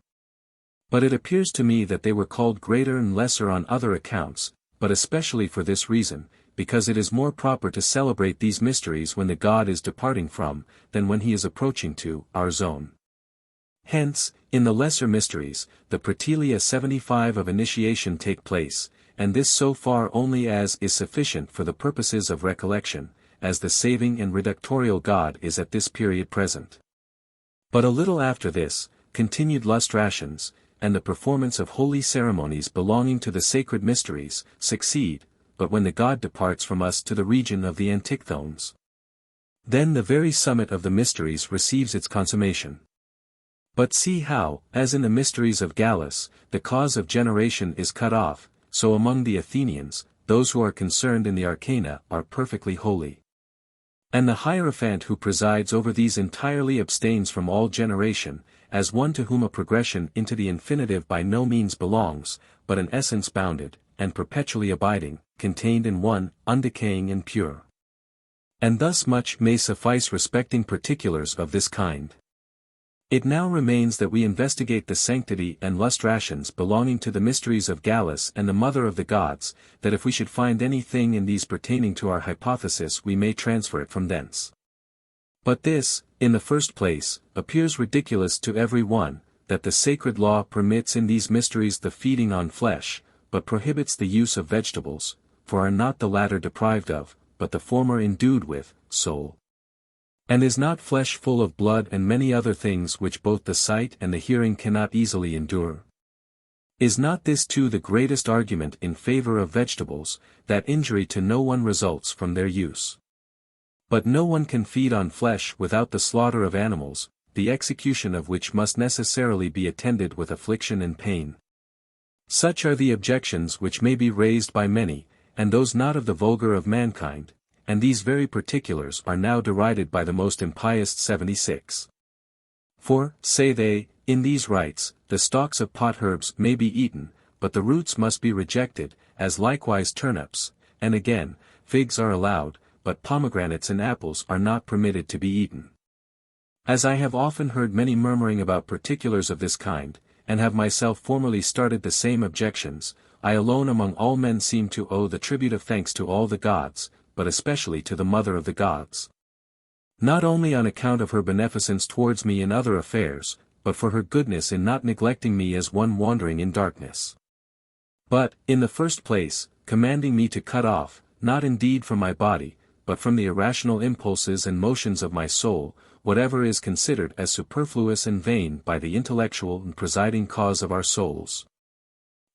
But it appears to me that they were called greater and lesser on other accounts, but especially for this reason, because it is more proper to celebrate these mysteries when the god is departing from, than when he is approaching to, our zone. Hence, in the lesser mysteries, the Praetelia 75 of initiation take place, and this so far only as is sufficient for the purposes of recollection, as the saving and reductorial god is at this period present. But a little after this, continued lustrations, and the performance of holy ceremonies belonging to the sacred mysteries, succeed, but when the god departs from us to the region of the Antichthones. Then the very summit of the mysteries receives its consummation. But see how, as in the mysteries of Gallus, the cause of generation is cut off, so among the Athenians, those who are concerned in the arcana are perfectly holy. And the Hierophant who presides over these entirely abstains from all generation, as one to whom a progression into the infinitive by no means belongs, but an essence bounded, and perpetually abiding, contained in one, undecaying and pure. And thus much may suffice respecting particulars of this kind. It now remains that we investigate the sanctity and lustrations belonging to the mysteries of Gallus and the Mother of the Gods, that if we should find anything in these pertaining to our hypothesis we may transfer it from thence. But this, in the first place, appears ridiculous to every one, that the sacred law permits in these mysteries the feeding on flesh, but prohibits the use of vegetables, for are not the latter deprived of, but the former endued with, soul? And is not flesh full of blood and many other things which both the sight and the hearing cannot easily endure? Is not this too the greatest argument in favor of vegetables, that injury to no one results from their use? But no one can feed on flesh without the slaughter of animals, the execution of which must necessarily be attended with affliction and pain. Such are the objections which may be raised by many, and those not of the vulgar of mankind, and these very particulars are now derided by the most impious 76. For, say they, in these rites, the stalks of potherbs may be eaten, but the roots must be rejected, as likewise turnips, and again, figs are allowed, but pomegranates and apples are not permitted to be eaten. As I have often heard many murmuring about particulars of this kind, and have myself formerly started the same objections, I alone among all men seem to owe the tribute of thanks to all the gods, but especially to the Mother of the Gods. Not only on account of her beneficence towards me in other affairs, but for her goodness in not neglecting me as one wandering in darkness. But, in the first place, commanding me to cut off, not indeed from my body, but from the irrational impulses and motions of my soul, whatever is considered as superfluous and vain by the intellectual and presiding cause of our souls.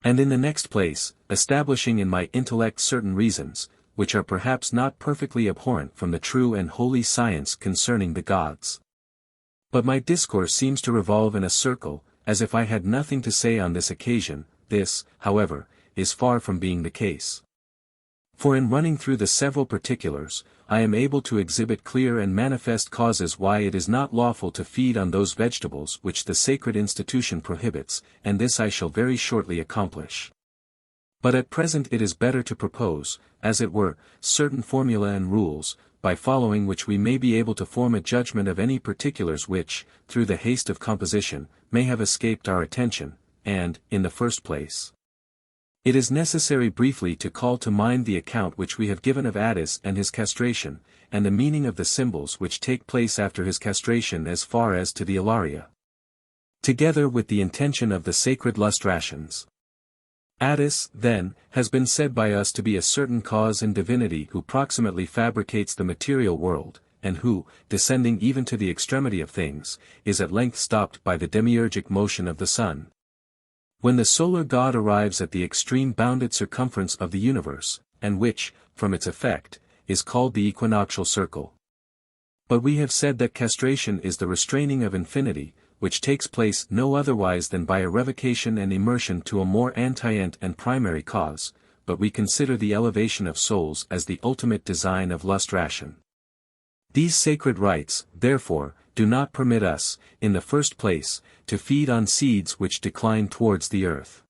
And in the next place, establishing in my intellect certain reasons, which are perhaps not perfectly abhorrent from the true and holy science concerning the gods. But my discourse seems to revolve in a circle, as if I had nothing to say on this occasion. This, however, is far from being the case. For in running through the several particulars, I am able to exhibit clear and manifest causes why it is not lawful to feed on those vegetables which the sacred institution prohibits, and this I shall very shortly accomplish. But at present it is better to propose, as it were, certain formulae and rules, by following which we may be able to form a judgment of any particulars which, through the haste of composition, may have escaped our attention, and, in the first place, it is necessary briefly to call to mind the account which we have given of Attis and his castration, and the meaning of the symbols which take place after his castration as far as to the Ilaria, together with the intention of the sacred lustrations. Attis, then, has been said by us to be a certain cause and divinity who proximately fabricates the material world, and who, descending even to the extremity of things, is at length stopped by the demiurgic motion of the sun. When the solar god arrives at the extreme bounded circumference of the universe, and which, from its effect, is called the equinoctial circle. But we have said that castration is the restraining of infinity, which takes place no otherwise than by a revocation and immersion to a more antient and primary cause, but we consider the elevation of souls as the ultimate design of lustration. These sacred rites, therefore, do not permit us, in the first place, to feed on seeds which decline towards the earth.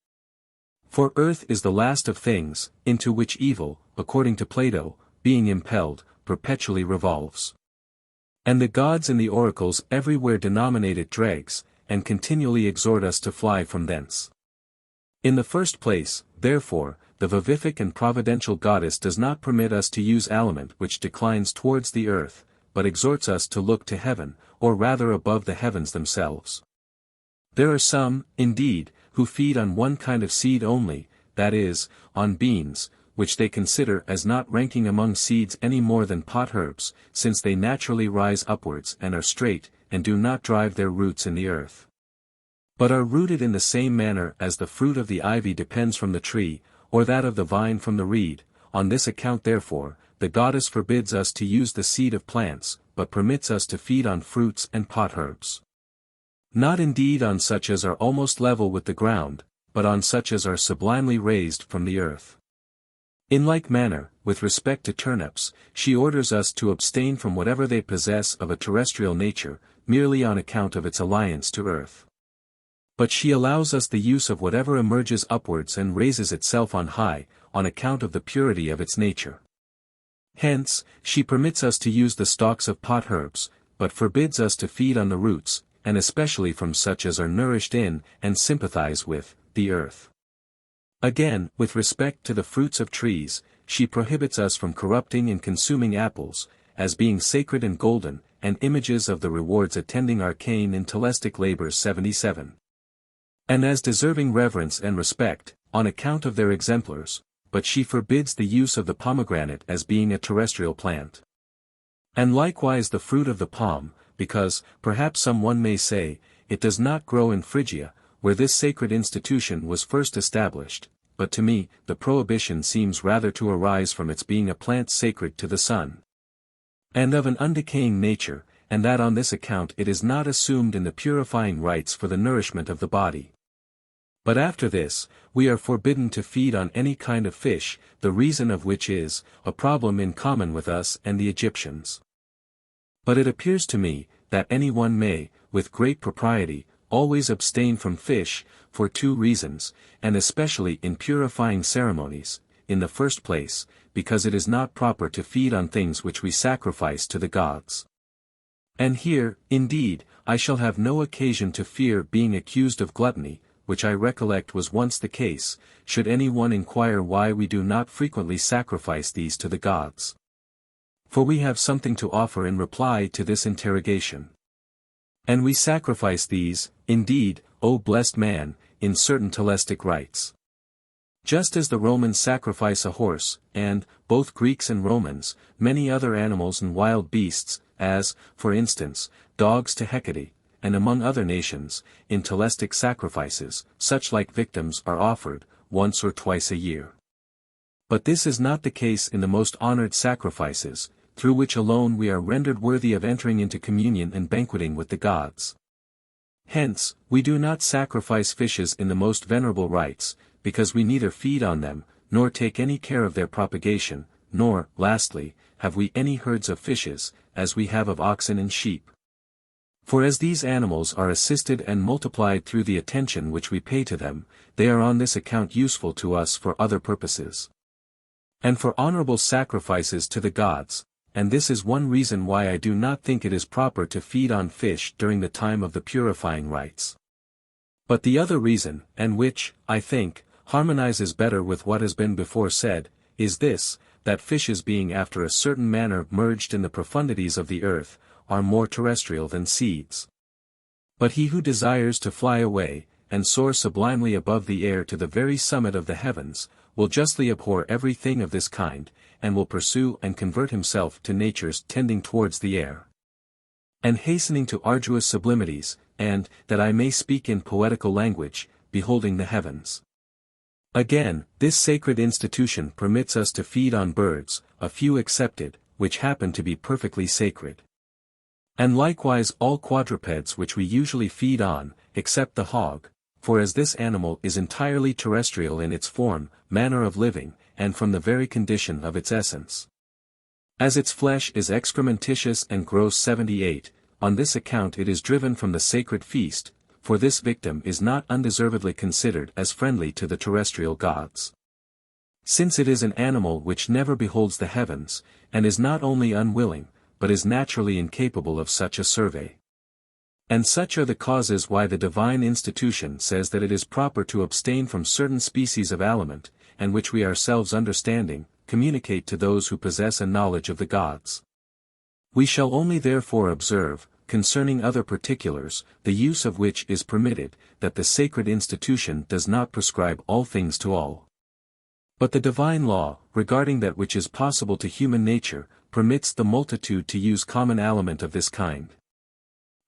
For earth is the last of things, into which evil, according to Plato, being impelled, perpetually revolves. And the gods in the oracles everywhere denominate it dregs, and continually exhort us to fly from thence. In the first place, therefore, the vivific and providential goddess does not permit us to use aliment which declines towards the earth, but exhorts us to look to heaven, or rather above the heavens themselves. There are some, indeed, who feed on one kind of seed only, that is, on beans, which they consider as not ranking among seeds any more than pot herbs, since they naturally rise upwards and are straight, and do not drive their roots in the earth. But are rooted in the same manner as the fruit of the ivy depends from the tree, or that of the vine from the reed. On this account therefore, the goddess forbids us to use the seed of plants, but permits us to feed on fruits and pot herbs. Not indeed on such as are almost level with the ground, but on such as are sublimely raised from the earth. In like manner, with respect to turnips, she orders us to abstain from whatever they possess of a terrestrial nature, merely on account of its alliance to earth. But she allows us the use of whatever emerges upwards and raises itself on high, on account of the purity of its nature. Hence, she permits us to use the stalks of pot herbs, but forbids us to feed on the roots, and especially from such as are nourished in, and sympathize with, the earth. Again, with respect to the fruits of trees, she prohibits us from corrupting and consuming apples, as being sacred and golden, and images of the rewards attending arcane and telestic labors 77. And as deserving reverence and respect, on account of their exemplars, but she forbids the use of the pomegranate as being a terrestrial plant. And likewise the fruit of the palm, because, perhaps some one may say, it does not grow in Phrygia, where this sacred institution was first established, but to me, the prohibition seems rather to arise from its being a plant sacred to the sun, and of an undecaying nature, and that on this account it is not assumed in the purifying rites for the nourishment of the body. But after this, we are forbidden to feed on any kind of fish, the reason of which is, a problem in common with us and the Egyptians. But it appears to me, that any one may, with great propriety, always abstain from fish, for two reasons, and especially in purifying ceremonies. In the first place, because it is not proper to feed on things which we sacrifice to the gods. And here, indeed, I shall have no occasion to fear being accused of gluttony, which I recollect was once the case, should any one inquire why we do not frequently sacrifice these to the gods. For we have something to offer in reply to this interrogation. And we sacrifice these, indeed, O blessed man, in certain telestic rites. Just as the Romans sacrifice a horse, and, both Greeks and Romans, many other animals and wild beasts, as, for instance, dogs to Hecate, and among other nations, in telestic sacrifices, such like victims are offered, once or twice a year. But this is not the case in the most honored sacrifices, through which alone we are rendered worthy of entering into communion and banqueting with the gods. Hence, we do not sacrifice fishes in the most venerable rites, because we neither feed on them, nor take any care of their propagation, nor, lastly, have we any herds of fishes, as we have of oxen and sheep. For as these animals are assisted and multiplied through the attention which we pay to them, they are on this account useful to us for other purposes. And for honorable sacrifices to the gods, and this is one reason why I do not think it is proper to feed on fish during the time of the purifying rites. But the other reason, and which, I think, harmonizes better with what has been before said, is this, that fishes being after a certain manner merged in the profundities of the earth, are more terrestrial than seeds. But he who desires to fly away, and soar sublimely above the air to the very summit of the heavens, will justly abhor every thing of this kind, and will pursue and convert himself to natures tending towards the air, and hastening to arduous sublimities, and, that I may speak in poetical language, beholding the heavens. Again, this sacred institution permits us to feed on birds, a few excepted, which happen to be perfectly sacred. And likewise all quadrupeds which we usually feed on, except the hog, for as this animal is entirely terrestrial in its form, manner of living, and from the very condition of its essence. As its flesh is excrementitious and gross 78, on this account it is driven from the sacred feast, for this victim is not undeservedly considered as friendly to the terrestrial gods. Since it is an animal which never beholds the heavens, and is not only unwilling, but is naturally incapable of such a survey. And such are the causes why the divine institution says that it is proper to abstain from certain species of aliment, and which we ourselves understanding, communicate to those who possess a knowledge of the gods. We shall only therefore observe, concerning other particulars, the use of which is permitted, that the sacred institution does not prescribe all things to all. But the divine law, regarding that which is possible to human nature, permits the multitude to use common aliment of this kind.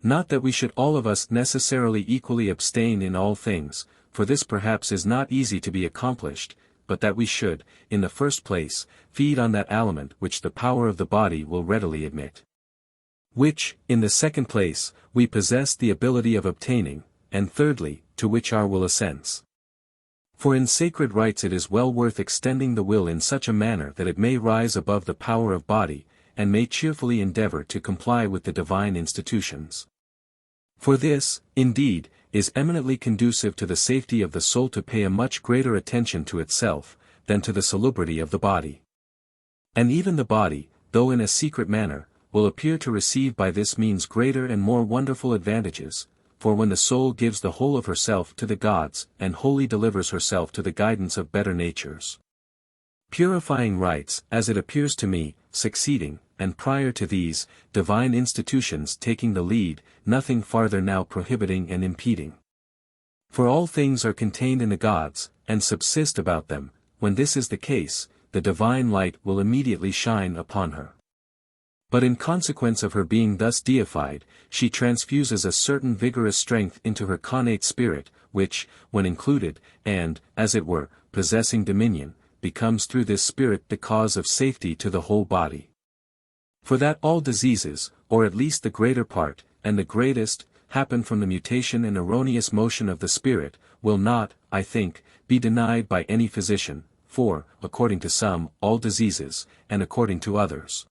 Not that we should all of us necessarily equally abstain in all things, for this perhaps is not easy to be accomplished, but that we should, in the first place, feed on that aliment which the power of the body will readily admit, which, in the second place, we possess the ability of obtaining, and thirdly, to which our will assents. For in sacred rites it is well worth extending the will in such a manner that it may rise above the power of body, and may cheerfully endeavor to comply with the divine institutions. For this, indeed, is eminently conducive to the safety of the soul to pay a much greater attention to itself, than to the salubrity of the body. And even the body, though in a secret manner, will appear to receive by this means greater and more wonderful advantages, for when the soul gives the whole of herself to the gods, and wholly delivers herself to the guidance of better natures, purifying rites, as it appears to me, succeeding, and prior to these, divine institutions taking the lead, nothing farther now prohibiting and impeding. For all things are contained in the gods, and subsist about them, when this is the case, the divine light will immediately shine upon her. But in consequence of her being thus deified, she transfuses a certain vigorous strength into her connate spirit, which, when included, and, as it were, possessing dominion, becomes through this spirit the cause of safety to the whole body. For that all diseases, or at least the greater part, and the greatest, happen from the mutation and erroneous motion of the spirit, will not, I think, be denied by any physician, for, according to some, all diseases, and according to others,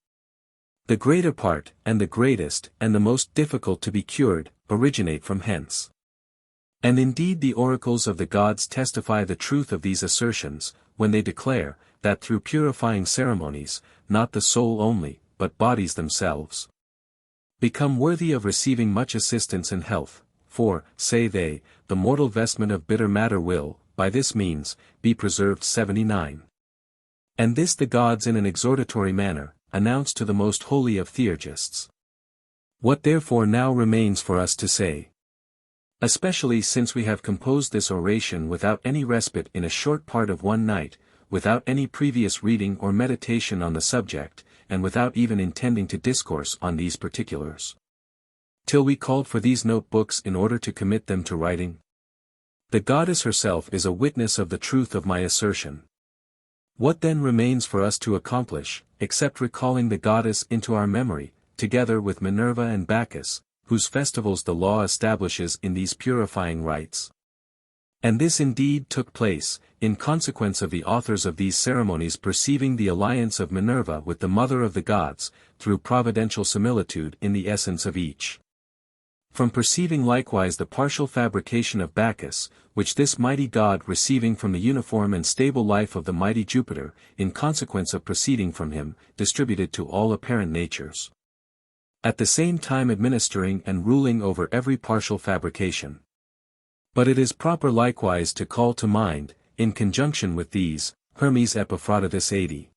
the greater part, and the greatest, and the most difficult to be cured, originate from hence. And indeed the oracles of the gods testify the truth of these assertions, when they declare, that through purifying ceremonies, not the soul only, but bodies themselves, become worthy of receiving much assistance and health, for, say they, the mortal vestment of bitter matter will, by this means, be preserved 79. And this the gods in an exhortatory manner, announce to the most holy of theologists. What therefore now remains for us to say, especially since we have composed this oration without any respite in a short part of one night, without any previous reading or meditation on the subject, and without even intending to discourse on these particulars, till we called for these notebooks in order to commit them to writing? The goddess herself is a witness of the truth of my assertion. What then remains for us to accomplish, except recalling the goddess into our memory, together with Minerva and Bacchus, whose festivals the law establishes in these purifying rites? And this indeed took place, in consequence of the authors of these ceremonies perceiving the alliance of Minerva with the mother of the gods, through providential similitude in the essence of each. From perceiving likewise the partial fabrication of Bacchus, which this mighty god receiving from the uniform and stable life of the mighty Jupiter, in consequence of proceeding from him, distributed to all apparent natures, at the same time administering and ruling over every partial fabrication. But it is proper likewise to call to mind, in conjunction with these, Hermes Epaphroditus 80.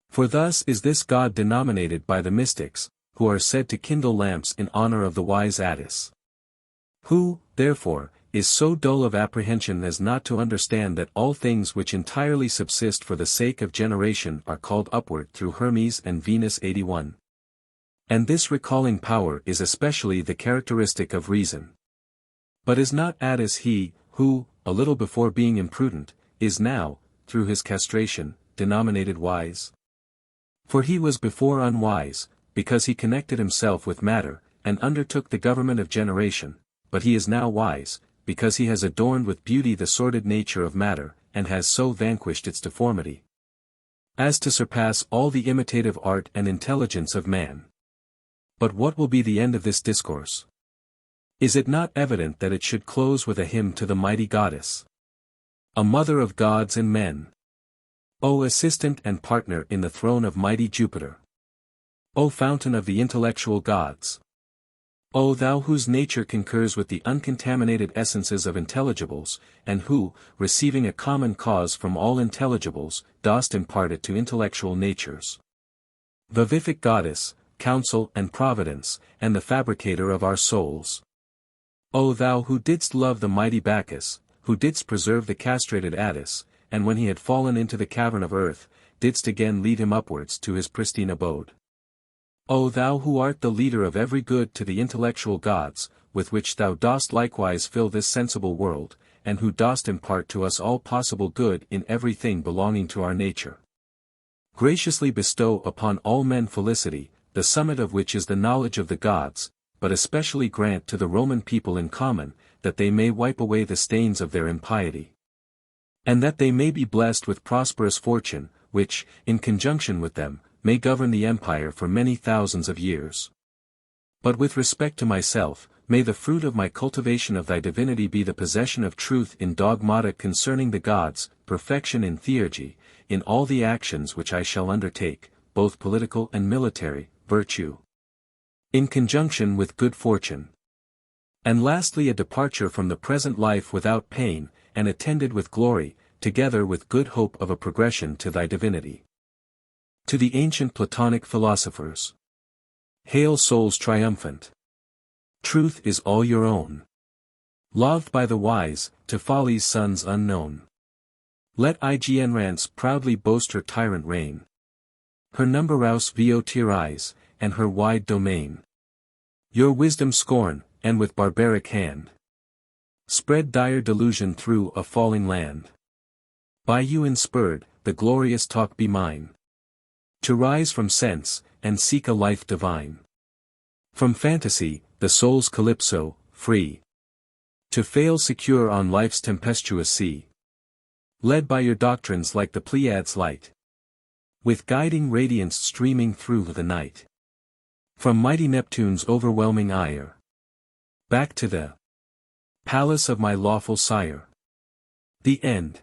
For thus is this god denominated by the mystics, who are said to kindle lamps in honor of the wise Attis, who, therefore, is so dull of apprehension as not to understand that all things which entirely subsist for the sake of generation are called upward through Hermes and Venus 81. And this recalling power is especially the characteristic of reason. But is not Attis he, who, a little before being imprudent, is now, through his castration, denominated wise? For he was before unwise, because he connected himself with matter, and undertook the government of generation, but he is now wise, because he has adorned with beauty the sordid nature of matter, and has so vanquished its deformity, as to surpass all the imitative art and intelligence of man. But what will be the end of this discourse? Is it not evident that it should close with a hymn to the mighty goddess, a mother of gods and men? O assistant and partner in the throne of mighty Jupiter! O fountain of the intellectual gods! O thou whose nature concurs with the uncontaminated essences of intelligibles, and who, receiving a common cause from all intelligibles, dost impart it to intellectual natures. Vivific goddess, counsel and providence, and the fabricator of our souls. O thou who didst love the mighty Bacchus, who didst preserve the castrated Attis, and when he had fallen into the cavern of earth, didst again lead him upwards to his pristine abode. O thou who art the leader of every good to the intellectual gods, with which thou dost likewise fill this sensible world, and who dost impart to us all possible good in every thing belonging to our nature. Graciously bestow upon all men felicity, the summit of which is the knowledge of the gods, but especially grant to the Roman people in common, that they may wipe away the stains of their impiety. And that they may be blessed with prosperous fortune, which, in conjunction with them, may govern the empire for many thousands of years. But with respect to myself, may the fruit of my cultivation of thy divinity be the possession of truth in dogmata concerning the gods, perfection in theology, in all the actions which I shall undertake, both political and military, virtue, in conjunction with good fortune. And lastly a departure from the present life without pain, and attended with glory, together with good hope of a progression to thy divinity. To the ancient Platonic philosophers. Hail souls triumphant! Truth is all your own. Loved by the wise, to folly's sons unknown. Let ignorance proudly boast her tyrant reign. Her numerous votiries, and her wide domain. Your wisdom scorn, and with barbaric hand spread dire delusion through a falling land. By you inspurred, the glorious talk be mine. To rise from sense, and seek a life divine. From fantasy, the soul's calypso, free. To fail secure on life's tempestuous sea. Led by your doctrines like the Pleiades' light. With guiding radiance streaming through the night. From mighty Neptune's overwhelming ire. Back to the palace of my lawful sire. The end.